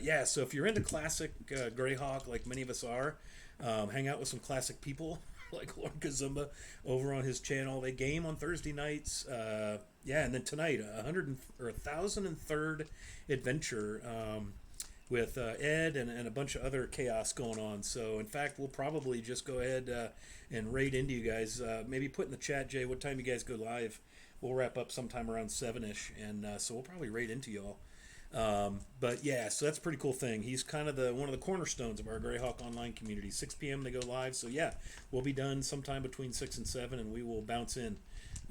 Yeah, so if you're into classic Greyhawk, like many of us are, hang out with some classic people like Lord Kazumba over on his channel. They game on Thursday nights. And then tonight, 1,003rd adventure with Ed and a bunch of other chaos going on. So, in fact, we'll probably just go ahead and raid into you guys. Maybe put in the chat, Jay, what time you guys go live. We'll wrap up sometime around 7-ish, and so we'll probably raid into y'all. But yeah, so that's a pretty cool thing. He's kind of one of the cornerstones of our Greyhawk online community. 6 p.m. they go live. So yeah, we'll be done sometime between 6 and 7, and we will bounce in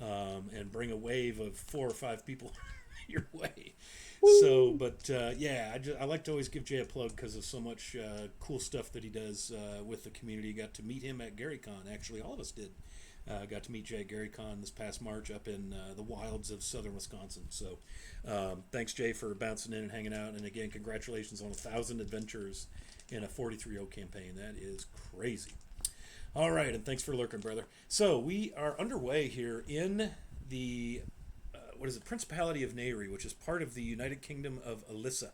and bring a wave of 4 or 5 people your way. So, but I like to always give Jay a plug because of so much cool stuff that he does with the community. Got to meet him at GaryCon. Actually, all of us did. Got to meet Jay at GaryCon this past March up in the wilds of southern Wisconsin. So thanks, Jay, for bouncing in and hanging out. And again, congratulations on 1,000 adventures in a 43-0 campaign. That is crazy. All right, and thanks for lurking, brother. So we are underway here in the Principality of Nayri, which is part of the United Kingdom of Alyssa.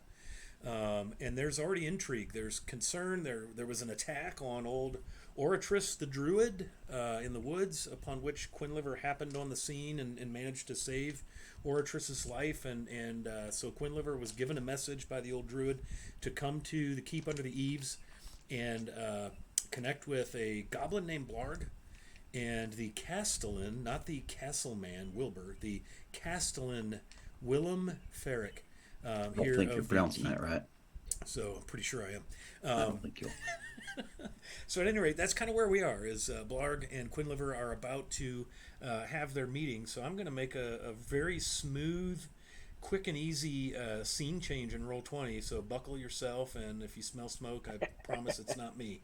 And there's already intrigue. There's concern. There was an attack on old Oratrice the Druid in the woods, upon which Quinliver happened on the scene and managed to save Oratrice's life. And so Quinliver was given a message by the old Druid to come to the keep under the eaves and connect with a goblin named Blarg and the Castellan, not the Castleman Wilbur, the Castellan Willem Ferrick. I don't think you're pronouncing that right. So I'm pretty sure I am. I don't think you'll. So at any rate, that's kind of where we are, is Blarg and Quinliver are about to have their meeting. So I'm going to make a very smooth, quick and easy scene change in Roll20. So buckle yourself, and if you smell smoke, I promise it's not me.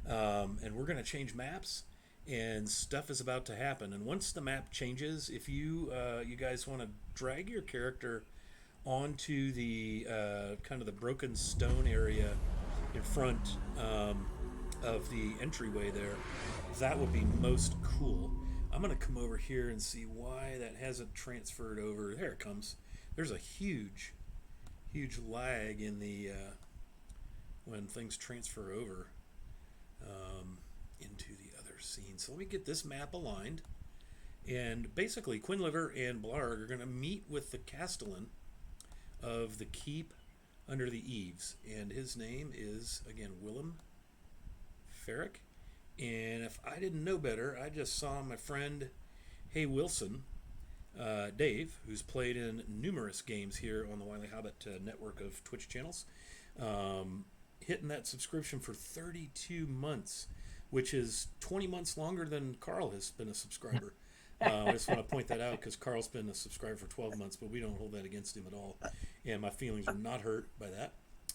And we're going to change maps, and stuff is about to happen. And once the map changes, if you guys want to drag your character onto the kind of the broken stone area in front of the entryway there, that would be most cool. I'm going to come over here and see why that hasn't transferred over. There it comes. There's a huge lag in the when things transfer over into the other scene. So let me get this map aligned. And basically, Quinliver and Blarg are going to meet with the Castellan of the Keep under the eaves, and his name is again Willem Ferrick. And if I didn't know better, I just saw my friend Hey Wilson, Dave, who's played in numerous games here on the Wily Hobbit network of Twitch channels, hitting that subscription for 32 months, which is 20 months longer than Carl has been a subscriber. I just want to point that out because Carl's been a subscriber for 12 months, but we don't hold that against him at all. And my feelings are not hurt by that.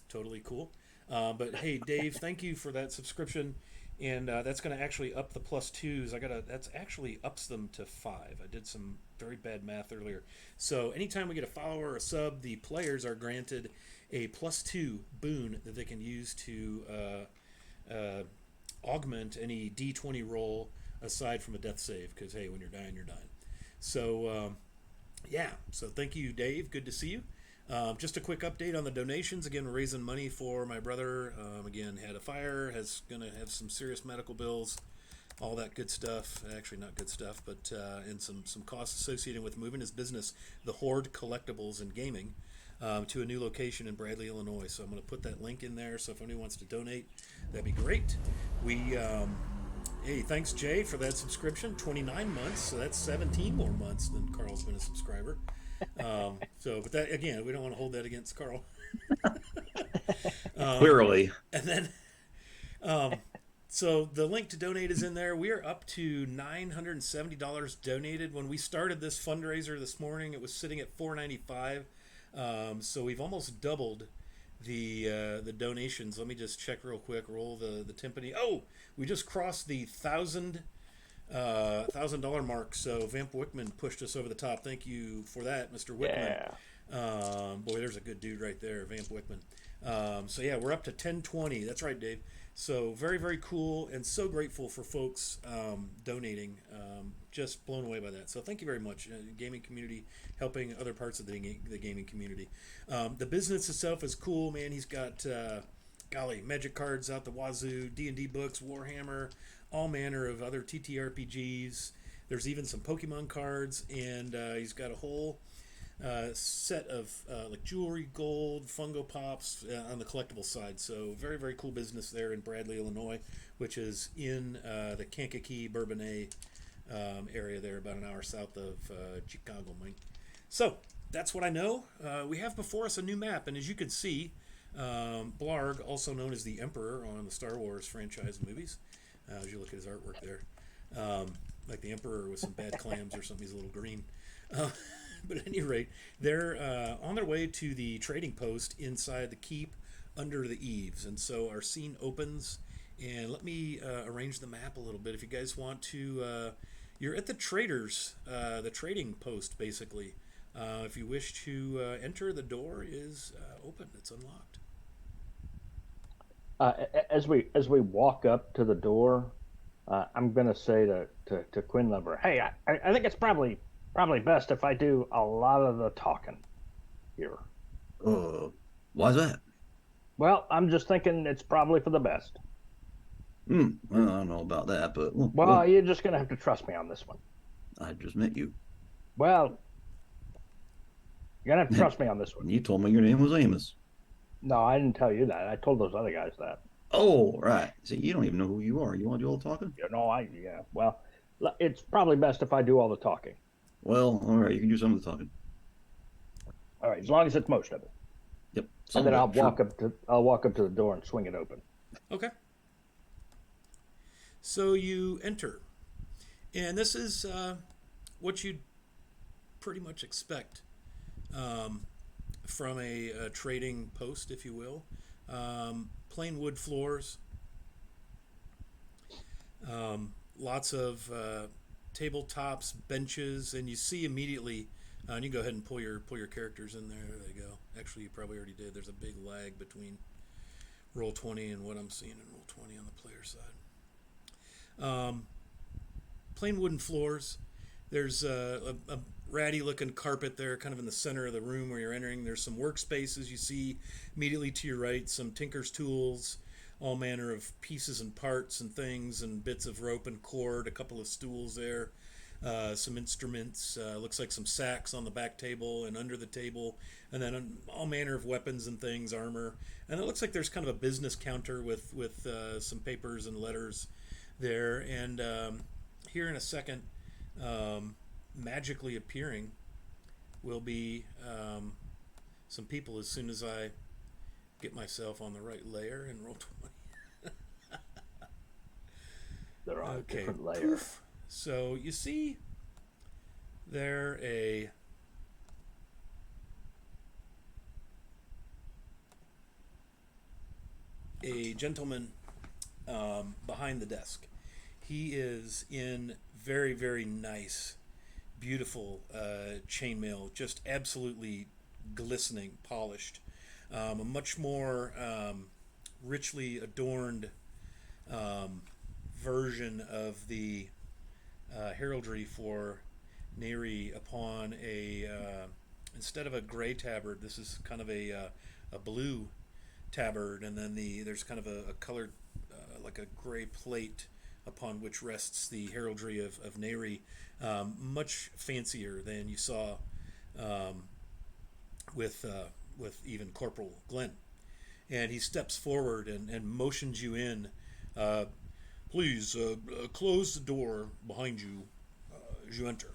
Totally cool. But hey, Dave, thank you for that subscription. And that's going to actually up the +2s. That's actually ups them to 5. I did some very bad math earlier. So anytime we get a follower or a sub, the players are granted a +2 boon that they can use to augment any D20 roll aside from a death save. Because hey, when you're dying, you're dying. So yeah. So thank you, Dave. Good to see you. Just a quick update on the donations. Again, we're raising money for my brother. Again, had a fire, going to have some serious medical bills, all that good stuff. Actually, not good stuff, but and some costs associated with moving his business, the Horde Collectibles and Gaming, to a new location in Bradley, Illinois. So I'm going to put that link in there. So if anyone wants to donate, that'd be great. Hey, thanks, Jay, for that subscription. 29 months, so that's 17 more months than Carl's been a subscriber. But that again, we don't want to hold that against Carl. Clearly. And then, so the link to donate is in there. We are up to $970 donated. When we started this fundraiser this morning, it was sitting at $495. So we've almost doubled the donations. Let me just check real quick. Roll the timpani. Oh, we just crossed the $1,000 mark. So Vamp Wickman pushed us over the top. Thank you for that, Mr. Wickman. Yeah. Boy, there's a good dude right there, Vamp Wickman. So yeah, we're up to 1020. That's right, Dave. So very, very cool, and so grateful for folks donating. Just blown away by that. So thank you very much, gaming community, helping other parts of the gaming community. The business itself is cool, man. He's got Magic cards out the wazoo, D&D books, Warhammer, all manner of other TTRPGs. There's even some Pokemon cards, and he's got a whole set of like jewelry, gold, Fungo Pops on the collectible side. So very, very cool business there in Bradley, Illinois, which is in the Kankakee, Bourbonnais area there, about an hour south of Chicago, Mike. So that's what I know. We have before us a new map, and as you can see, Blarg, also known as the Emperor on the Star Wars franchise movies, as you look at his artwork there, like the Emperor with some bad clams or something. He's a little green. But at any rate, they're on their way to the trading post inside the keep under the eaves. And so our scene opens, and let me arrange the map a little bit. If you guys want to, you're at the traders, the trading post, basically. If you wish to enter, the door is open. It's unlocked. As we walk up to the door, I'm going to say to Quinliver, hey, I think it's probably best if I do a lot of the talking here. Why's that? Well, I'm just thinking it's probably for the best. Well, I don't know about that, but Well, you're just going to have to trust me on this one. I just met you. Well, you're going to have to trust me on this one. You told me your name was Amos. No, I didn't tell you that. I told those other guys that. Oh, right. See, you don't even know who you are. You want to do all the talking? Yeah. Well, it's probably best if I do all the talking. Well, all right. You can do some of the talking. All right, as long as it's most of it. Yep. And then I'll walk up to the door and swing it open. Okay. So you enter, and this is what you'd pretty much expect from a trading post, if you will. Plain wood floors, lots of tabletops, benches, and you see immediately. And you go ahead and pull your characters in there. There they go. Actually, you probably already did. There's a big lag between Roll20 and what I'm seeing in Roll20 on the player side. Plain wooden floors. There's a ratty looking carpet there kind of in the center of the room where you're entering. There's some workspaces you see immediately to your right, some tinker's tools, all manner of pieces and parts and things and bits of rope and cord, a couple of stools there. some instruments, looks like some sacks on the back table and under the table, and then all manner of weapons and things, armor. And it looks like there's kind of a business counter with some papers and letters there. And here in a second, magically appearing will be some people as soon as I get myself on the right layer and roll 20. They're on Okay. a different layer. Poof. So you see there a gentleman behind the desk. He is in very, very nice, beautiful chainmail, just absolutely glistening, polished. A much more richly adorned version of the heraldry for Neri upon a instead of a gray tabard, this is kind of a blue tabard, and then there's kind of a colored like a gray plate upon which rests the heraldry of Neri, much fancier than you saw with even Corporal Glenn. And he steps forward and motions you in. Please close the door behind you as you enter.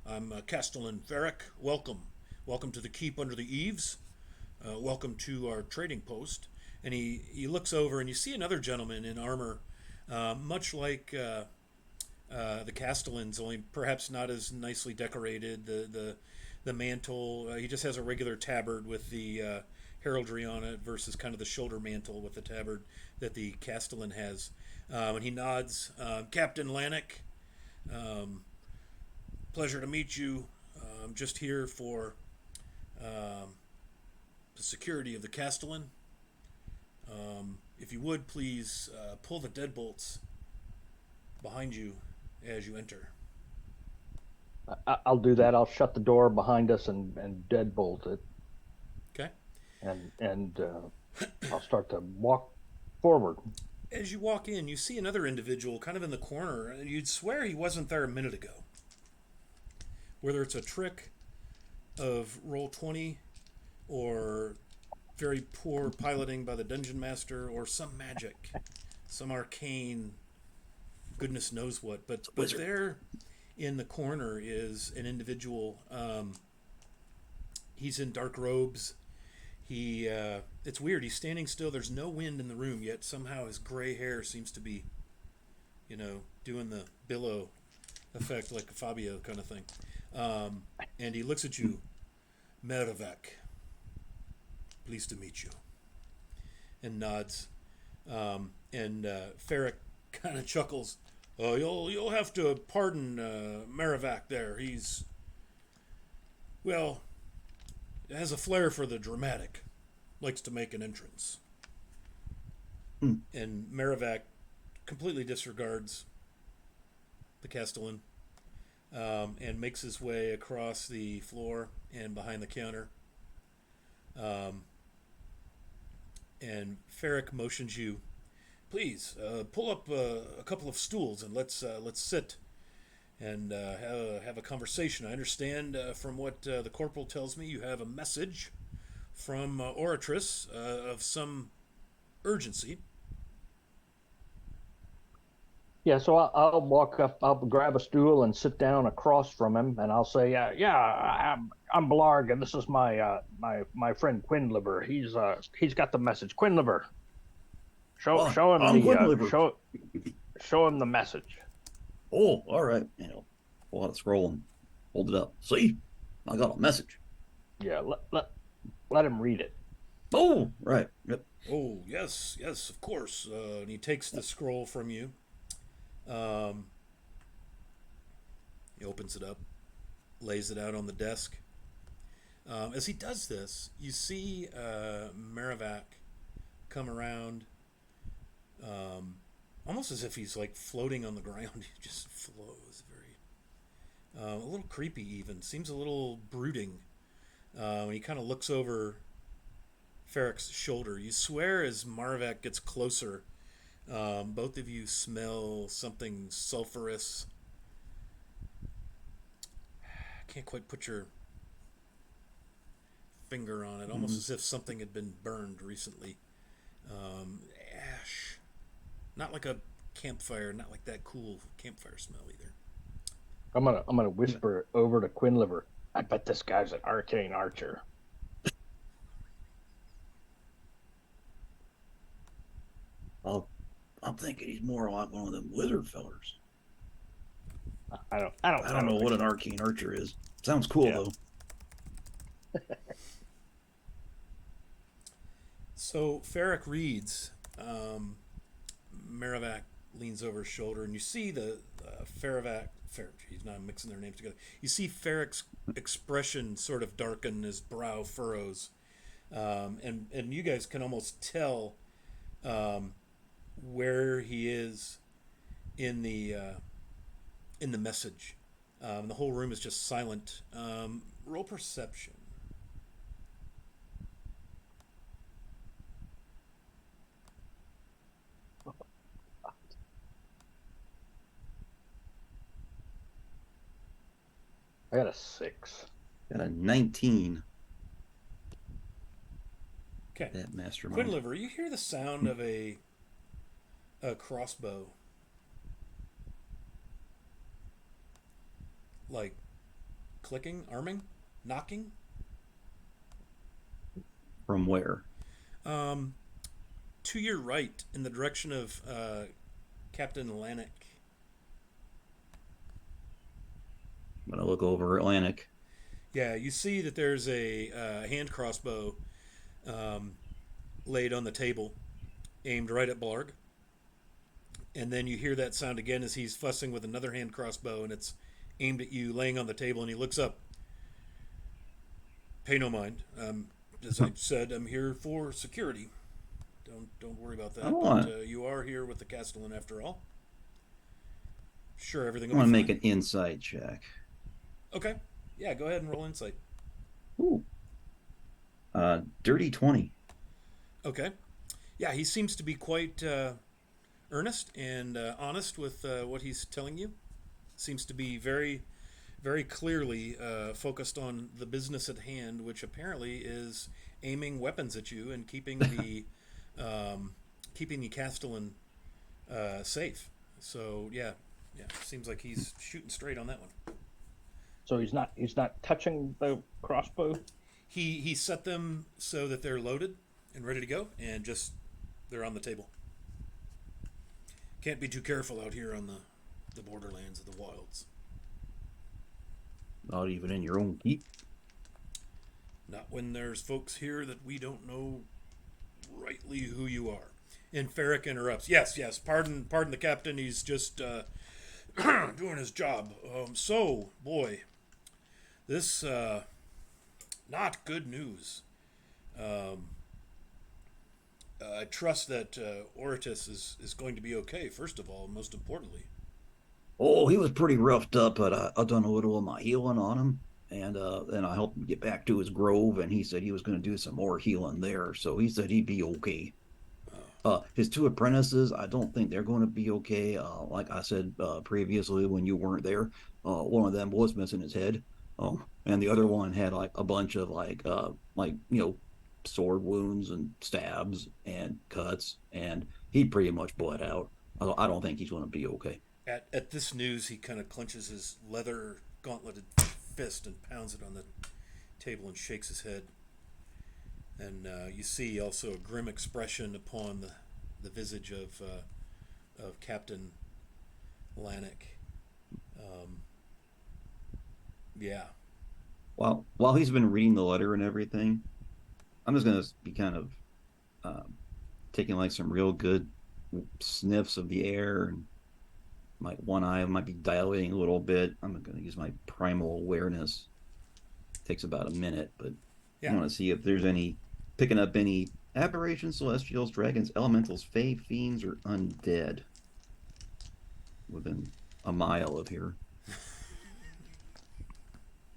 I'm Castellan Ferric. Welcome to the keep under the eaves. Welcome to our trading post. And he looks over, and you see another gentleman in armor, much like the Castellans, only perhaps not as nicely decorated. The mantle, he just has a regular tabard with the heraldry on it versus kind of the shoulder mantle with the tabard that the Castellan has. And he nods. Captain Lannick, pleasure to meet you. I'm just here for the security of the Castellan. If you would, please pull the deadbolts behind you as you enter. I'll do that. I'll shut the door behind us and deadbolt it. Okay. And I'll start to walk forward. As you walk in, you see another individual kind of in the corner, and you'd swear he wasn't there a minute ago. Whether it's a trick of roll 20 or very poor piloting by the dungeon master or some magic, some arcane goodness knows what, but there in the corner is an individual. He's in dark robes. It's weird. He's standing still. There's no wind in the room, yet somehow his gray hair seems to be, doing the billow effect like a Fabio kind of thing. And he looks at you, Merivak. Pleased to meet you. And nods. And Ferric kind of chuckles. You'll have to pardon Merivak there. He's, well, has a flair for the dramatic. Likes to make an entrance. And Merivak completely disregards the Castellan and makes his way across the floor and behind the counter. And Ferric motions you, please pull up a couple of stools and let's sit and have a conversation. I understand from what the corporal tells me, you have a message from Oratrice of some urgency. Yeah, so I'll walk up. I'll grab a stool and sit down across from him, and I'll say, I'm Blarg, and this is my friend Quinliver. He's got the message. Quinliver, show him the message. Oh, all right. Pull out the scroll and hold it up. See, I got a message. Yeah, let him read it. Oh, right. Yep. Oh, yes, of course. And he takes the scroll from you. He opens it up, lays it out on the desk. As he does this, you see Merivak come around, almost as if he's like floating on the ground. He just flows very, a little creepy even. Seems a little brooding. He kind of looks over Ferric's shoulder. You swear as Merivak gets closer, both of you smell something sulfurous can't quite put your finger on it. Almost as if something had been burned recently. Ash, not like a campfire, not like that cool campfire smell either. I'm gonna whisper over to Quinliver. I bet this guy's an arcane archer. I'm thinking he's more like one of them wizard fellers. I don't I don't know what an arcane archer is. Sounds cool Yeah. though. So Ferric reads. Merrivac leans over his shoulder, and you see the Ferrivac. He's not mixing their names together. You see Ferric's expression sort of darken, his brow furrows, and you guys can almost tell where he is in the message. The whole room is just silent. Roll perception. I got a 6. Got a 19. Okay. That mastermind. Quinliver, you hear the sound of a crossbow. Like clicking, arming, knocking. From where? To your right, in the direction of Captain Lanik. I'm gonna look over Atlantic. Yeah, you see that there's a hand crossbow laid on the table, aimed right at Blarg. And then you hear that sound again as he's fussing with another hand crossbow, and it's aimed at you, laying on the table. And he looks up. Pay no mind. As I said, I'm here for security. Don't worry about that. But, you are here with the Castellan after all. Sure, everything I will want be to fine. make an insight check. Okay. Yeah, go ahead and roll insight. Ooh. Dirty 20. Okay. Yeah, he seems to be quite earnest and honest with what he's telling you. Seems to be very, very clearly focused on the business at hand, which apparently is aiming weapons at you and keeping the Castellan safe. So yeah, seems like he's shooting straight on that one. So he's not touching the crossbow. He set them so that they're loaded and ready to go, and just they're on the table. Can't be too careful out here on the borderlands of the wilds. Not even in your own keep. Not when there's folks here that we don't know rightly who you are. And Ferric interrupts. Yes. Pardon the captain. He's just doing his job. So, boy, this not good news. I trust that Oritus is going to be okay. First of all, most importantly. Oh, he was pretty roughed up, but I done a little of my healing on him, and then I helped him get back to his grove, and he said he was going to do some more healing there, so he said he'd be okay. His two apprentices, I don't think they're going to be okay. Like I said previously when you weren't there, one of them was missing his head, and the other one had like a bunch of like sword wounds and stabs and cuts, and he pretty much bled out. I don't think he's going to be okay. At this news, he kind of clenches his leather gauntleted fist and pounds it on the table and shakes his head. And you see also a grim expression upon the visage of Captain Lanik. Yeah. While he's been reading the letter and everything, I'm just gonna be kind of taking like some real good sniffs of the air, and my one eye might be dilating a little bit. I'm gonna use my primal awareness. Takes about a minute, but I want to see if there's picking up any aberrations, celestials, dragons, elementals, fae, fiends, or undead within a mile of here,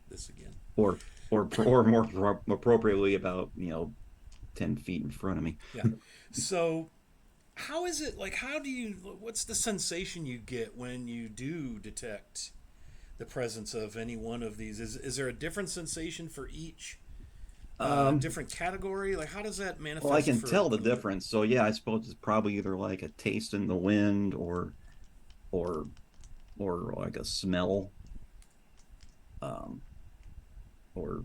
This again. or more appropriately about 10 feet in front of me. Yeah. So, how is it, like, what's the sensation you get when you do detect the presence of any one of these? Is there a different sensation for each Um, different category? Like, how does that manifest? well, I can For tell the Quinliver? difference. So yeah, I suppose it's probably either like a taste in the wind or or like a smell. Um, or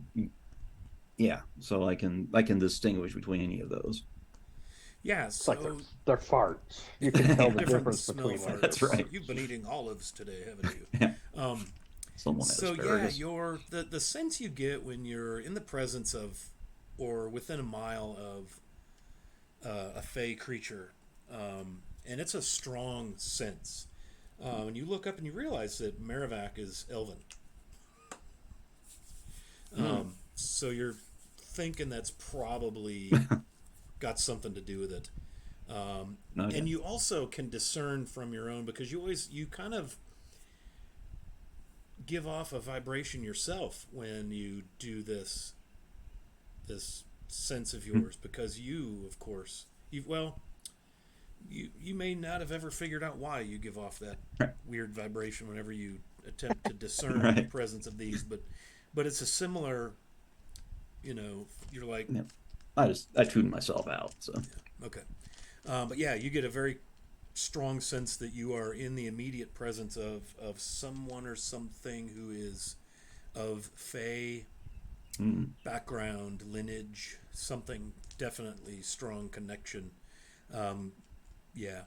yeah, so I can distinguish between any of those. Yeah, It's like so they're farts. You can tell the different difference smell between them. That's farts. right. You've been eating olives today, haven't you? Yeah, Um, someone had so yeah, asparagus. the sense you get when you're in the presence of or within a mile of a fey creature, and it's a strong sense. And you look up and you realize that Merrivac is elven. So you're thinking that's probably got something to do with it. Okay. And you also can discern from your own because you kind of give off a vibration yourself when you do this sense of yours because you, of course, you may not have ever figured out why you give off that weird vibration whenever you attempt to discern the Right. presence of these, but it's a similar, you're like, Yeah. I tuned myself out. So okay. But yeah, you get a very strong sense that you are in the immediate presence of someone or something who is of Fey background, lineage, something definitely strong connection. Yeah.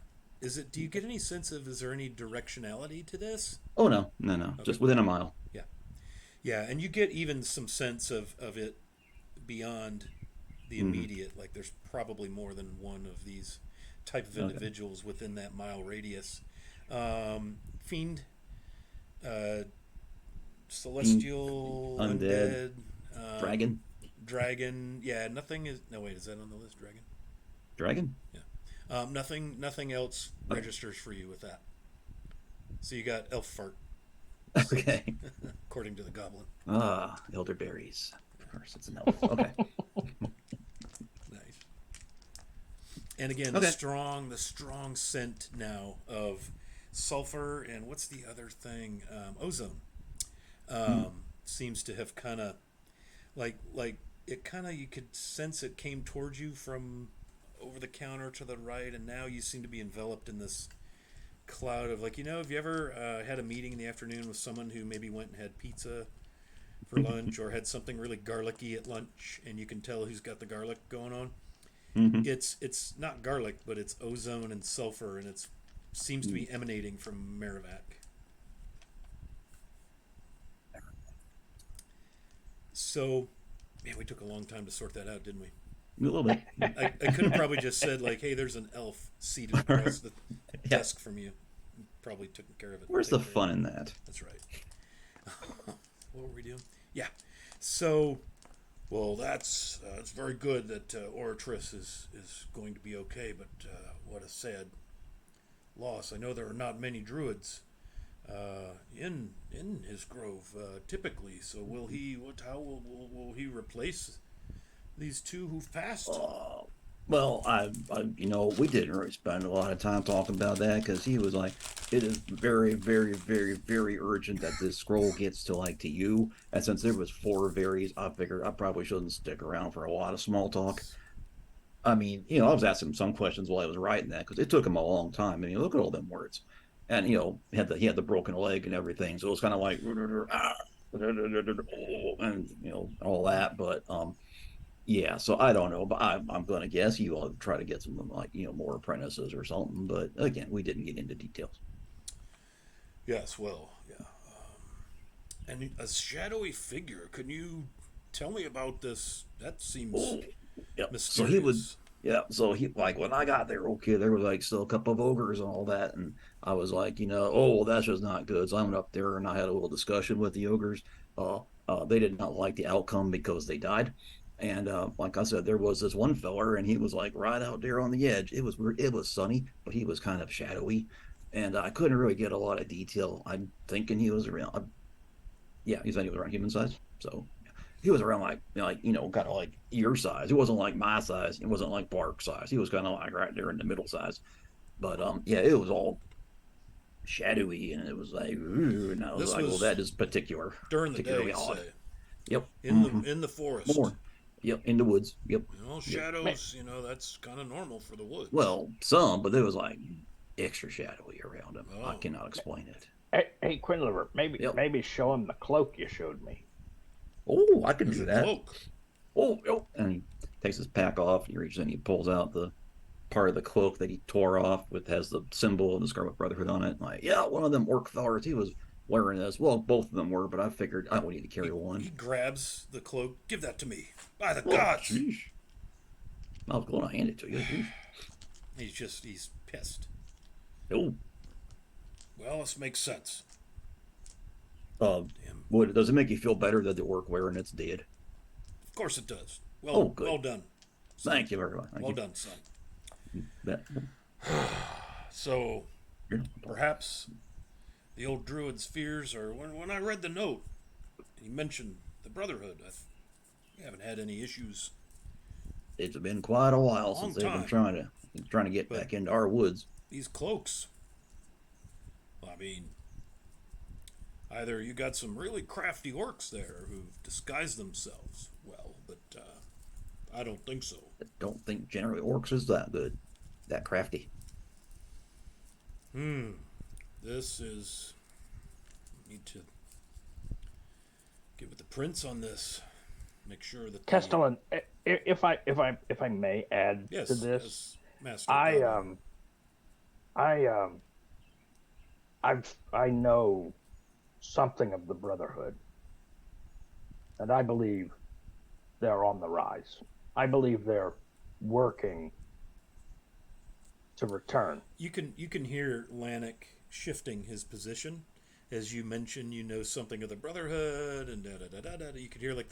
Do you get any sense of, is there any directionality to this? oh no, Okay. just within a mile. Yeah. Yeah. And you get even some sense of it beyond the immediate. Like there's probably more than one of these type of Okay. individuals within that mile radius. Fiend, celestial, undead, dragon, dragon. Yeah, nothing is. No, wait, is that on the list? Dragon. dragon. Yeah. Nothing else Okay. registers for you with that. So you got elf fart, Okay. according to the goblin. Elderberries. Of course, it's an elf. Okay. Nice. And again, Okay. the strong scent now of sulfur and what's the other thing? Ozone. Seems to have kind of like it kind of, you could sense it came towards you from over the counter to the right, and now you seem to be enveloped in this cloud of, like, have you ever had a meeting in the afternoon with someone who maybe went and had pizza for lunch or had something really garlicky at lunch, and you can tell who's got the garlic going on? Hmm. It's not garlic, but it's ozone and sulfur, and it seems to be emanating from Merrivac. So, man, we took a long time to sort that out, didn't we? A little bit. I could have probably just said, like, hey, there's an elf seated across the Yeah. desk from you. Probably took care of it. Where's the Taken care of fun it. in that? That's right. What were we doing? Yeah. So, well, that's it's very good that Oratrice is going to be okay, but what a sad loss. I know there are not many druids in his grove typically. So will he? How will he replace these two who've passed? Well, we didn't really spend a lot of time talking about that because he was like, it is very, very, very, very urgent that this scroll gets to you. And since there was 4 varies, I figured I probably shouldn't stick around for a lot of small talk. I mean, I was asking him some questions while I was writing that because it took him a long time. And look at all them words, and he had the broken leg and everything, so it was kind of like, and all that. But yeah, so I don't know, but I'm going to guess you all try to get some more apprentices or something. But again, we didn't get into details. Yes, well, yeah. And a shadowy figure. Can you tell me about this? That seems Yep. mysterious. So he when I got there, okay, there was still a couple of ogres and all that, and I was like, oh, well, that's just not good. So I went up there and I had a little discussion with the ogres. They did not like the outcome because they died. And like I said, there was this one feller, and he was right out there on the edge. It was weird. It was sunny, but he was kind of shadowy, and I couldn't really get a lot of detail. I'm thinking he was around. Yeah, he said he was around human size. So he was around kind of like your size. He wasn't like my size. It wasn't like Bark size. He was kind of right there in the middle size. But yeah, it was all shadowy, and it was like, ooh, and I was This like, well, was that is during the day, particularly odd. say, Yep. in the forest. More. Yep. In the woods. Yep. Yep. Shadows. That's kind of normal for the woods. Well, some, but there was like extra shadowy around him. I Oh, cannot explain it. Hey, Quinliver, Yep. maybe show him the cloak you showed me. Oh, I could there's do a that. cloak. Oh, oh, and he takes his pack off. He reaches in, he pulls out the part of the cloak that he tore off, with has the symbol of the Scarlet Brotherhood on it. Like, yeah, one of them orc fellers, he was wearing this. Well, both of them were, but I figured I don't need to carry He one. grabs the cloak. Give that to me. By the Oh, gods. sheesh. I was going to hand it to you. Sheesh. He's pissed. Oh, Well, this makes sense. Damn. what does it make you feel better that the orc wearing it's dead? Of course it does. Oh, good. Well done. Thank you very much. Thank Well you. done, son. That, So perhaps the old druid's fears are when I read the note, he mentioned the Brotherhood. We haven't had any issues. it's been quite a while since they've been time. trying to get But- back into our woods. These cloaks. Well, I mean, either you got some really crafty orcs there who've disguised themselves well, but I don't think so. I don't think generally orcs is that good, that crafty. This is. Need to get with the prince on this. Make sure that Castellan, if I may add yes, to this, yes, Master. I Goblin. I know something of the Brotherhood, and I believe they're on the rise. I believe they're working to return. You can hear Lannick shifting his position as you mention something of the Brotherhood and da da da da da. You could hear like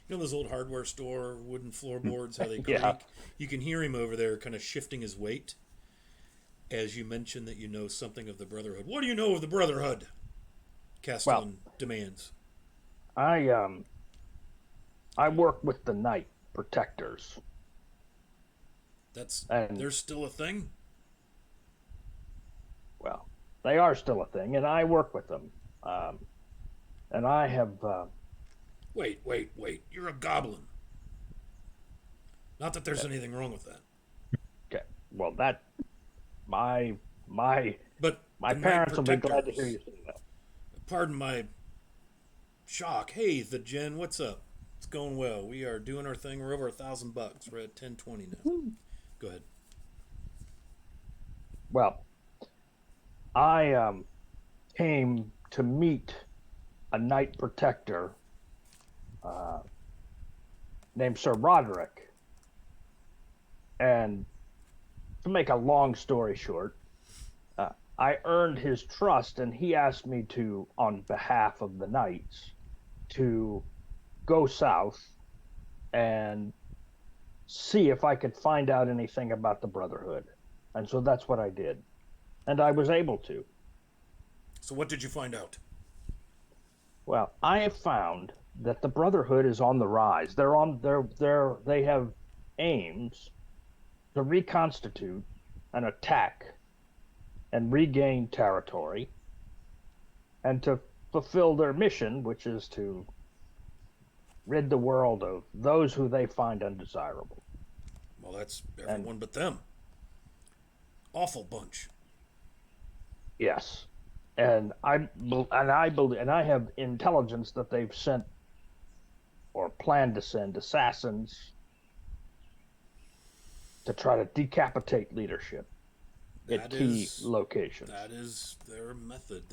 those old hardware store wooden floorboards, how they creak. Yeah. You can hear him over there kind of shifting his weight as you mention that you know something of the Brotherhood. What do you know of the Brotherhood? Castellan demands. I work with the Night Protectors. And- There's still a thing. Well, they are still a thing, and I work with them. And I have Wait. You're a goblin. Not that there's anything wrong with that. okay. Well, that my But my the parents Night will be glad to Protectors- hear you say that. Pardon my shock. Hey, the Jen, what's up? It's going well. We are doing our thing. We're over $1,000. We're at 1020 now. Go ahead. Well, I came to meet a Night Protector named Sir Roderick, and to make a long story short, I earned his trust, and he asked me to, on behalf of the Knights, to go south and see if I could find out anything about the Brotherhood. And so that's what I did. And I was able to. So what did you find out? Well, I have found that the Brotherhood is on the rise. They have aims to reconstitute and attack and regain territory and to fulfill their mission, which is to rid the world of those who they find undesirable. Well, that's everyone but them. Awful bunch. Yes. And I believe, and I have intelligence that they've sent or plan to send assassins to try to decapitate leadership at key locations. That is their method.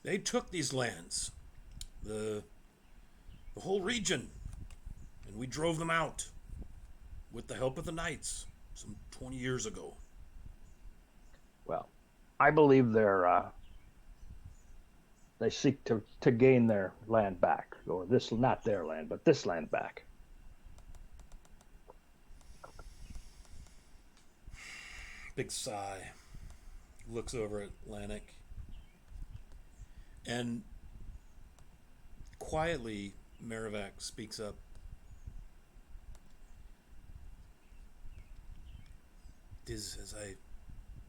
They took these lands, the whole region, and we drove them out with the help of the knights some 20 years ago. Well, I believe they seek to gain their land back, or this, not their land, but this land back. Big sigh. Looks over at Lannick. And quietly, Merrivac speaks up. "'Tis as I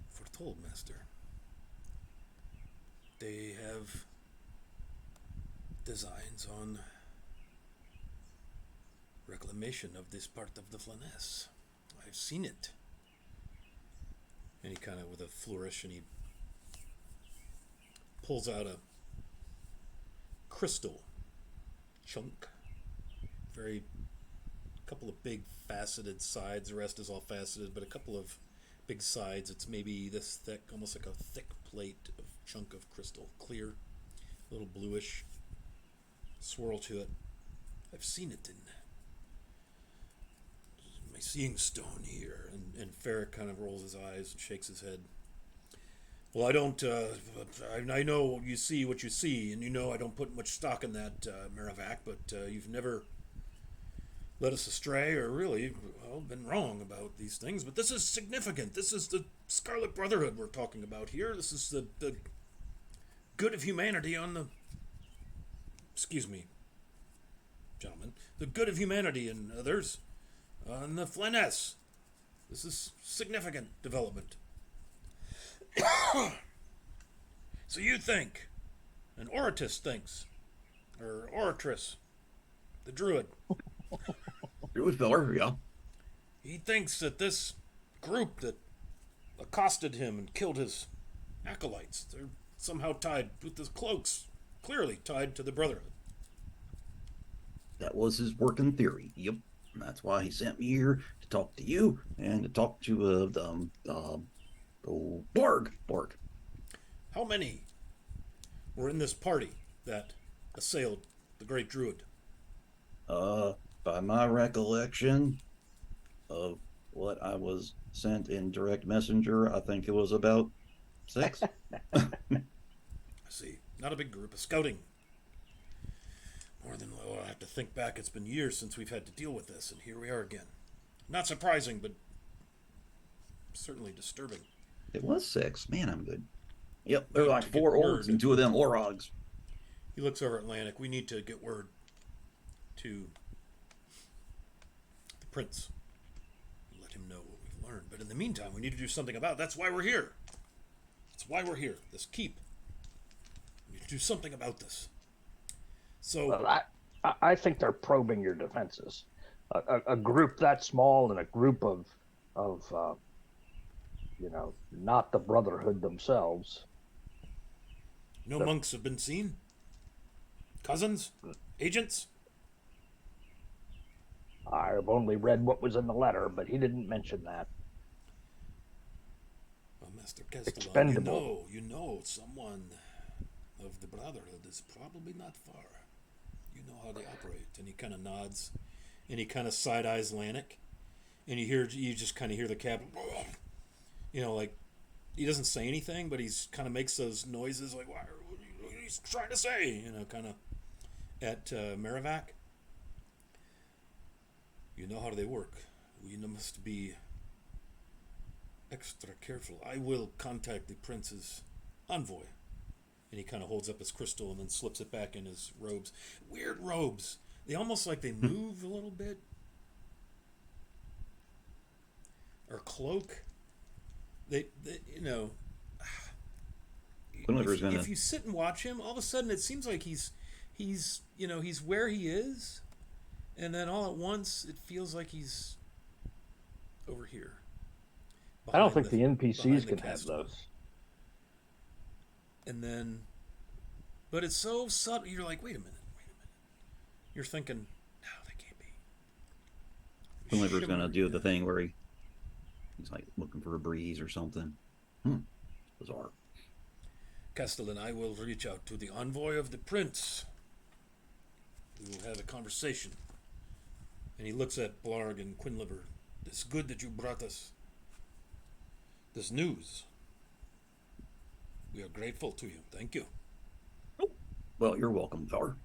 foretold, master. They have designs on reclamation of this part of the Flanaess. I've seen it. And he kind of, with a flourish, and he pulls out a crystal chunk. Very, couple of big faceted sides. The rest is all faceted, but a couple of big sides. It's maybe this thick, almost like a thick plate of chunk of crystal, clear, a little bluish swirl to it. I've seen it in my seeing stone here. And Ferric kind of rolls his eyes and shakes his head. Well, I don't, I know you see what you see, and you know I don't put much stock in that, Merrivac, but you've never led us astray or really, well, been wrong about these things. But this is significant. This is the Scarlet Brotherhood we're talking about here. This is the good of humanity on the, excuse me, gentlemen, the good of humanity and others on the Flanaess. This is significant development. So you think, an Oratus thinks, or Oratress, the druid, Druid feller, yeah. he thinks that this group that accosted him and killed his acolytes, they're somehow tied with the cloaks, clearly tied to the Brotherhood. That was his working theory. Yep. And that's why he sent me here to talk to you and to talk to Borg. How many were in this party that assailed the great druid? By my recollection of what I was sent in direct messenger, I think it was about 6. I see. Not a big group. A scouting. More than, well, I have to think back. It's been years since we've had to deal with this, and here we are again. Not surprising, but certainly disturbing. It was 6. Man, I'm good. Yep, there were like To 4 get orcs word. and 2 of them orogs. He looks over at Atlantic. We need to get word to the prince. Let him know what we've learned. But in the meantime, we need to do something about it. That's why we're here. That's why we're here. This keep. We need to do something about this. So, Well, I think they're probing your defenses. A group that small and a group of not the Brotherhood themselves. no monks have been seen? Cousins? Agents? I've only read what was in the letter, but he didn't mention that. Well, Master Castellan, Expendable. you know someone of the Brotherhood is probably not far. You know how they operate. And he kind of nods, and he kind of side-eyes Lannick, and you just kind of hear the captain, like, he doesn't say anything, but he's kind of makes those noises, like, what he's trying to say, kind of at Merrivac. You know how they work. We must be extra careful. I will contact the prince's envoy. And he kind of holds up his crystal and then slips it back in his robes. Weird robes. They almost like they move a little bit. Or cloak. They if you sit and watch him, all of a sudden it seems like he's where he is, and then all at once it feels like he's over here. I don't think the behind NPCs the can have castle. those. And then, but it's so subtle. You're like, wait a minute. You're thinking, no, that can't be. Quinliver's gonna do the thing where he's like looking for a breeze or something. Bizarre. Castellan, I will reach out to the envoy of the prince. We will have a conversation. And he looks at Blarg and Quinliver. It's good that you brought us this news. We are grateful to you. Thank you. Well, you're welcome, feller.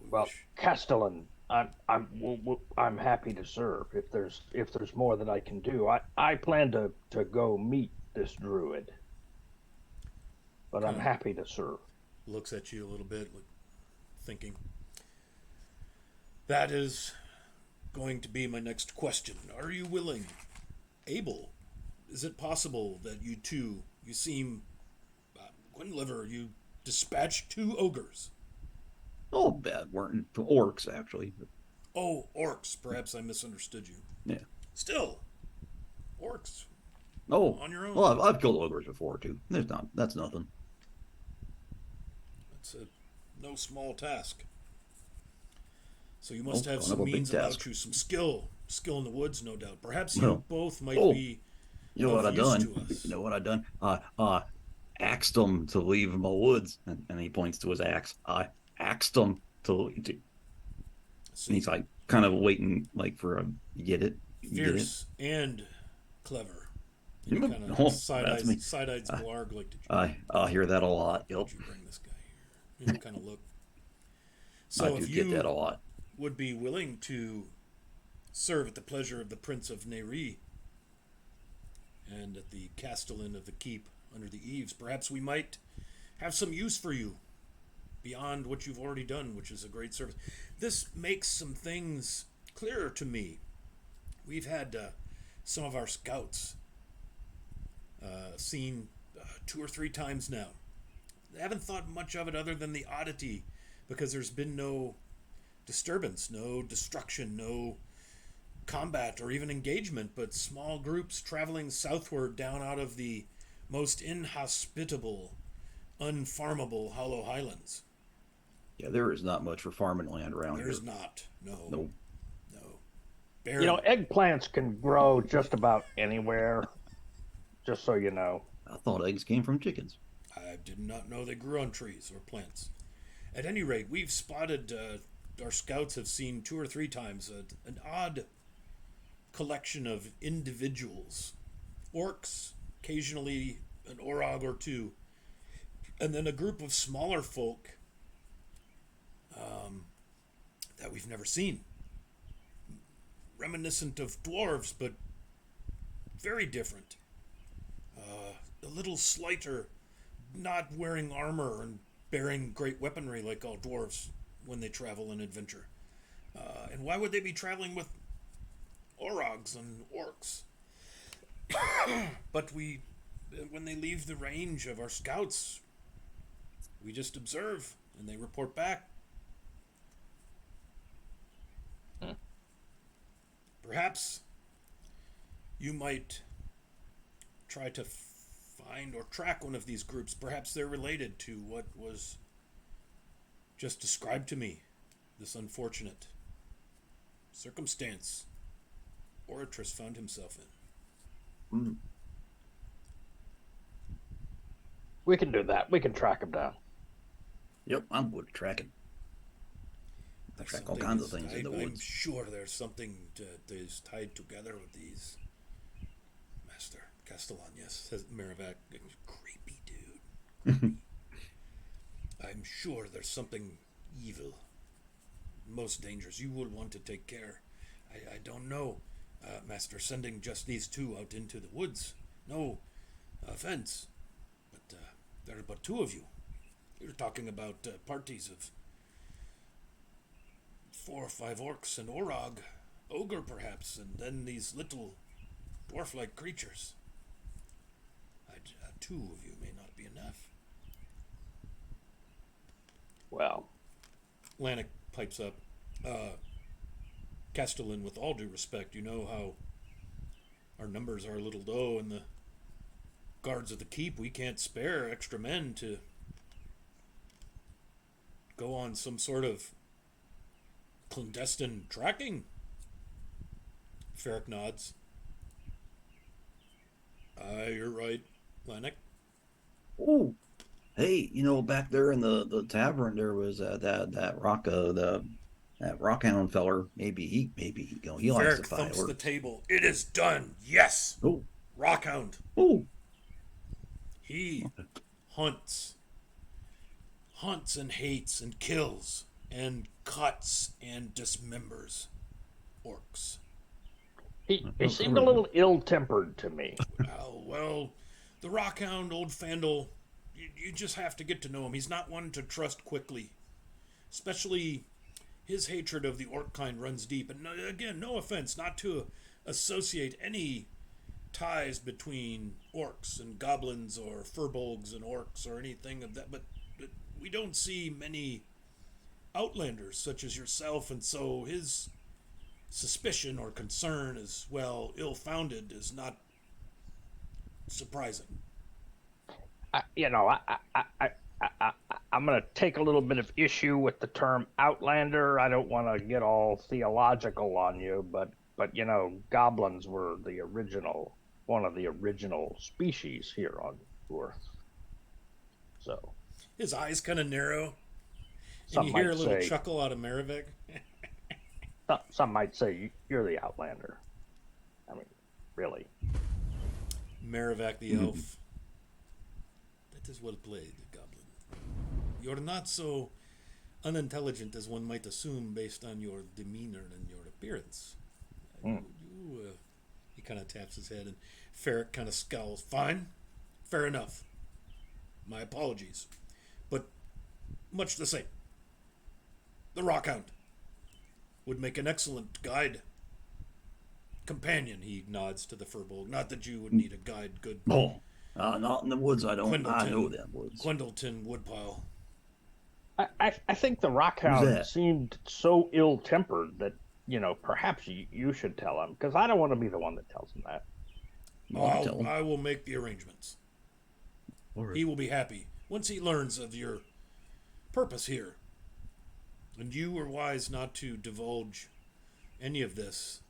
Well, Castellan, I'm happy to serve. If there's more that I can do, I plan to go meet this druid. But I'm happy to serve. Looks at you a little bit, thinking. That is going to be my next question. Are you willing, able? Is it possible that you seem Quinliver, you dispatched 2 ogres. Oh, bad weren't orcs actually. Oh, orcs. Perhaps I misunderstood you. Yeah. Still, orcs. Oh, On your own. well, I've killed ogres before too. That's nothing. That's no small task. So you must have don't have some a big means about task. you, some skill in the woods, no doubt. Perhaps you Well, both might oh, be you know what I of use done? to us. You know what I done? I axed them to leave my woods, and he points to his axe. I axed them to. And he's like kind of waiting, like for a you get it, you get it. Fierce and clever. And he kind Oh, of that's me. side-eyes Blarg like, I hear that a lot. Yep, did you bring this guy here? And kind of look. I So do if get that a you lot. would be willing to serve at the pleasure of the Prince of Neyri and at the castellan of the keep under the eaves, perhaps we might have some use for you beyond what you've already done, which is a great service. This makes some things clearer to me. We've had some of our scouts seen 2 or 3 times now. They haven't thought much of it other than the oddity, because there's been no disturbance, no destruction, no combat or even engagement, but small groups traveling southward down out of the most inhospitable, unfarmable Hollow Highlands. Yeah, there is not much for farming land around here. There's not. No. No. No. You know, eggplants can grow just about anywhere. Just so you know. I thought eggs came from chickens. I did not know they grew on trees or plants. At any rate, we've spotted, our scouts have seen 2 or 3 times an odd collection of individuals. Orcs, occasionally an orog or 2, and then a group of smaller folk that we've never seen. Reminiscent of dwarves, but very different. A little slighter, not wearing armor and bearing great weaponry like all dwarves when they travel and adventure. And why would they be traveling with orogs and orcs? But when they leave the range of our scouts, we just observe and they report back. Perhaps you might try to find or track one of these groups. Perhaps they're related to what was just described to me, this unfortunate circumstance Oratress found himself in. Mm. We can do that. We can track them down. Yep, I'm good at tracking. I track all kinds of things in the I'm woods. sure there's something that is tied together with these. Master Castellan, yes, says Merrivac. Creepy dude. I'm sure there's something evil, most dangerous. You will want to take care. I don't know, Master, sending just these 2 out into the woods. No offense, but there are but 2 of you. You're talking about parties of 4 or 5 orcs, and orog, ogre perhaps, and then these little dwarf-like creatures. 2 of you may not be enough. Well, Lannick pipes up. Castellan, with all due respect, you know how our numbers are a little low, and the guards of the keep, we can't spare extra men to go on some sort of clandestine tracking. Ferric nods. You're right, Lannick. Oh, hey, you know, back there in the tavern, there was that rockhound feller. Maybe he he likes to Ferric fight. thumps the table. It is done. Yes. Oh, Rockhound. oh, He hunts and hates and kills and cuts and dismembers orcs. he seemed a little ill-tempered to me. Well, the Rockhound, Old Fandle, you just have to get to know him. He's not one to trust quickly. Especially his hatred of the orc kind runs deep. And again, no offense, not to associate any ties between orcs and goblins or furbolgs and orcs or anything of that, but we don't see many outlanders such as yourself, and so his suspicion or concern is, well, ill-founded, is not surprising. I'm going to take a little bit of issue with the term outlander. I don't want to get all theological on you, but goblins were one of the original species here on Earth. So His eyes kind of narrow, and some you hear a might little say, chuckle out of Marivek. some might say you're the outlander. I mean, really. Marivek the elf. That is well played, goblin. You're not so unintelligent as one might assume based on your demeanor and your appearance. He kind of taps his head, and Ferric kind of scowls. Fine, fair enough. My apologies, but much the same. The Rockhound would make an excellent guide. Companion, he nods to the Furbolg. Not that you would need a guide, good. Oh, not in the woods. I don't. I Quindleton. know them woods. Quindleton Woodpile. I think the Who's Rockhound that? seemed so ill-tempered that, perhaps you should tell him, because I don't want to be the one that tells him that. I'll tell 'em. I will make the arrangements. All right. He will be happy once he learns of your purpose here. And you were wise not to divulge any of this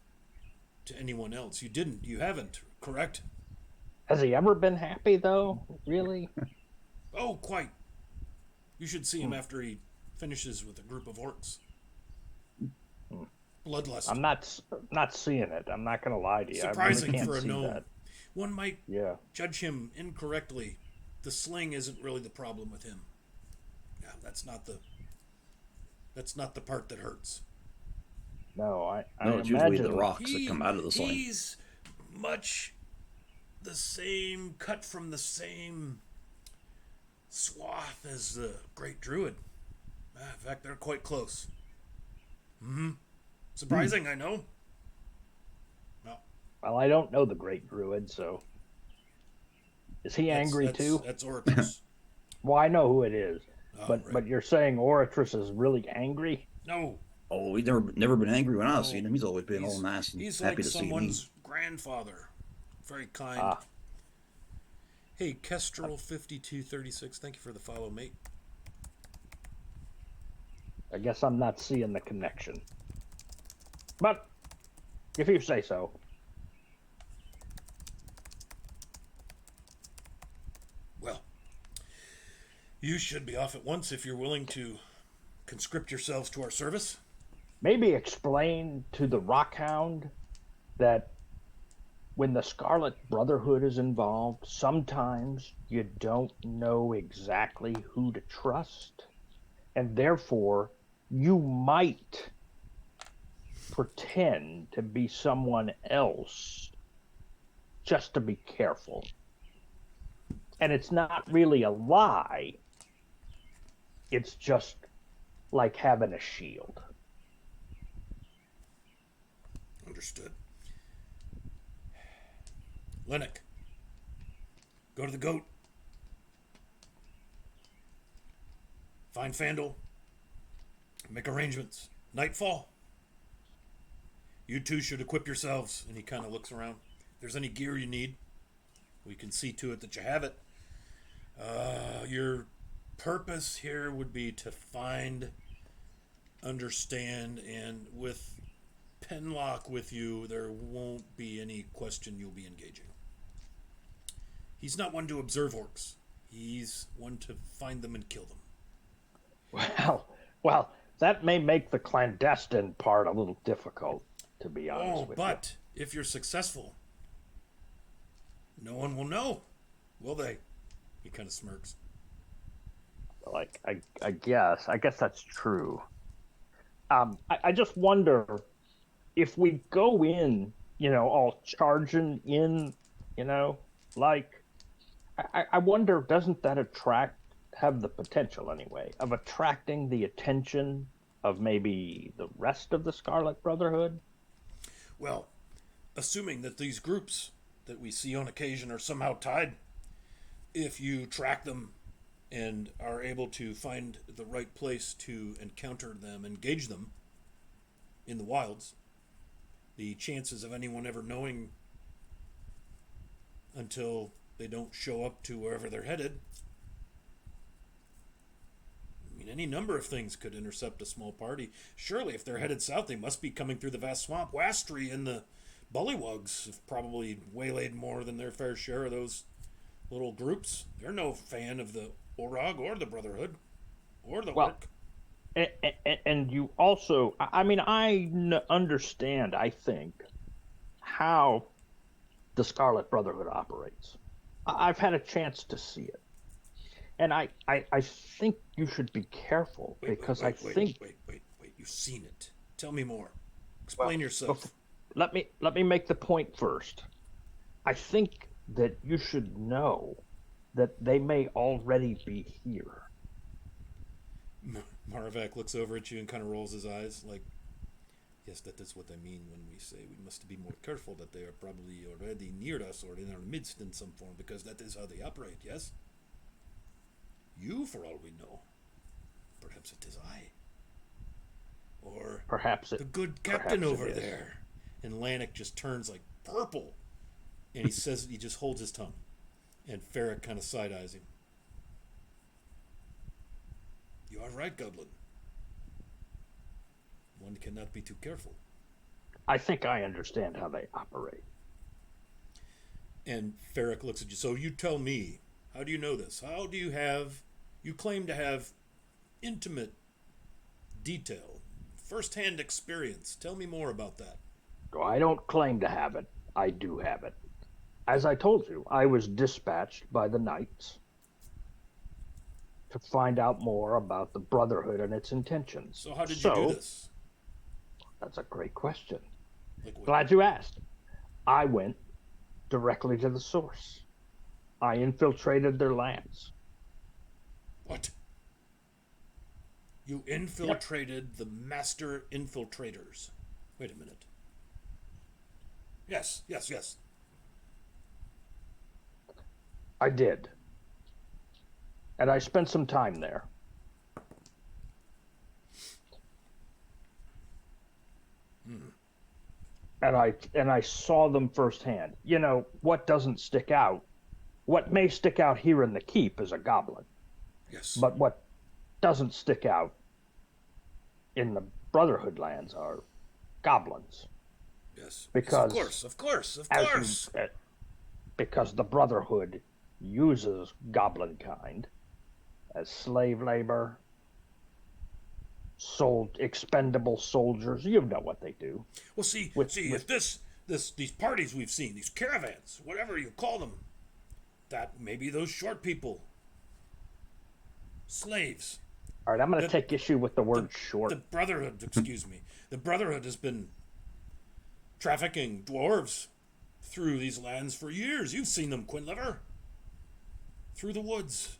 to anyone else. You didn't. You haven't, correct? Has he ever been happy, though? Really? Oh, quite. You should see him after he finishes with a group of orcs. Bloodlust. I'm not seeing it. I'm not going to lie to you. Surprising I really can't for a see gnome. that. One might Yeah. judge him incorrectly. The sling isn't really the problem with him. Yeah, that's not the part that hurts. No, I No, it's imagine usually the rocks that come out of the sling. He's much the same, cut from the same swath as the great druid. In fact, they're quite close. Surprising, I know. Well, Well, I don't know the great druid, so is he angry too? That's Oratrus. Well, I know who it is, Oh, but right. but you're saying Oratrus is really angry? No, Oh, he's never been angry when I've No. seen him. He's always been all nice and he's happy like to see me. someone's grandfather. Very kind. Ah. Hey, Kestrel5236, thank you for the follow, mate. I guess I'm not seeing the connection. But if you say so. Well, you should be off at once if you're willing to conscript yourselves to our service. Maybe explain to the Rockhound that when the Scarlet Brotherhood is involved, sometimes you don't know exactly who to trust. And therefore, you might pretend to be someone else just to be careful. And it's not really a lie. It's just like having a shield. Understood. Lennox, go to the goat. Find Fandle. Make arrangements. Nightfall. You two should equip yourselves. And he kind of looks around. If there's any gear you need, we can see to it that you have it. Your purpose here would be to find, understand, and with Penlock with you, there won't be any question you'll be engaging. He's not one to observe orcs. He's one to find them and kill them. Well, that may make the clandestine part a little difficult, to be honest with But if you're successful, no one will know, will they? He kind of smirks. you. Like, I guess that's true. I just wonder if we go in, all charging in, like, I wonder, doesn't that have the potential anyway of attracting the attention of maybe the rest of the Scarlet Brotherhood? Well, assuming that these groups that we see on occasion are somehow tied. If you track them and are able to find the right place to encounter them, engage them in the wilds, the chances of anyone ever knowing until they don't show up to wherever they're headed. I mean, any number of things could intercept a small party. Surely, if they're headed south, they must be coming through the vast swamp. Wastry and the Bullywugs have probably waylaid more than their fair share of those little groups. They're no fan of the Orog or the Brotherhood or the Orc. And you also, I mean, understand, I think, how the Scarlet Brotherhood operates. I've had a chance to see it. And I think you should be careful because I think... Wait. You've seen it. Tell me more. Explain yourself. Let me make the point first. I think that you should know that they may already be here. Maravak looks over at you and kind of rolls his eyes like, yes, that is what I mean when we say we must be more careful that they are probably already near us or in our midst in some form, because that is how they operate, yes? You, for all we know. Perhaps it is I. Or perhaps the good captain over there. And Lannick just turns like purple. And he says, he just holds his tongue. And Ferric kind of side-eyes him. You are right, Goblin. One cannot be too careful. I think I understand how they operate. And Ferric looks at you. So you tell me, how do you know this? How do you claim to have intimate detail, first-hand experience. Tell me more about that. I don't claim to have it. I do have it. As I told you, I was dispatched by the Knights to find out more about the Brotherhood and its intentions. So how did you do this? That's a great question. Like Glad you asked. I went directly to the source. I infiltrated their lands. What? You infiltrated the master infiltrators. Wait a minute. Yes. I did. And I spent some time there. And I saw them firsthand. You know, what doesn't stick out, what may stick out here in the keep is a goblin. Yes. But what doesn't stick out in the Brotherhood lands are goblins. Yes. Because of course. Because the Brotherhood uses goblin kind as slave labor, expendable soldiers. You know what they do. Well, if these parties we've seen, these caravans, whatever you call them, that maybe those short people, slaves. All right, I'm going to take issue with the word short. The Brotherhood, excuse me. The Brotherhood has been trafficking dwarves through these lands for years. You've seen them, Quinliver. Through the woods.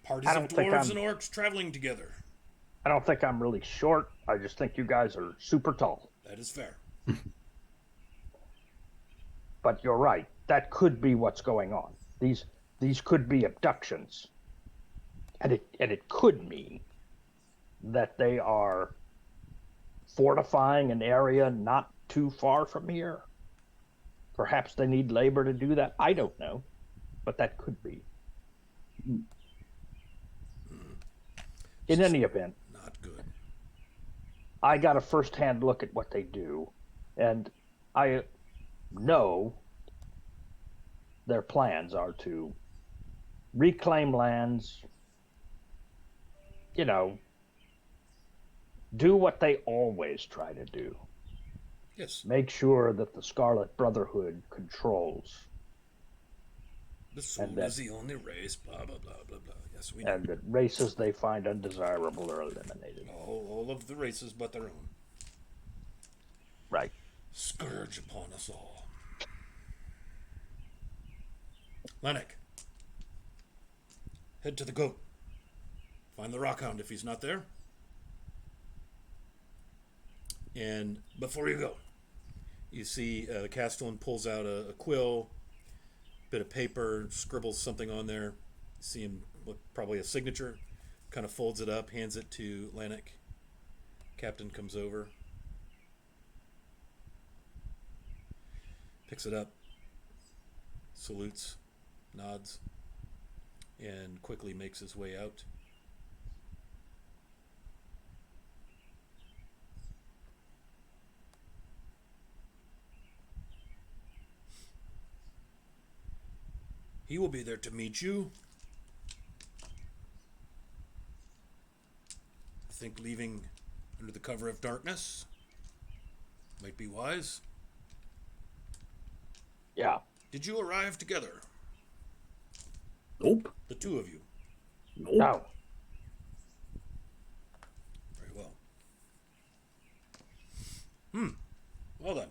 Parties of dwarves and orcs traveling together. I don't think I'm really short. I just think you guys are super tall. That is fair. But you're right. That could be what's going on. These could be abductions. And it could mean that they are fortifying an area not too far from here. Perhaps they need labor to do that. I don't know. But that could be. In any event, not good. I got a first-hand look at what they do, and I know their plans are to reclaim lands, do what they always try to do. Yes. Make sure that the Scarlet Brotherhood controls. The soul is the only race, blah, blah, blah, blah, blah. Yes, we know. And that races they find undesirable are eliminated. All of the races but their own. Right. Scourge upon us all. Lennox, head to the goat. Find the Rockhound if he's not there. And before you go, You see the Castellan pulls out a quill, bit of paper, scribbles something on there. See him look probably a signature. Kind of folds it up, hands it to Lanik. Captain comes over, picks it up, salutes, nods, and quickly makes his way out. He will be there to meet you. I think leaving under the cover of darkness might be wise. Yeah. Did you arrive together, Nope. the two of you? Nope. No. Very well. Well then.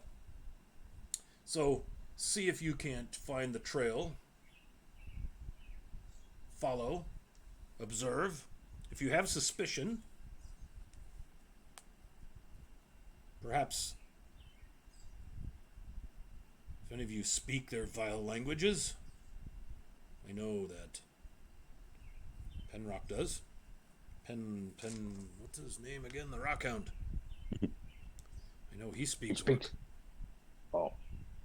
So, see if you can't find the trail. Follow. Observe. If you have suspicion, perhaps if any of you speak their vile languages, I know that Penrock does. What's his name again? The Rockhound. I know he speaks. Oh.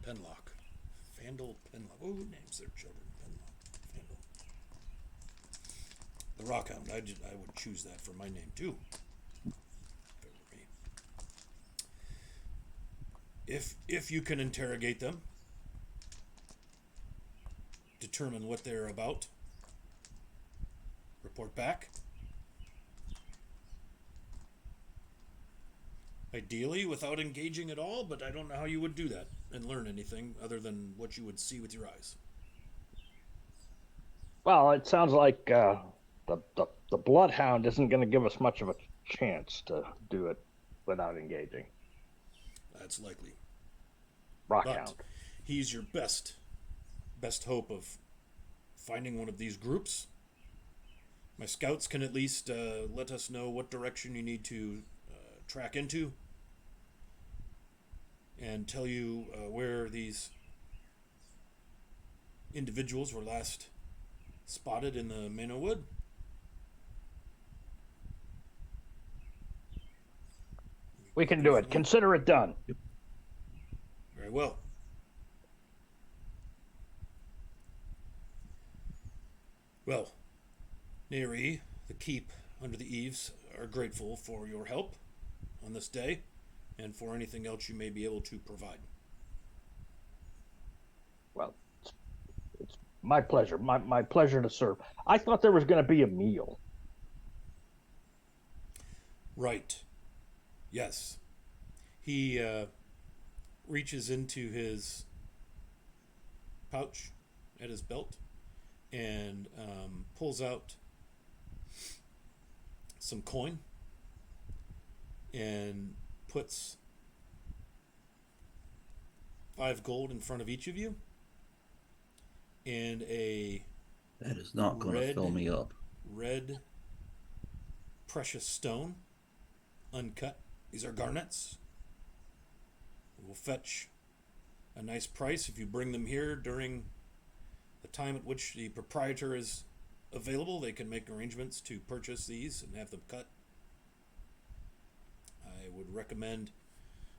Penlock. Fandle Penlock. Oh, who names their children? Penlock. Fandle. The Rockhound. I would choose that for my name too. If it were me. If you can interrogate them, determine what they're about, report back. Ideally without engaging at all, but I don't know how you would do that and learn anything other than what you would see with your eyes. Well, it sounds like the Bloodhound isn't going to give us much of a chance to do it without engaging. That's likely. Rockhound. But he's your best hope of finding one of these groups. My scouts can at least let us know what direction you need to track into and tell you where these individuals were last spotted in the Mano Wood. We can do it. Consider it done. Very well. Well, Neri, the keep under the eaves, are grateful for your help on this day and for anything else you may be able to provide. Well, it's my pleasure. My pleasure to serve. I thought there was going to be a meal. Right. Yes. He reaches into his pouch at his belt and pulls out some coin and puts 5 gold in front of each of you and a That is not going to fill me up. red precious stone, uncut. These are garnets. It will fetch a nice price if you bring them here during the time at which the proprietor is available. They can make arrangements to purchase these and have them cut. I would recommend,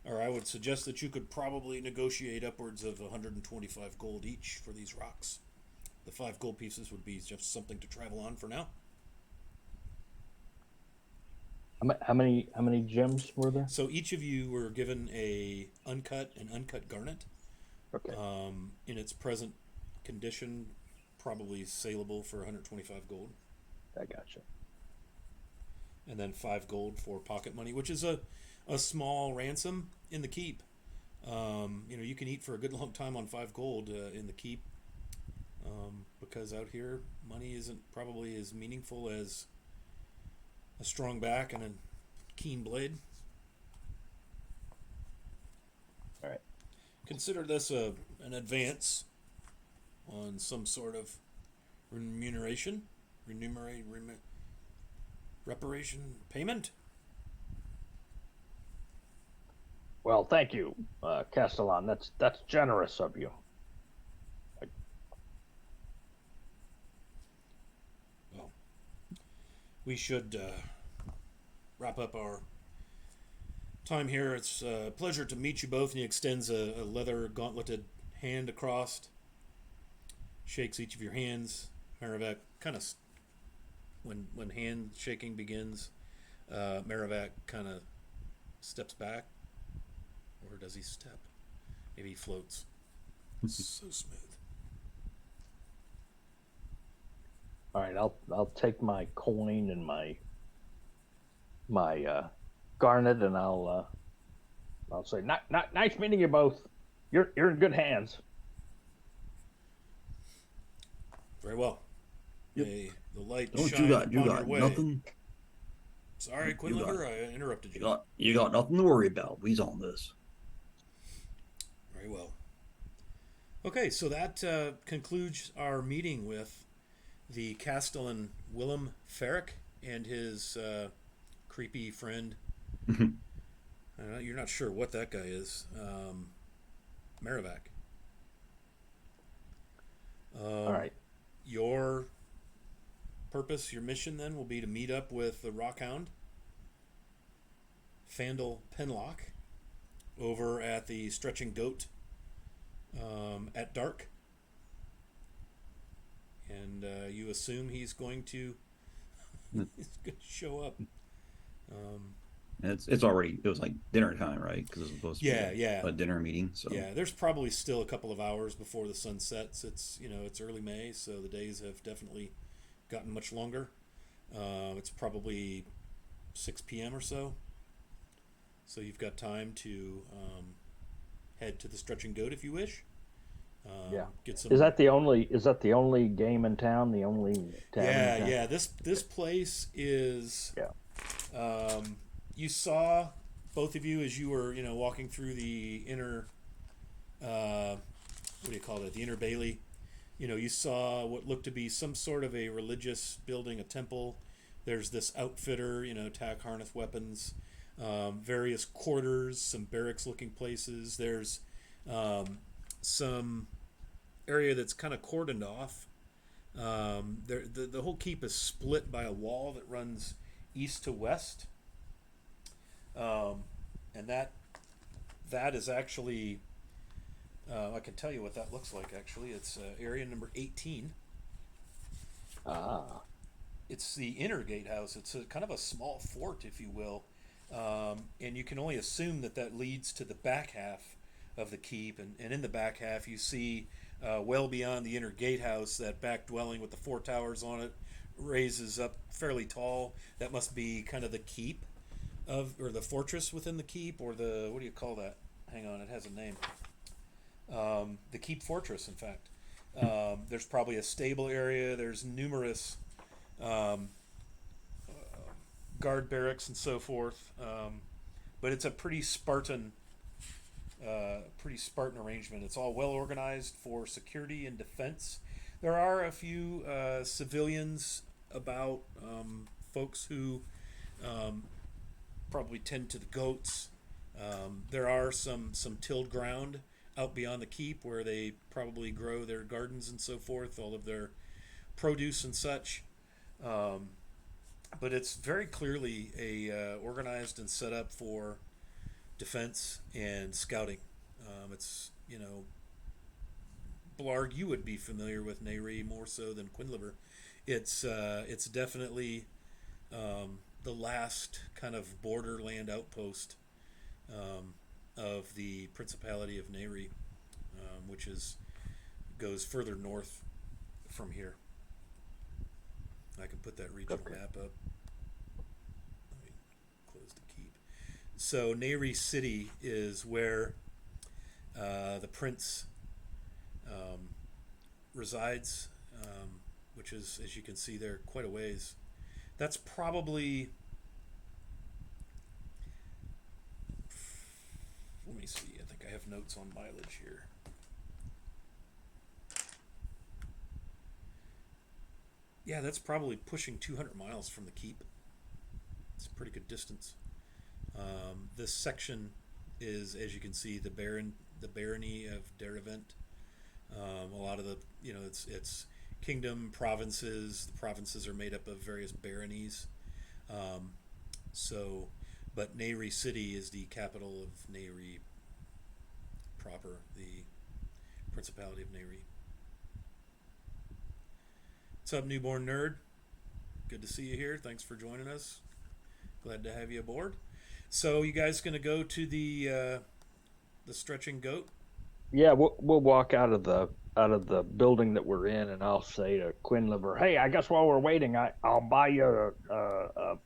or I would suggest that you could probably negotiate upwards of 125 gold each for these rocks. The 5 gold pieces would be just something to travel on for now. How many gems were there? So each of you were given an uncut garnet. Okay. In its present condition, probably saleable for 125 gold. I gotcha. And then 5 gold for pocket money, which is a small ransom in the keep. You can eat for a good long time on 5 gold in the keep, because out here money isn't probably as meaningful as a strong back and a keen blade. All right. Consider this an advance on some sort of remuneration, reparation payment. Well, thank you, Castellan. That's generous of you. Well, we should wrap up our time here. It's a pleasure to meet you both. And he extends a leather gauntleted hand across, shakes each of your hands. Merrivac kind of, when hand shaking begins, Merrivac kind of steps back. Or does he step? Maybe he floats. So smooth. All right, I'll take my coin and my garnet, and I'll say, not nice meeting you both. You're in good hands. Very well. Yep. May the light Don't shine you upon got your way. nothing? Sorry, Quinliver, I interrupted you. You got nothing to worry about. We's on this. Very well. Okay, so that concludes our meeting with the Castellan Willem Ferrick and his creepy friend. You're not sure what that guy is. Merrivac. All right. Your purpose, your mission then, will be to meet up with the Rockhound, Fandel Penlock, over at the Stretching Goat at dark. And you assume he's going to show up. It's already, it was like dinner time, right? Because it's supposed to be a dinner meeting. So yeah, there's probably still a couple of hours before the sun sets. It's it's early May, so the days have definitely gotten much longer. It's probably 6 p.m. or so. So you've got time to head to the Stretching Goat if you wish. Get some. Is that the only game in town? The only tavern in town? Yeah. This place is. Yeah. You saw, both of you, as you were walking through the inner. What do you call it? The inner bailey. You saw what looked to be some sort of a religious building, a temple. There's this outfitter, tack harness weapons, various quarters, some barracks-looking places. There's some area that's kind of cordoned off. The whole keep is split by a wall that runs east to west, and that is actually I can tell you what that looks like. Actually, it's area number 18. It's the inner gatehouse. It's kind of a small fort, if you will, and you can only assume that leads to the back half of the keep, and in the back half you see well beyond the inner gatehouse, that back dwelling with the 4 towers on it raises up fairly tall. That must be kind of the keep or the fortress within the keep, or the, what do you call that? Hang on, it has a name. The keep fortress, in fact. There's probably a stable area. There's numerous guard barracks and so forth, but it's a pretty Spartan arrangement. It's all well organized for security and defense. There are a few civilians about, folks who probably tend to the goats. There are some tilled ground out beyond the keep where they probably grow their gardens and so forth, all of their produce and such. But it's very clearly a organized and set up for defense and scouting. It's Blarg, you would be familiar with Nayri more so than Quinliver. It's definitely the last kind of borderland outpost of the Principality of Nayri, which goes further north from here. I can put that regional map up. Let me close the keep. So Nayri City is where the prince resides, which is, as you can see there, quite a ways. That's probably, let me see, I think I have notes on mileage here. Yeah, that's probably pushing 200 miles from the keep. It's a pretty good distance. This section is, as you can see, the barony of Derevent. A lot of the, it's kingdom provinces. The provinces are made up of various baronies. So, but Nehri City is the capital of Nehri proper, the Principality of Nehri. What's up, newborn nerd? Good to see you here. Thanks for joining us. Glad to have you aboard. So, you guys going to go to the stretching goat? Yeah, we'll walk out of the building that we're in, and I'll say to Quinliver, "Hey, I guess while we're waiting, I'll buy you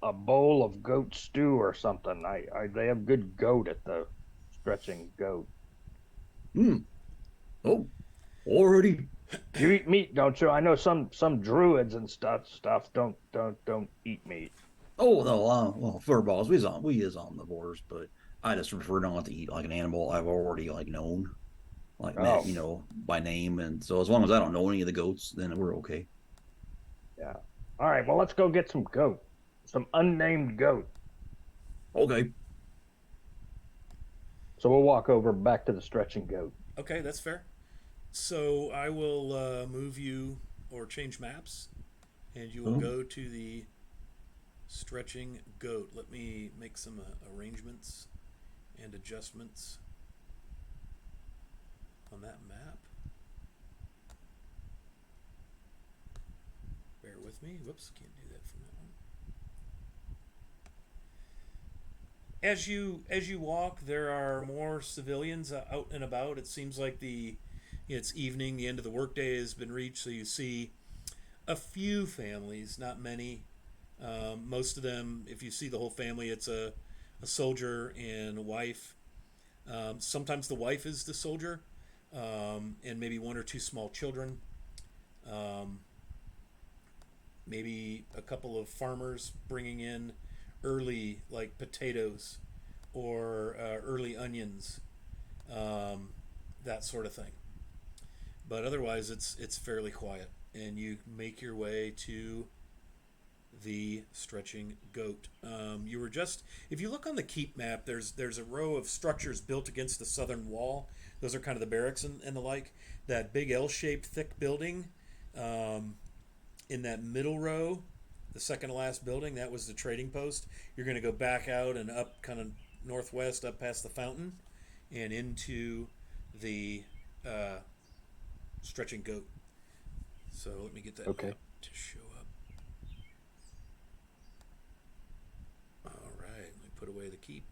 a bowl of goat stew or something. They have good goat at the stretching goat. Hmm. Oh, already. You eat meat, don't you? I know some druids and stuff don't eat meat. Oh no, well, furballs, we is omnivores, but I just prefer not to eat like an animal I've already like known, like met, Oh, by name, and so as long as I don't know any of the goats, then we're okay. yeah. All right, well, let's go get some goat, some unnamed goat. Okay. So we'll walk over back to the stretching goat. Okay, that's fair. So I will move you or change maps, and you will Oh. go to the stretching goat. Let me make some arrangements and adjustments on that map. Bear with me. Whoops, can't do that from that one. As you walk, there are more civilians out and about. It seems like it's evening, the end of the workday has been reached, so you see a few families, not many. Most of them, if you see the whole family, it's a soldier and a wife. Sometimes the wife is the soldier, and maybe one or two small children. Maybe a couple of farmers bringing in early, like potatoes or early onions, that sort of thing. But otherwise, it's fairly quiet, and you make your way to the stretching goat. You were just, if you look on the keep map, there's a row of structures built against the southern wall. Those are kind of the barracks and the like. That big L-shaped thick building, in that middle row, the second to last building, that was the trading post. You're going to go back out and up kind of northwest, up past the fountain, and into the stretching goat. So let me get that Okay. map to show up. All right, let me put away the keep.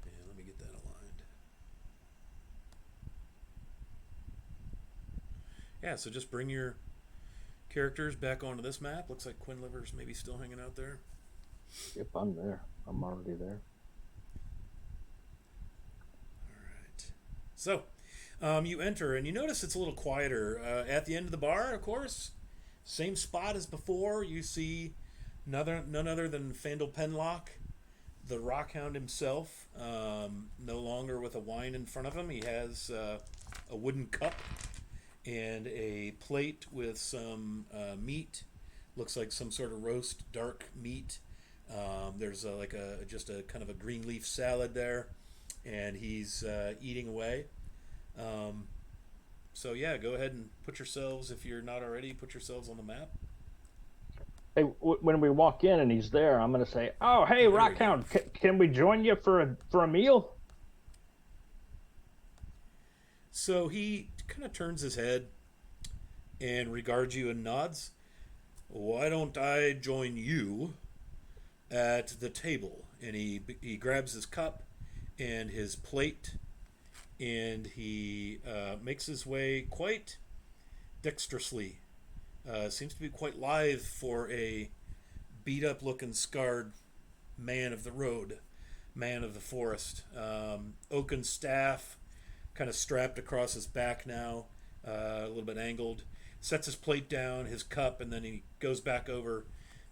And let me get that aligned. Yeah, so just bring your characters back onto this map. Looks like Quinliver's maybe still hanging out there. Yep, I'm there. I'm already there. All right. So, you enter and you notice it's a little quieter. At the end of the bar, of course, same spot as before. You see none other than Fandel Penlock, the Rockhound himself, no longer with a wine in front of him. He has a wooden cup and a plate with some meat. Looks like some sort of roast dark meat. There's just a kind of a green leaf salad there, and he's eating away. So yeah, go ahead and put yourselves, if you're not already, put yourselves on the map. Hey, when we walk in and he's there, I'm going to say, "Oh, hey, There we Rockhound, can we join you for a meal?" So he kind of turns his head and regards you and nods. Why don't I join you at the table? And he grabs his cup and his plate, and he makes his way quite dexterously. Seems to be quite lithe for a beat-up looking, scarred man of the road, man of the forest. Oaken staff kind of strapped across his back now, a little bit angled. Sets his plate down, his cup, and then he goes back over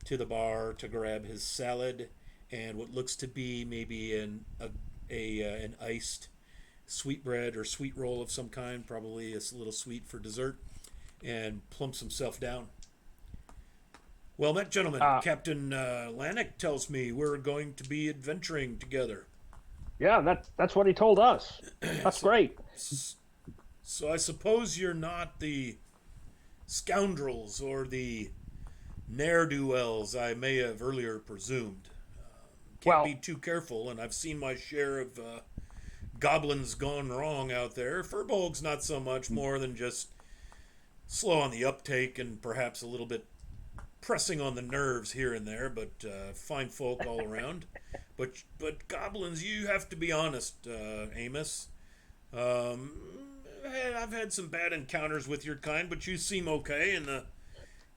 to the bar to grab his salad and what looks to be maybe an iced sweetbread or sweet roll of some kind, probably a little sweet for dessert, and plumps himself down. Well met, gentlemen. Captain Lannick tells me we're going to be adventuring together. Yeah, that's what he told us. That's great. So I suppose you're not the scoundrels or the ne'er-do-wells I may have earlier presumed. Can't be Well, too careful, and I've seen my share of goblins gone wrong out there. Furbolg's not so much, more than just slow on the uptake and perhaps a little bit pressing on the nerves here and there, but fine folk all around. But goblins, you have to be honest, Amos. Um, I've had some bad encounters with your kind, but you seem okay, and the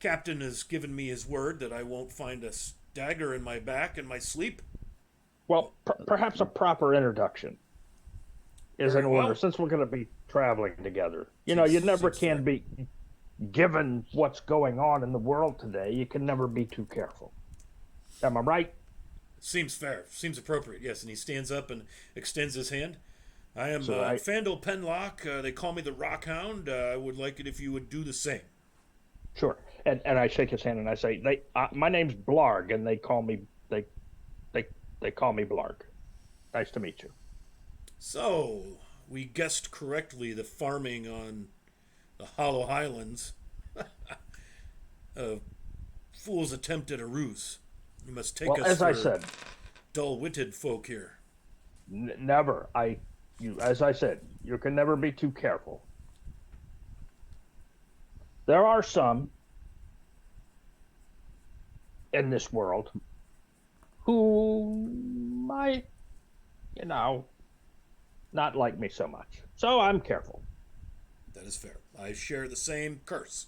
captain has given me his word that I won't find a dagger in my back in my sleep. well, perhaps a proper introduction is Very in order, well. since we're going to be traveling together. You know, you never Seems can fair. be, given what's going on in the world today, you can never be too careful. Am I right? Seems fair. Seems appropriate, yes. And he stands up and extends his hand. I am So Fandel Penlock. They call me the Rockhound. I would like it if you would do the same. Sure. And I shake his hand and I say, my name's Blarg, and they they call me Blarg. Nice to meet you. So, we guessed correctly the farming on the Hollow Highlands. A fool's attempt at a ruse. You must take Well, us as for I said, dull-witted folk here. never. As I said, you can never be too careful. There are some in this world who might, you know, not like me so much. So I'm careful, That is fair. I share the same curse.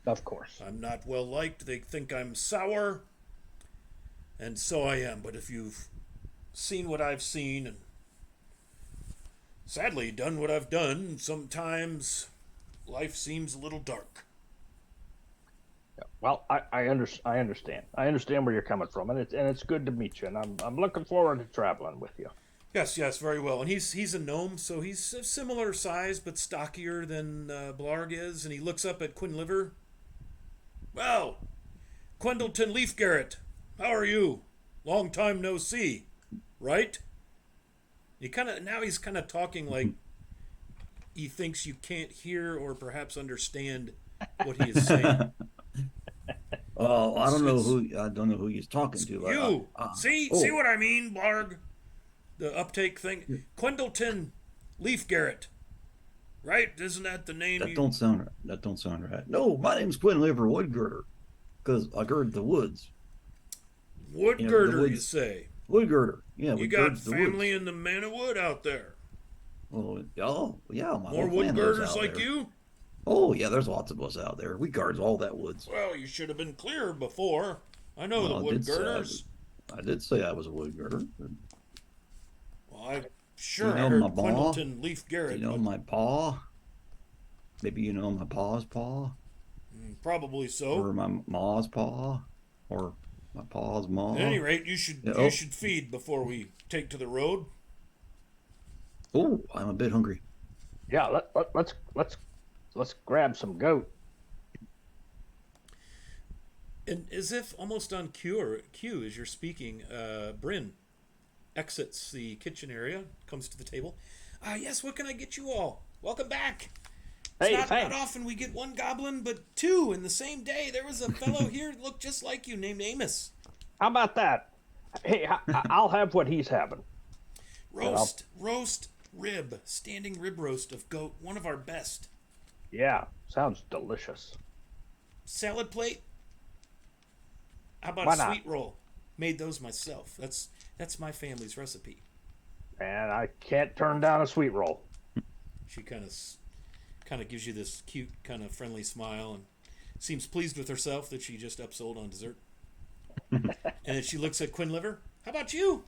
of course. I'm not well liked. They think I'm sour, and so I am. But if you've seen what I've seen and sadly done what I've done, sometimes life seems a little dark. Well, I understand. I understand where you're coming from, and it's good to meet you. And I'm looking forward to traveling with you. Yes, yes, very well. And he's a gnome, so he's a similar size but stockier than Blarg is. And he looks up at Quinliver. Well, Quendleton Leafgarrett, how are you? Long time no see, right? He's kind of talking like he thinks you can't hear or perhaps understand what he is saying. Oh, I It's- don't know who he's talking to. You see oh. what I mean, Blarg? The uptake thing. Quendleton Leafgarrett, right? Isn't that the name? That don't sound right. That don't sound right. No, my name's Quinn Liver Woodgirder, because I gird the woods. Wood You know, the girder, you woods- say? Woodgirder. Yeah, You we got girds the family woods. in the man of wood out there. Oh, yeah, my More whole wood family lives girders out like there. you? Oh, yeah, there's lots of us out there. We guards all that woods. Well, you should have been clear before. I know Well, the I wood did say I girders. I did say I was a woodgirder. Well, I sure You know I heard my ball? Quendleton Leaf Do Garrett, you know but my paw? Maybe you know my paw's paw? probably so. Or my ma's paw? Or my paw's maw? At any rate, you Yeah, should feed before we take to the road. Oh, I'm a bit hungry. Yeah, let's grab some goat. And as if almost on cue as you're speaking, Bryn exits the kitchen area, comes to the table. Yes, what can I get you all? Welcome back. It's Hey, not thanks. often we get one goblin, but two in the same day. There was a fellow here that looked just like you named Amos. How about that? Hey, I'll have what he's having. Roast rib, standing rib roast of goat, one of our best. Yeah, sounds delicious. Salad plate. How about Why a not? sweet roll? Made those myself. That's my family's recipe. And I can't turn down a sweet roll. She kind of gives you this cute, kind of friendly smile and seems pleased with herself that she just upsold on dessert. And then she looks at Quinliver. How about you?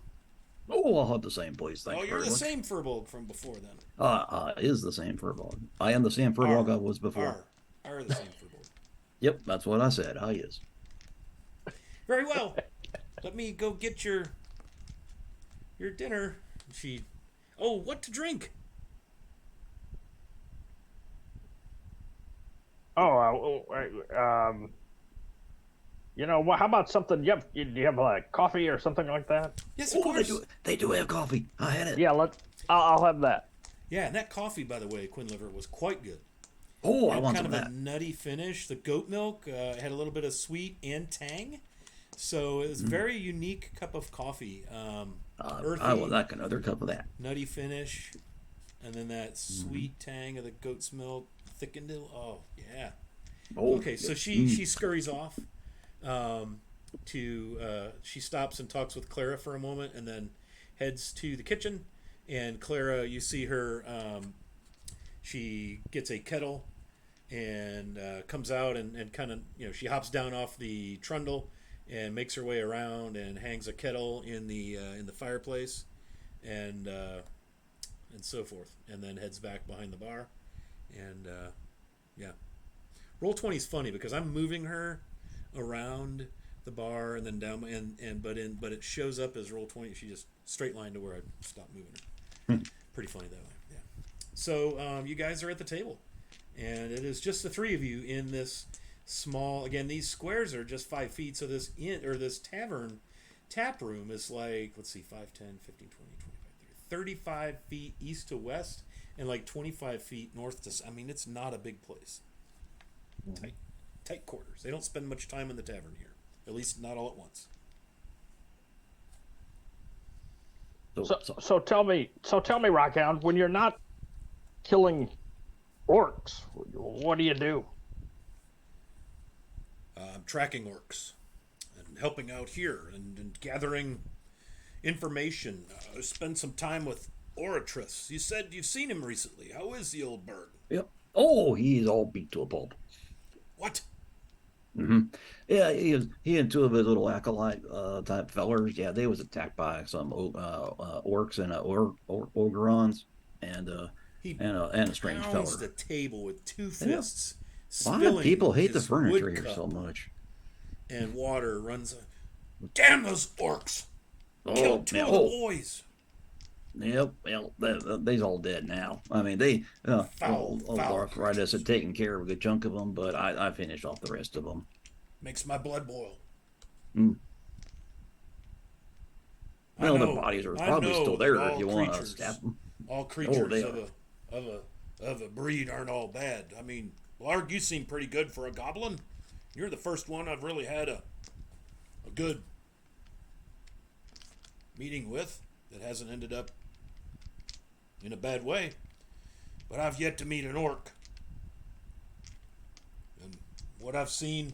Oh, I'll have the same, please. Thank Oh, you you're very the much. same Furbolg from before then. Is the same furball. I am the same furball I was before. Are the same Furbolg. Yep, that's what I said. I is. Very well. Let me go get your dinner. What to drink? how about something? Do you have like coffee or something like that? Yes, of Oh, they course. do. They do have coffee. I had it. Yeah, I'll have that. Yeah, and that coffee, by the way, Quinliver, was quite good. Oh, I Had want kind some of of a that. nutty finish. The goat milk had a little bit of sweet and tang. So it was a very unique cup of coffee. I would Earthy, like another cup of that. nutty finish, and then that sweet tang of the goat's milk thickened it. Oh, yeah. Oh, Okay, so she scurries off. She stops and talks with Clara for a moment, and then heads to the kitchen. And Clara, you see her. She gets a kettle and comes out and kind of she hops down off the trundle and makes her way around and hangs a kettle in the fireplace and so forth, and then heads back behind the bar. And yeah, Roll20 is funny because I'm moving her around the bar and then down but it shows up as Roll20. She just straight line to where I stopped moving her. Pretty funny that way. Yeah. So you guys are at the table, and it is just the three of you in this small. Again, these squares are just 5 feet. So this tavern tap room is like, let's see, 5, 10, 15, 20, 25, 30, 35 feet east to west, and like 25 feet north to. I mean, it's not a big place. Tight quarters. They don't spend much time in the tavern here. At least not all at once. So tell me, Rockhound, when you're not killing orcs, what do you do? I'm tracking orcs and helping out here and gathering information. Spend some time with Oratrice. You said you've seen him recently. How is the old bird? Yep. Oh, he's all beat to a pulp. What? Yeah, he and two of his little acolyte type fellers. Yeah, they was attacked by some orcs and ogrons and a strange Pounds feller. the table with two fists. Why do Spilling people hate the his furniture wood here cup, so much? and water runs. Damn those orcs! Oh, Killed two man, of the oh, boys. yep. Well, they's all dead now. I mean, they Foul arthritis had taken care of a good chunk of them, but I finished off the rest of them. Makes my blood boil. Well, the bodies are probably still there if you want to stab them. All creatures they of a breed aren't all bad. I mean, Larg, you seem pretty good for a goblin. You're the first one I've really had a good meeting with that hasn't ended up in a bad way. But I've yet to meet an orc. And what I've seen,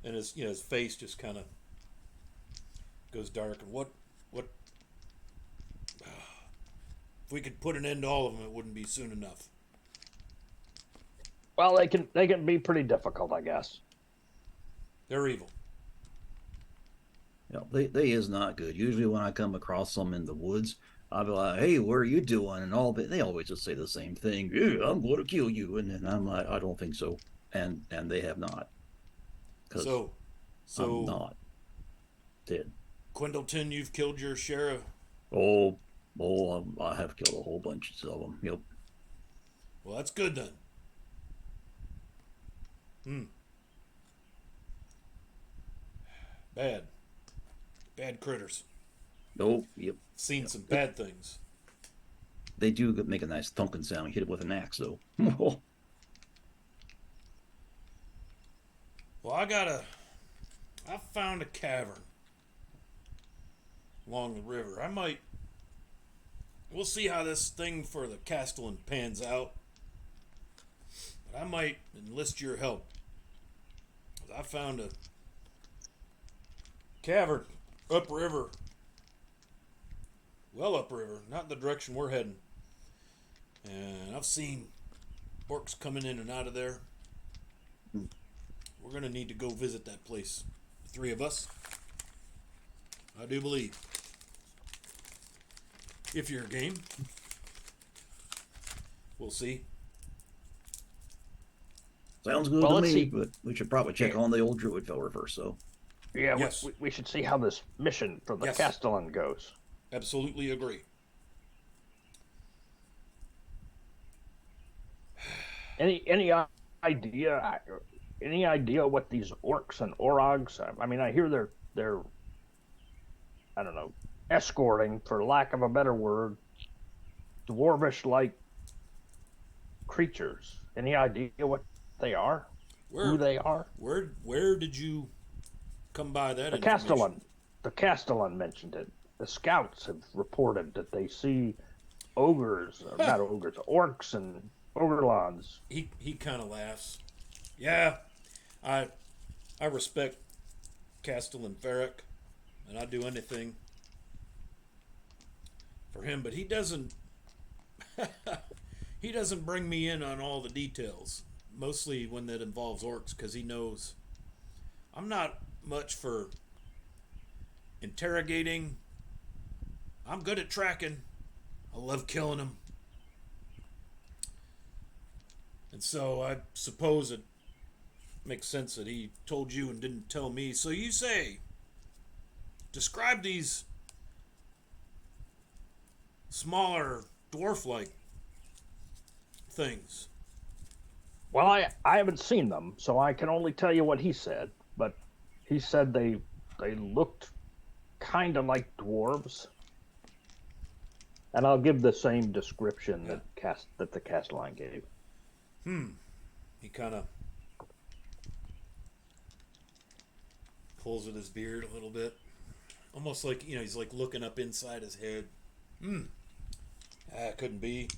and his face just kind of goes dark. And what if we could put an end to all of them, it wouldn't be soon enough. Well, they can be pretty difficult, I guess. They're evil. Yeah, they is not good. Usually when I come across them in the woods, I'll be like, "Hey, what are you doing?" And all, but they always just say the same thing. "Yeah, I'm going to kill you," and then I'm like, "I don't think so," and they have not. So I'm not dead. Quindleton, you've killed your share of. I have killed a whole bunch of them. Yep. Well, that's good then. Bad critters. Oh, yep. Seen some bad things. They do make a nice thunking sound. Hit it with an axe, though. Well, I found a cavern along the river. We'll see how this thing for the Castellan pans out. But I might enlist your help. I found a cavern upriver. Well, upriver, not in the direction we're heading. And I've seen orcs coming in and out of there. We're going to need to go visit that place. The three of us. I do believe. If you're game. We'll see. Sounds good Well, to let's me, see. but we should probably check on the old druid feller first, so. Yeah, Yes. we should see how this mission for the Yes. Castellan goes. Absolutely agree. Any idea any idea what these orcs and orogs? I mean, I hear they're I don't know, escorting, for lack of a better word, dwarvish like creatures. Any idea what they are? Who Where they are? where did you come by that The information? Castellan. The Castellan mentioned it. The scouts have reported that they see ogres, or not ogres, orcs and ogrelons. He kind of laughs. Yeah, I I respect Castellan Ferric, and I'd do anything for him, but he doesn't he doesn't bring me in on all the details. Mostly when that involves orcs, because he knows I'm not much for interrogating. I'm good at tracking. I love killing them. And so I suppose it makes sense that he told you and didn't tell me. So you say, describe these smaller dwarf-like things. Well, I haven't seen them, so I can only tell you what he said. But he said they looked kind of like dwarves. And I'll give the same description that the Castellan gave. He kind of pulls at his beard a little bit, almost like he's like looking up inside his head. Couldn't be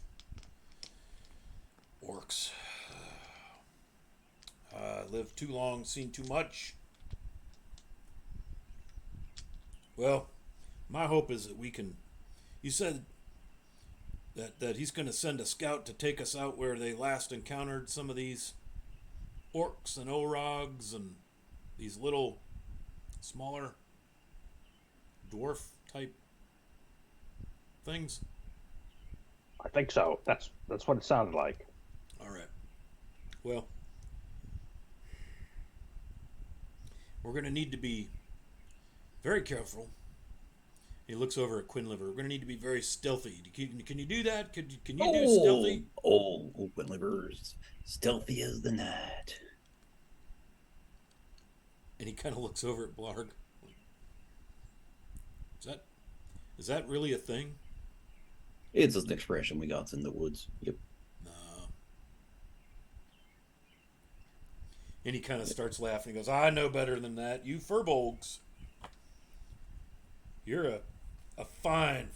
orcs. Lived too long, seen too much. Well, my hope is that we can. You said that he's going to send a scout to take us out where they last encountered some of these orcs and orogs and these little smaller dwarf type things. I think so. That's what it sounded like. All right. Well, we're going to need to be very careful. He looks over at Quinliver. We're going to need to be very stealthy. Can you do that? Can you do stealthy? Open livers, stealthy as the night. And he kind of looks over at Blarg. Is that really a thing? It's an expression we got in the woods. Yep. No. And he kind of starts laughing. He goes, I know better than that. You furbolgs. You're a fine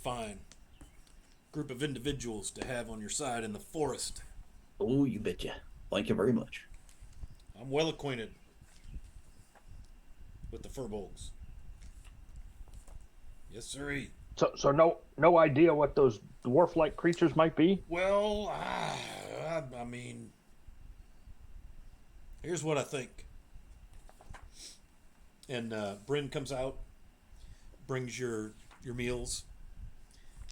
group of individuals to have on your side in the forest. Oh, you betcha. Thank you very much. I'm well acquainted with the furbolgs. Yes, sirree. So no idea what those dwarf-like creatures might be? Well, I mean, here's what I think. And Bryn comes out, brings your meals,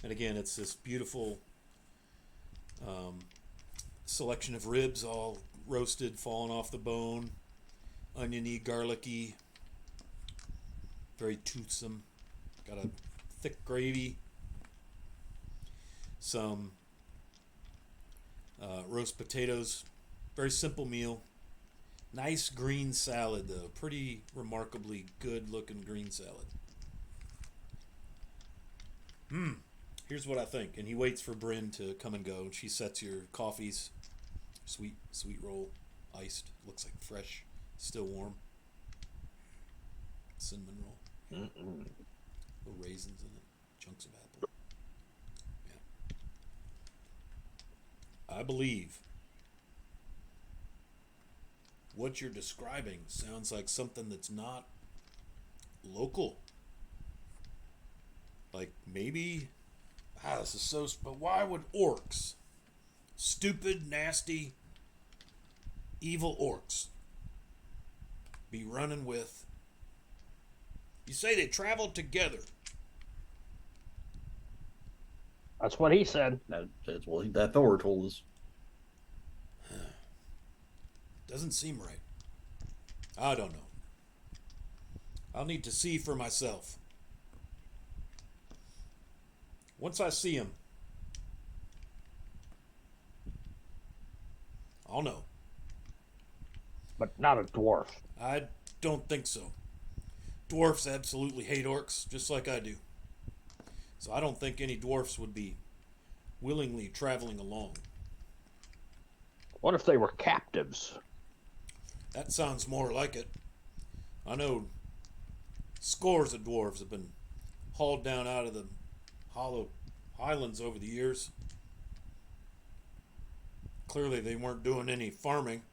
and again, it's this beautiful selection of ribs, all roasted, falling off the bone, oniony, garlicky, very toothsome. Got a thick gravy, some roast potatoes. Very simple meal. Nice green salad, though. Pretty remarkably good-looking green salad. Here's what I think. And he waits for Bryn to come and go. And she sets your coffees. Sweet roll, iced. Looks like fresh, still warm. Cinnamon roll. Little raisins in it. Chunks of apple. Yeah. I believe what you're describing sounds like something that's not local. Like maybe, this is so. But why would orcs, stupid, nasty, evil orcs, be running with? You say they traveled together. That's what he said. That's what that Thor told us. Doesn't seem right. I don't know. I'll need to see for myself. Once I see him, I'll know. but not a dwarf. I don't think so. Dwarfs absolutely hate orcs, just like I do. So I don't think any dwarfs would be willingly traveling along. What if they were captives? That sounds more like it. I know scores of dwarves have been hauled down out of the hollow highlands over the years. Clearly they weren't doing any farming.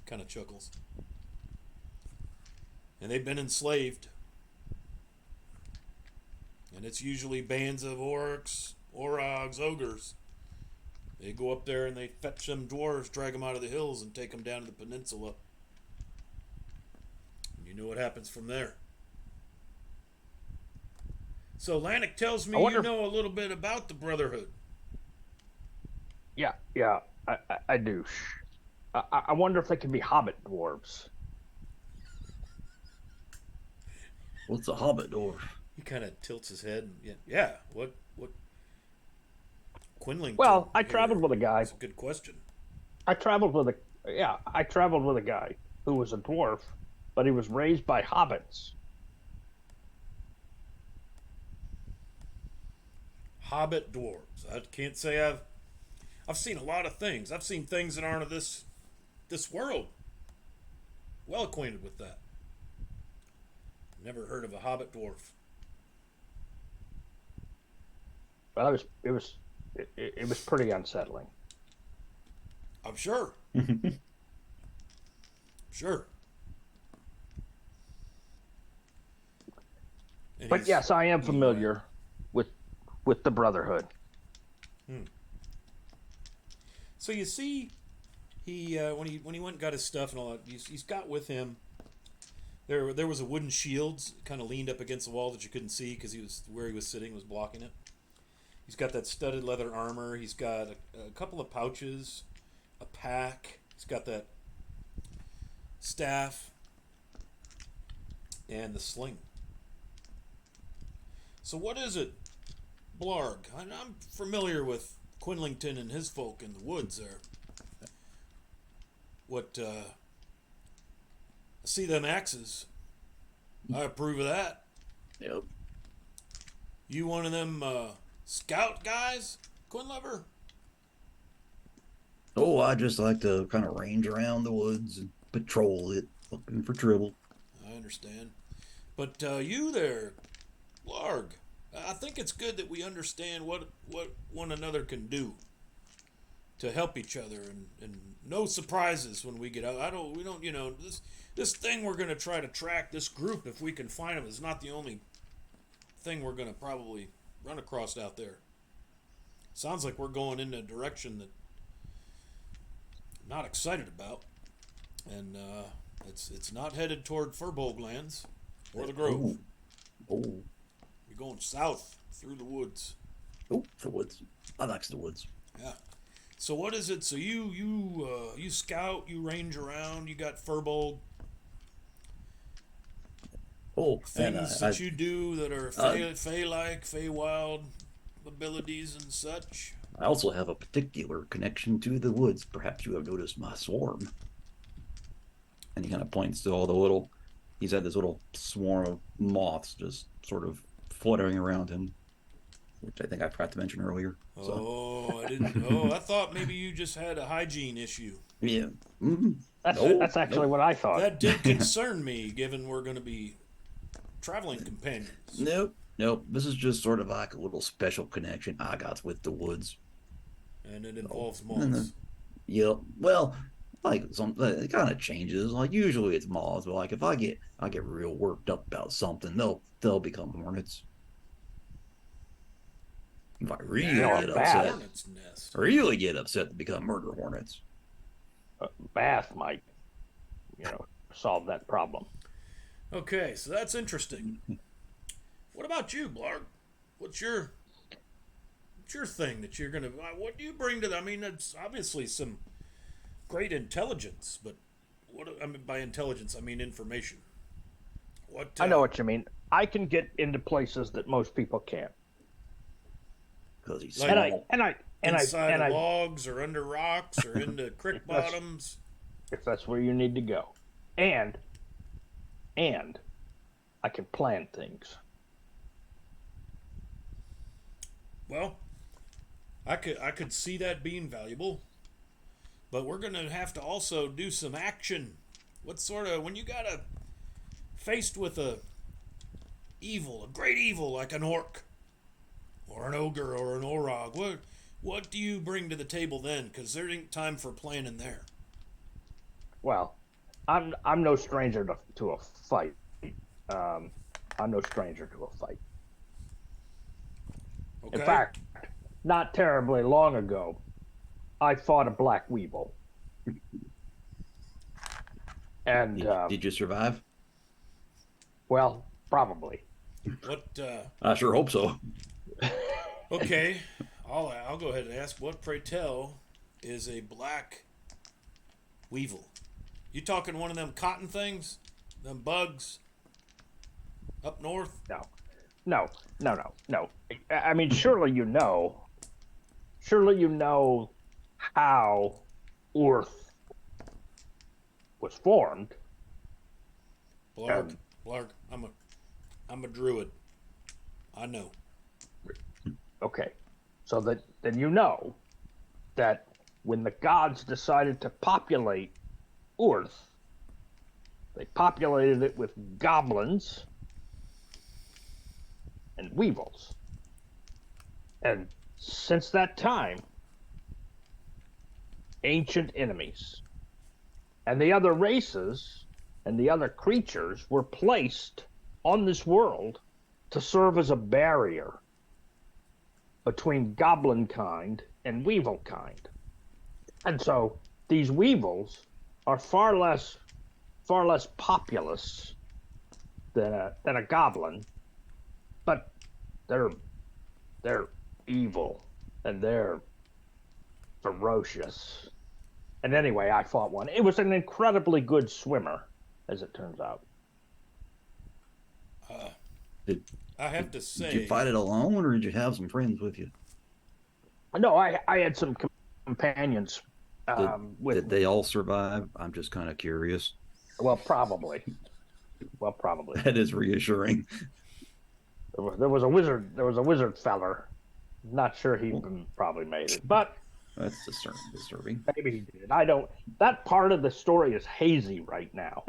Kind of chuckles. And they've been enslaved. And it's usually bands of orcs, orogs, ogres. They go up there and they fetch them dwarves, drag them out of the hills, and take them down to the peninsula. And you know what happens from there. So Lannick tells me you know a little bit about the Brotherhood. Yeah, I do. I wonder if they can be hobbit dwarves. What's a hobbit dwarf? He kind of tilts his head. And, yeah. What? Quinlington. Well, I traveled with a guy. That's a good question. I traveled with a guy who was a dwarf, but he was raised by hobbits. Hobbit dwarves. I can't say I've seen a lot of things. I've seen things that aren't of this world. Well acquainted with that. Never heard of a hobbit dwarf. Well, it was pretty unsettling. I'm sure. Sure. And But yes, I am familiar with the Brotherhood. So you see, he when he went and got his stuff and all that, he's got with him. There was a wooden shield kind of leaned up against the wall that you couldn't see because where he was sitting was blocking it. He's got that studded leather armor. He's got a couple of pouches, a pack. He's got that staff and the sling. So what is it, Blarg? I'm familiar with Quinlington and his folk in the woods there. I see them axes. I approve of that. Yep. You one of them scout guys, Quinlever? Oh, I just like to kind of range around the woods and patrol it, looking for trouble. I understand. But you there, Blarg, I think it's good that we understand what one another can do to help each other, and no surprises when we get out. We don't, this thing we're going to try to track, this group, if we can find them, is not the only thing we're going to probably run across out there. Sounds like we're going in a direction that I'm not excited about, and it's not headed toward Furbolg lands or the Grove. Oh. You're going south through the woods. Oh, the woods. I like the woods. Yeah. So what is it? So you scout, you range around, you got Furbolg. Oh, Things that you do that are Fey-like, Fey-wild abilities and such. I also have a particular connection to the woods. Perhaps you have noticed my swarm. And he kind of points to all the little... He's had this little swarm of moths just sort of fluttering around him, which I think I forgot to mention earlier. So. Oh, I didn't. Oh, I thought maybe you just had a hygiene issue. Yeah. Mm-hmm. That's actually what I thought. That did concern me, given we're going to be traveling companions. Nope. This is just sort of like a little special connection I got with the woods. And it involves moths. Yep. Well, like it kind of changes. Like usually it's moths, but like if I get real worked up about something, they'll become hornets. If I really get upset, hornet's nest. really get upset, to become murder hornets. Bath might, solve that problem. Okay, so that's interesting. What about you, Blarg? What's your thing that you're gonna? What do you bring to that? I mean, it's obviously some great intelligence, but by intelligence, I mean information. What? I know what you mean. I can get into places that most people can't. Because he's Like- small. And I inside logs or under rocks or into creek bottoms. if that's where you need to go. And I can plan things. Well, I could see that being valuable, but we're gonna have to also do some action. What sort of when you gotta faced with a great evil like an orc or an ogre or an orog? What do you bring to the table then? Because there ain't time for planning there. Well, I'm no stranger to a fight. I'm no stranger to a fight. Okay. In fact, not terribly long ago, I fought a black weevil. And Did you survive? well, probably. What? I sure hope so. Okay, I'll go ahead and ask. What, pray tell, is a black weevil? You talking one of them cotton things, them bugs up north? No. I mean, surely you know how Earth was formed. Blarg, I'm a druid. I know. Okay, so then you know that when the gods decided to populate Earth, they populated it with goblins and weevils. And since that time, ancient enemies and the other races and the other creatures were placed on this world to serve as a barrier between goblin kind and weevil kind. And so these weevils are far less populous than a goblin, but they're evil and they're ferocious. And anyway, I fought one. It was an incredibly good swimmer, as it turns out. I have to say, Did you fight it alone, or did you have some friends with you? No, I had some companions with Did they all survive? I'm just kind of curious. well, probably. That is reassuring. There was a wizard feller. Not sure he probably made it, but That's disturbing. maybe he did. I don't. That part of the story is hazy right now.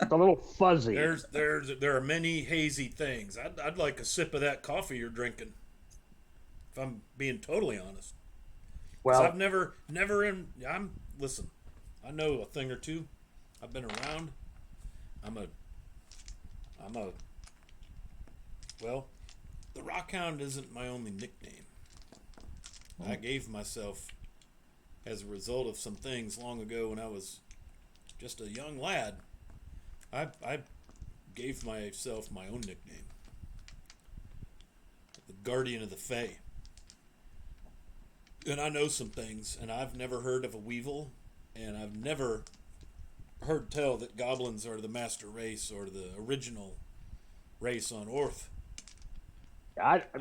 It's a little fuzzy. there are many hazy things. I'd like a sip of that coffee you're drinking. If I'm being totally honest. 'Cause Well, I've never listen. I know a thing or two. I've been around. Well, the Rockhound isn't my only nickname. I gave myself as a result of some things long ago when I was just a young lad. I gave myself my own nickname. The Guardian of the Fae. And I know some things, and I've never heard of a weevil, and I've never heard tell that goblins are the master race or the original race on Earth.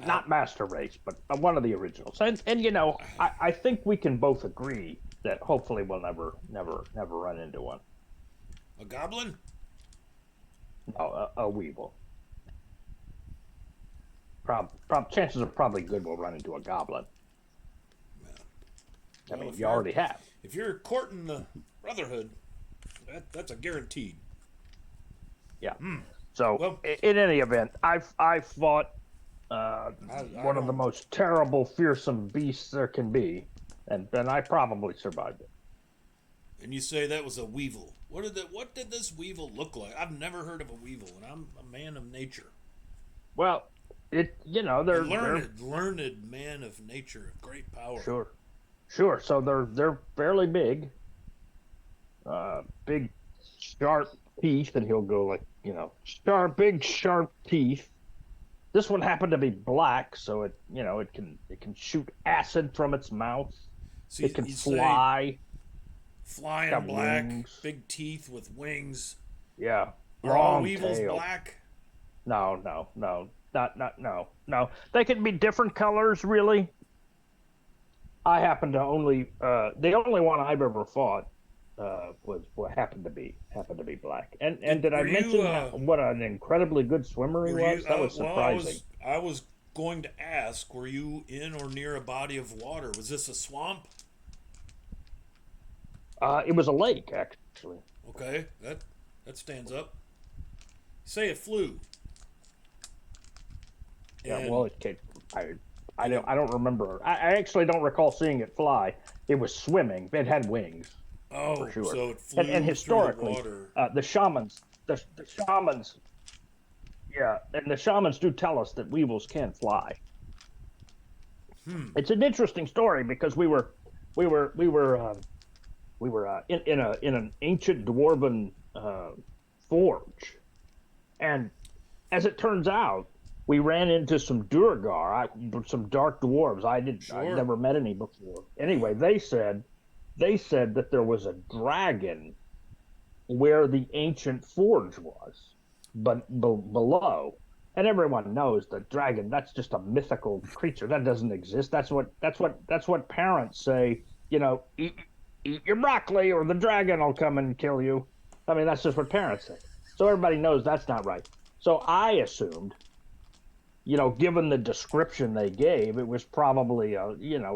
not master race, but one of the originals. And you know, I think we can both agree that hopefully we'll never run into one. A goblin? No, a weevil. Chances are probably good we'll run into a goblin. I Well, mean, if you already have. If you're courting the Brotherhood, that's a guaranteed. Yeah. So, Well- in any event, I fought one of the most terrible, fearsome beasts there can be, and I probably survived it. And you say that was a weevil. What did this weevil look like? I've never heard of a weevil, and I'm a man of nature. Well, they're Learned man of nature of great power. Sure. So they're fairly big, big, sharp teeth, and he'll go like big sharp teeth. This one happened to be black, so it can shoot acid from its mouth. So It can you'd say fly. flying got black, wings. big teeth with wings. Yeah. Are all Long weevils tail. black? No. No. They can be different colors, really. I happen to the only one I've ever fought was what happened to be black. And did I Were you, mention what an incredibly good swimmer he Were was? you? That was Well, surprising. I was going to ask. Were you in or near a body of water? Was this a swamp? It was a lake, actually. Okay, that stands up. Say it flew. Yeah, And- well, it came. I don't remember. I actually don't recall seeing it fly. It was swimming. It had wings. Oh, for sure. so it flew And historically, through the water. the shamans, the shamans, yeah, and the shamans do tell us that weevils can fly. It's an interesting story because we were in an ancient dwarven forge, and as it turns out, we ran into some Durgar, some dark dwarves. I'd Sure. never met any before. Anyway, they said that there was a dragon where the ancient forge was, but below. And everyone knows that dragon, that's just a mythical creature. That doesn't exist. That's what parents say, eat your broccoli or the dragon will come and kill you. I mean, that's just what parents say. So everybody knows that's not right. So I assumed, given the description they gave, it was probably a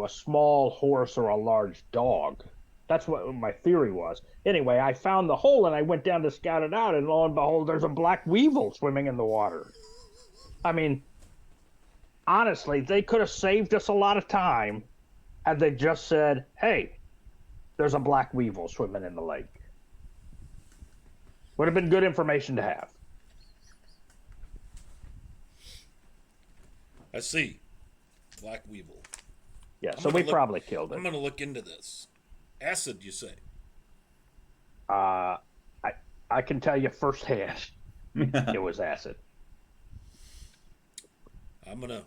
small horse or a large dog. That's what my theory was. Anyway, I found the hole and I went down to scout it out, and lo and behold, there's a black weevil swimming in the water. I mean, honestly, they could have saved us a lot of time had they just said, hey, there's a black weevil swimming in the lake. Would have been good information to have. I see. Black weevil. Yeah, I'm so gonna we look- probably killed it. I'm going to look into this. Acid, you say? I can tell you firsthand, it was acid. I'm going to...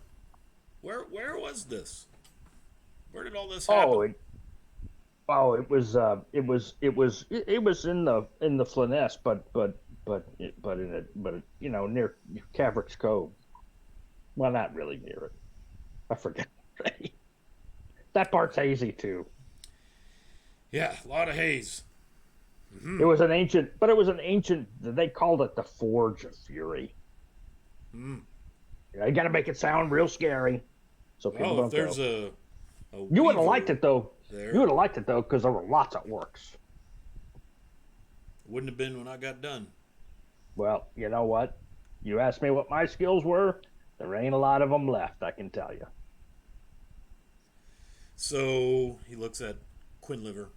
Where was this? Where did all this happen? It was in the Flyness, but near Caverick's Cove. Well, not really near it. I forget. That part's hazy too. Yeah, a lot of haze. It was an ancient. They called it the Forge of Fury. You got to make it sound real scary, so people Well, don't if there's go. a You would have liked weevil it though. there, You would have liked it though because there were lots of orcs. wouldn't have been when I got done. Well, you know what? You asked me what my skills were. There ain't a lot of them left, I can tell you. So he looks at Quinliver,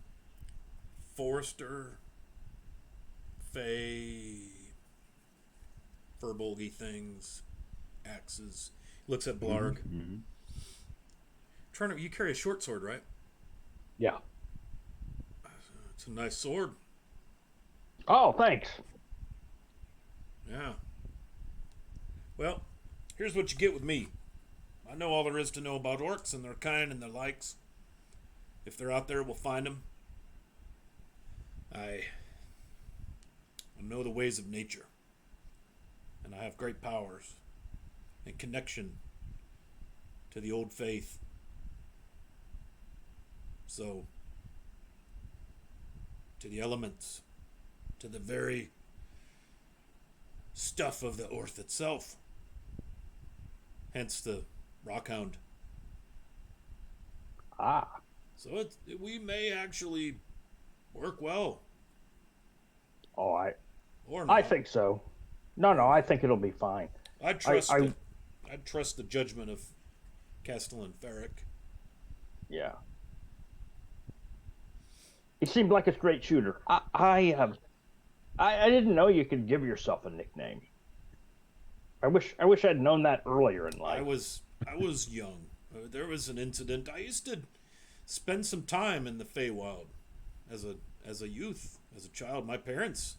Forester, Fey, Furbolgy things, axes. He looks at Blarg. Turner, you carry a short sword, right? Yeah. It's a nice sword. Oh, thanks. Yeah. Well, here's what you get with me. I know all there is to know about orcs and their kind and their likes. If they're out there, we'll find them. I know the ways of nature. And I have great powers and connection to the old faith. So, to the elements, to the very stuff of the earth itself. Hence the rockhound. Ah. So we may actually work well, Oh, or not. I think so. No, I think it'll be fine. I trust I- it. I trust the judgment of Castellan Ferric. Yeah. He seemed like a great shooter. I didn't know you could give yourself a nickname. I wish I'd known that earlier in life. I was young. There was an incident. I used to spend some time in the Feywild as a youth, as a child. My parents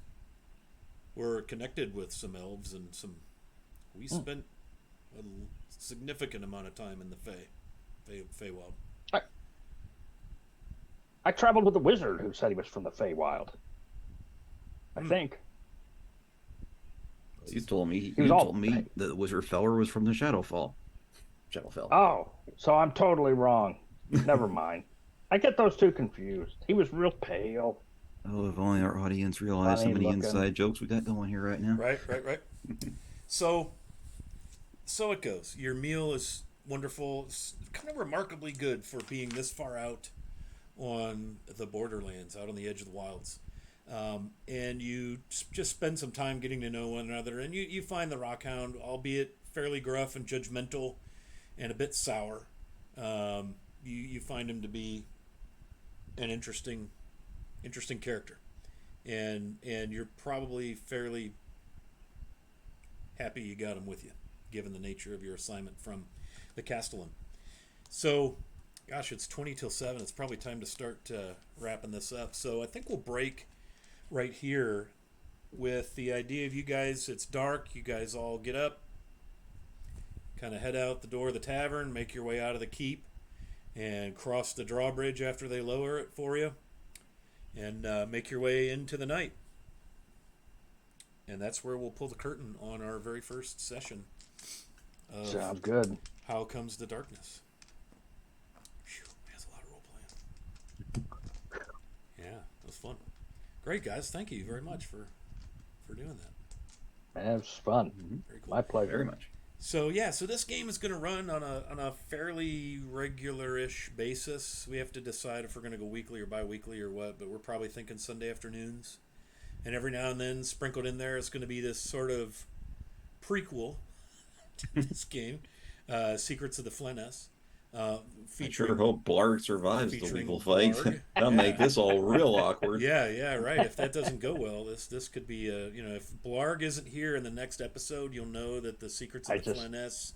were connected with some elves and some. We spent a significant amount of time in the Feywild. I traveled with a wizard who said he was from the Feywild. I think. You told me. was You all- told me the wizard feller was from the Shadowfell. Shadowfell. Oh, so I'm totally wrong. Never mind. I get those two confused. He was real pale. Oh, if only our audience realized how Funny many looking. inside jokes we got going here right now. Right. So it goes. Your meal is wonderful. It's kind of remarkably good for being this far out on the borderlands, out on the edge of the wilds. And you just spend some time getting to know one another, and you find the Rockhound, albeit fairly gruff and judgmental and a bit sour. You find him to be an interesting character, and you're probably fairly happy you got him with you, given the nature of your assignment from the Castellan. So, gosh, it's 20 till 7. It's probably time to start wrapping this up. So I think we'll break right here with the idea of you guys. It's dark. You guys all get up, kind of head out the door of the tavern, make your way out of the keep, and cross the drawbridge after they lower it for you, and make your way into the night. And that's where we'll pull the curtain on our very first session of Sounds good. How Comes the Darkness. Phew, that's a lot of role playing. Yeah, that was fun. Great, guys. Thank you very much for doing that. It was fun. Very cool. My pleasure. Very much. So this game is going to run on a fairly regular-ish basis. We have to decide if we're going to go weekly or bi-weekly or what, but we're probably thinking Sunday afternoons. And every now and then, sprinkled in there, is going to be this sort of prequel to this game, Secrets of the Flennes. I sure hope Blarg survives the featuring legal fight. Blarg. That'll make this all real awkward. Yeah, right. If that doesn't go well, this could be if Blarg isn't here in the next episode, you'll know that the Secrets of the Flennes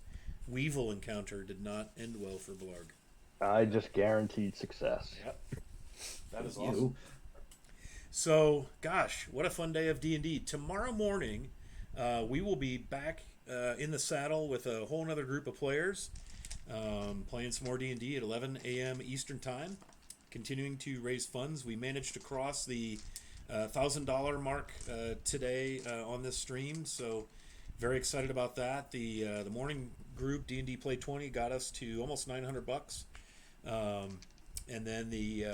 Weevil encounter did not end well for Blarg. I just guaranteed success. Yep. That is awesome. So, gosh, what a fun day of D&D. Tomorrow morning, we will be back in the saddle with a whole other group of players, playing some more D&D at 11 a.m. Eastern Time, continuing to raise funds. We managed to cross the $1,000 mark today on this stream, so very excited about that. The morning group, D&D Play 20, got us to almost $900, and then the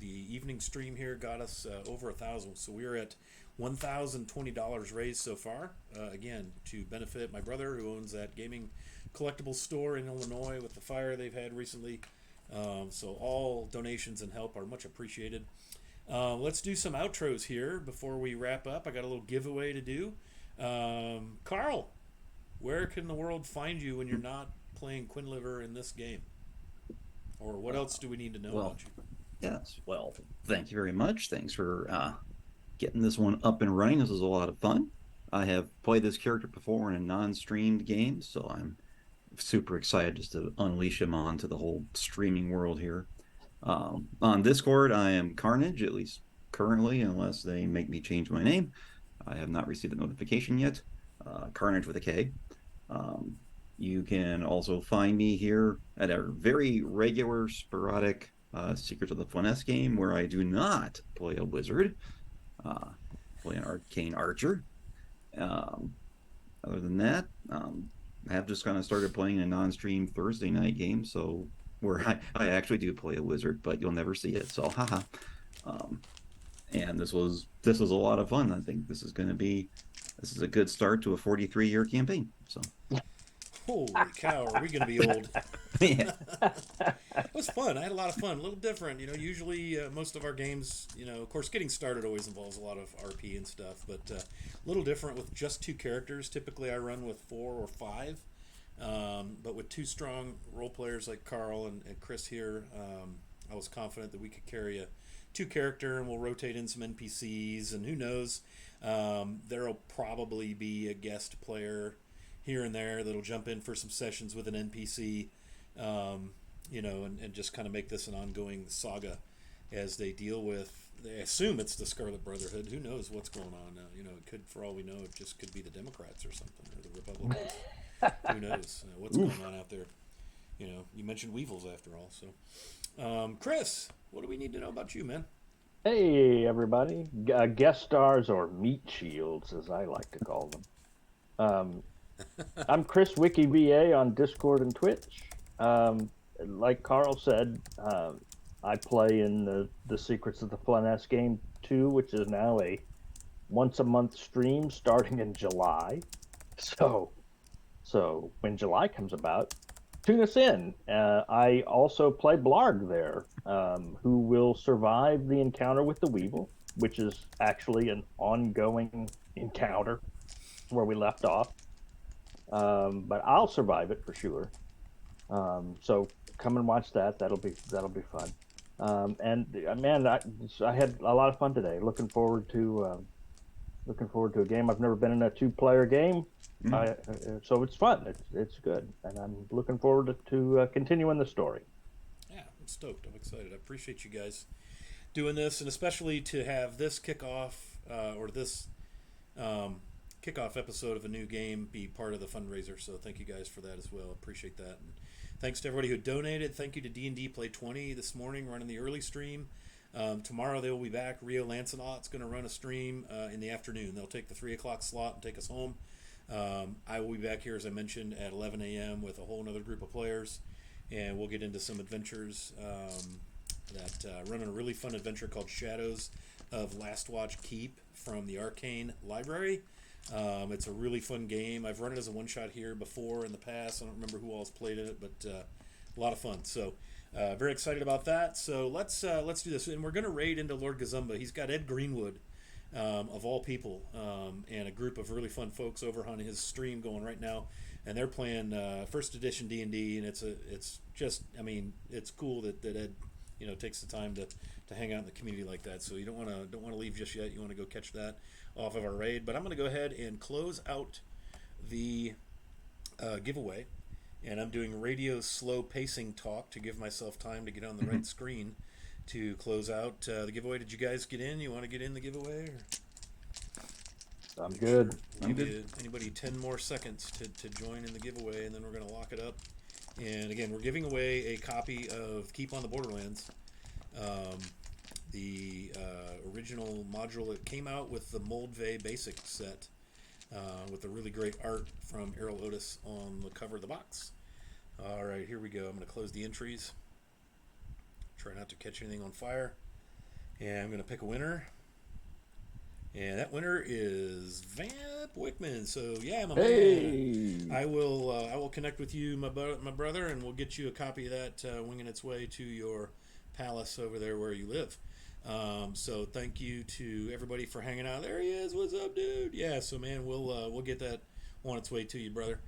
evening stream here got us over 1,000. So we are at $1,020 raised so far. Again, to benefit my brother who owns that gaming collectibles store in Illinois with the fire they've had recently. So all donations and help are much appreciated. Let's do some outros here before we wrap up. I got a little giveaway to do. Carl, where can the world find you when you're not playing Quinliver in this game? Or what else do we need to know about you? Yes, well, thank you very much. Thanks for getting this one up and running. This was a lot of fun. I have played this character before in a non-streamed game, so I'm super excited just to unleash him onto the whole streaming world here. On Discord, I am Carnage, at least currently, unless they make me change my name. I have not received a notification yet. Carnage with a K. You can also find me here at a very regular, sporadic Secrets of the Flennes game where I do not play a wizard, play an arcane archer. Other than that, I have just kind of started playing a non-stream Thursday night game, so where I actually do play a wizard, but you'll never see it. So haha. And this was a lot of fun. I think this is a good start to a 43-year campaign. So. Holy cow, are we going to be old? Yeah. It was fun. I had a lot of fun. A little different. Usually most of our games, of course, getting started always involves a lot of RP and stuff, but a little different with just 2 characters. Typically, I run with 4 or 5, but with 2 strong role players like Carl and Chris here, I was confident that we could carry a 2-character, and we'll rotate in some NPCs, and who knows, there'll probably be a guest player here and there that'll jump in for some sessions with an NPC, and just kind of make this an ongoing saga as they deal with. They assume it's the Scarlet Brotherhood. Who knows what's going on now? It could, for all we know, it just could be the Democrats or something, or the Republicans. Who knows what's going on out there? You mentioned weevils after all. So, Chris, what do we need to know about you, man? Hey, everybody. Guest stars, or meat shields, as I like to call them. I'm Chris WikiVA on Discord and Twitch. Like Carl said, I play in the Secrets of the Flyness game too, which is now a once a month stream starting in July. So when July comes about, tune us in. I also play Blarg there, who will survive the encounter with the Weevil, which is actually an ongoing encounter where we left off. But I'll survive it for sure. So come and watch that. That'll be fun. And man, I had a lot of fun today. Looking forward to a game. I've never been in a two-player game, so it's fun. It's good, and I'm looking forward to continuing the story. Yeah, I'm stoked. I'm excited. I appreciate you guys doing this, and especially to have this kickoff or this kickoff episode of a new game be part of the fundraiser. So thank you guys for that as well. Appreciate that. And thanks to everybody who donated. Thank you to D&D Play 20 this morning running the early stream. Tomorrow they will be back. Rio Lancelot's going to run a stream in the afternoon. They'll take the 3 o'clock slot and take us home. I will be back here, as I mentioned, at 11 a.m. with a whole other group of players, and we'll get into some adventures running a really fun adventure called Shadows of Last Watch Keep from the Arcane Library. It's a really fun game. I've run it as a one-shot here before in the past. I don't remember who all's played in it, but a lot of fun. So very excited about that. So let's do this, and we're going to raid into Lord Gazumba. He's got Ed Greenwood, of all people, and a group of really fun folks over on his stream going right now, and they're playing first edition D&D, and it's just, I mean, it's cool that Ed takes the time to hang out in the community like that. So you don't want to leave just yet. You want to go catch that off of our raid. But I'm going to go ahead and close out the giveaway, and I'm doing radio slow pacing talk to give myself time to get on the right screen to close out the giveaway. Did you guys get in? You want to get in the giveaway? Or? I'm good. I'm good. Anybody 10 more seconds to join in the giveaway, and then we're going to lock it up. And again, we're giving away a copy of Keep on the Borderlands, the original module that came out with the Moldvay basic set, with the really great art from Errol Otis on the cover of the box. All right, here we go. I'm going to close the entries. Try not to catch anything on fire. And I'm going to pick a winner. And that winner is Vamp Wickman. So yeah, my man, I will connect with you, my brother, and we'll get you a copy of that winging its way to your palace over there where you live. So thank you to everybody for hanging out. There he is. What's up, dude? Yeah. So man, we'll get that on its way to you, brother.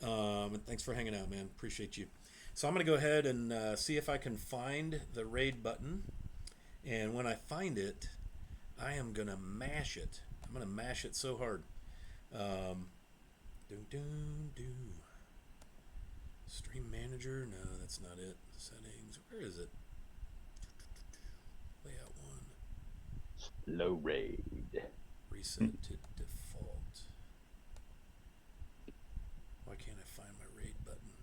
And thanks for hanging out, man. Appreciate you. So I'm gonna go ahead and see if I can find the raid button, and when I find it, I am going to mash it. I'm going to mash it so hard. Stream manager. No, that's not it. Settings. Where is it? Layout 1. Slow raid. Reset to default. Why can't I find my raid button?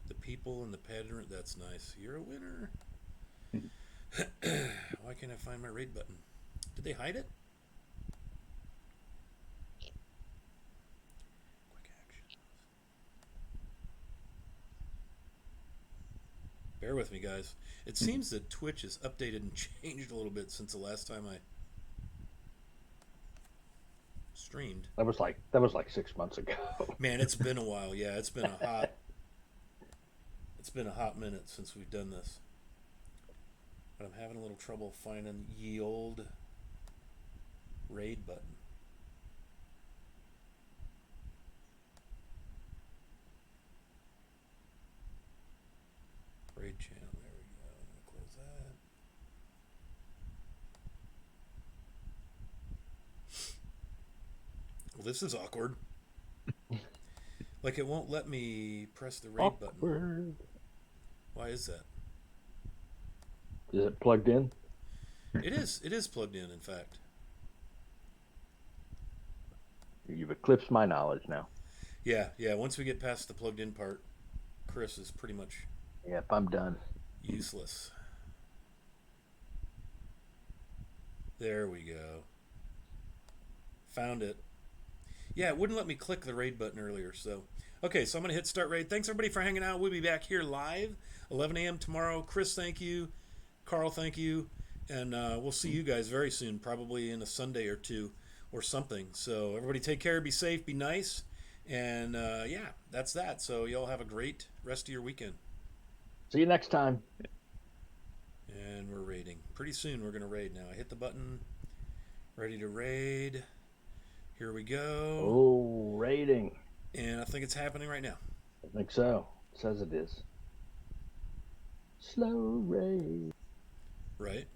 The people in the pattern. That's nice. You're a winner. Why can't I find my raid button? Did they hide it? Quick action. Bear with me, guys. It seems that Twitch has updated and changed a little bit since the last time I streamed. That was like 6 months ago. Man, it's been a while. Yeah, it's been a hot minute since we've done this. But I'm having a little trouble finding ye old raid button. Raid channel, there we go. I'm going to close that. Well, this is awkward. Like it won't let me press the raid button. Why is that? Is it plugged in? It is plugged in fact. You've eclipsed my knowledge now. Yeah, once we get past the plugged in part, Chris is pretty much Yep, I'm done. useless. There we go. Found it. Yeah, it wouldn't let me click the raid button earlier. So, okay, so I'm going to hit start raid. Thanks, everybody, for hanging out. We'll be back here live, 11 a.m. tomorrow. Chris, thank you. Carl, thank you. And we'll see you guys very soon, probably in a Sunday or two or something. So, everybody take care, be safe, be nice. And yeah, that's that. So, y'all have a great rest of your weekend. See you next time. And we're raiding. Pretty soon we're going to raid now. I hit the button. Ready to raid. Here we go. Oh, raiding. And I think it's happening right now. I think so. It says it is. Slow raid. Right.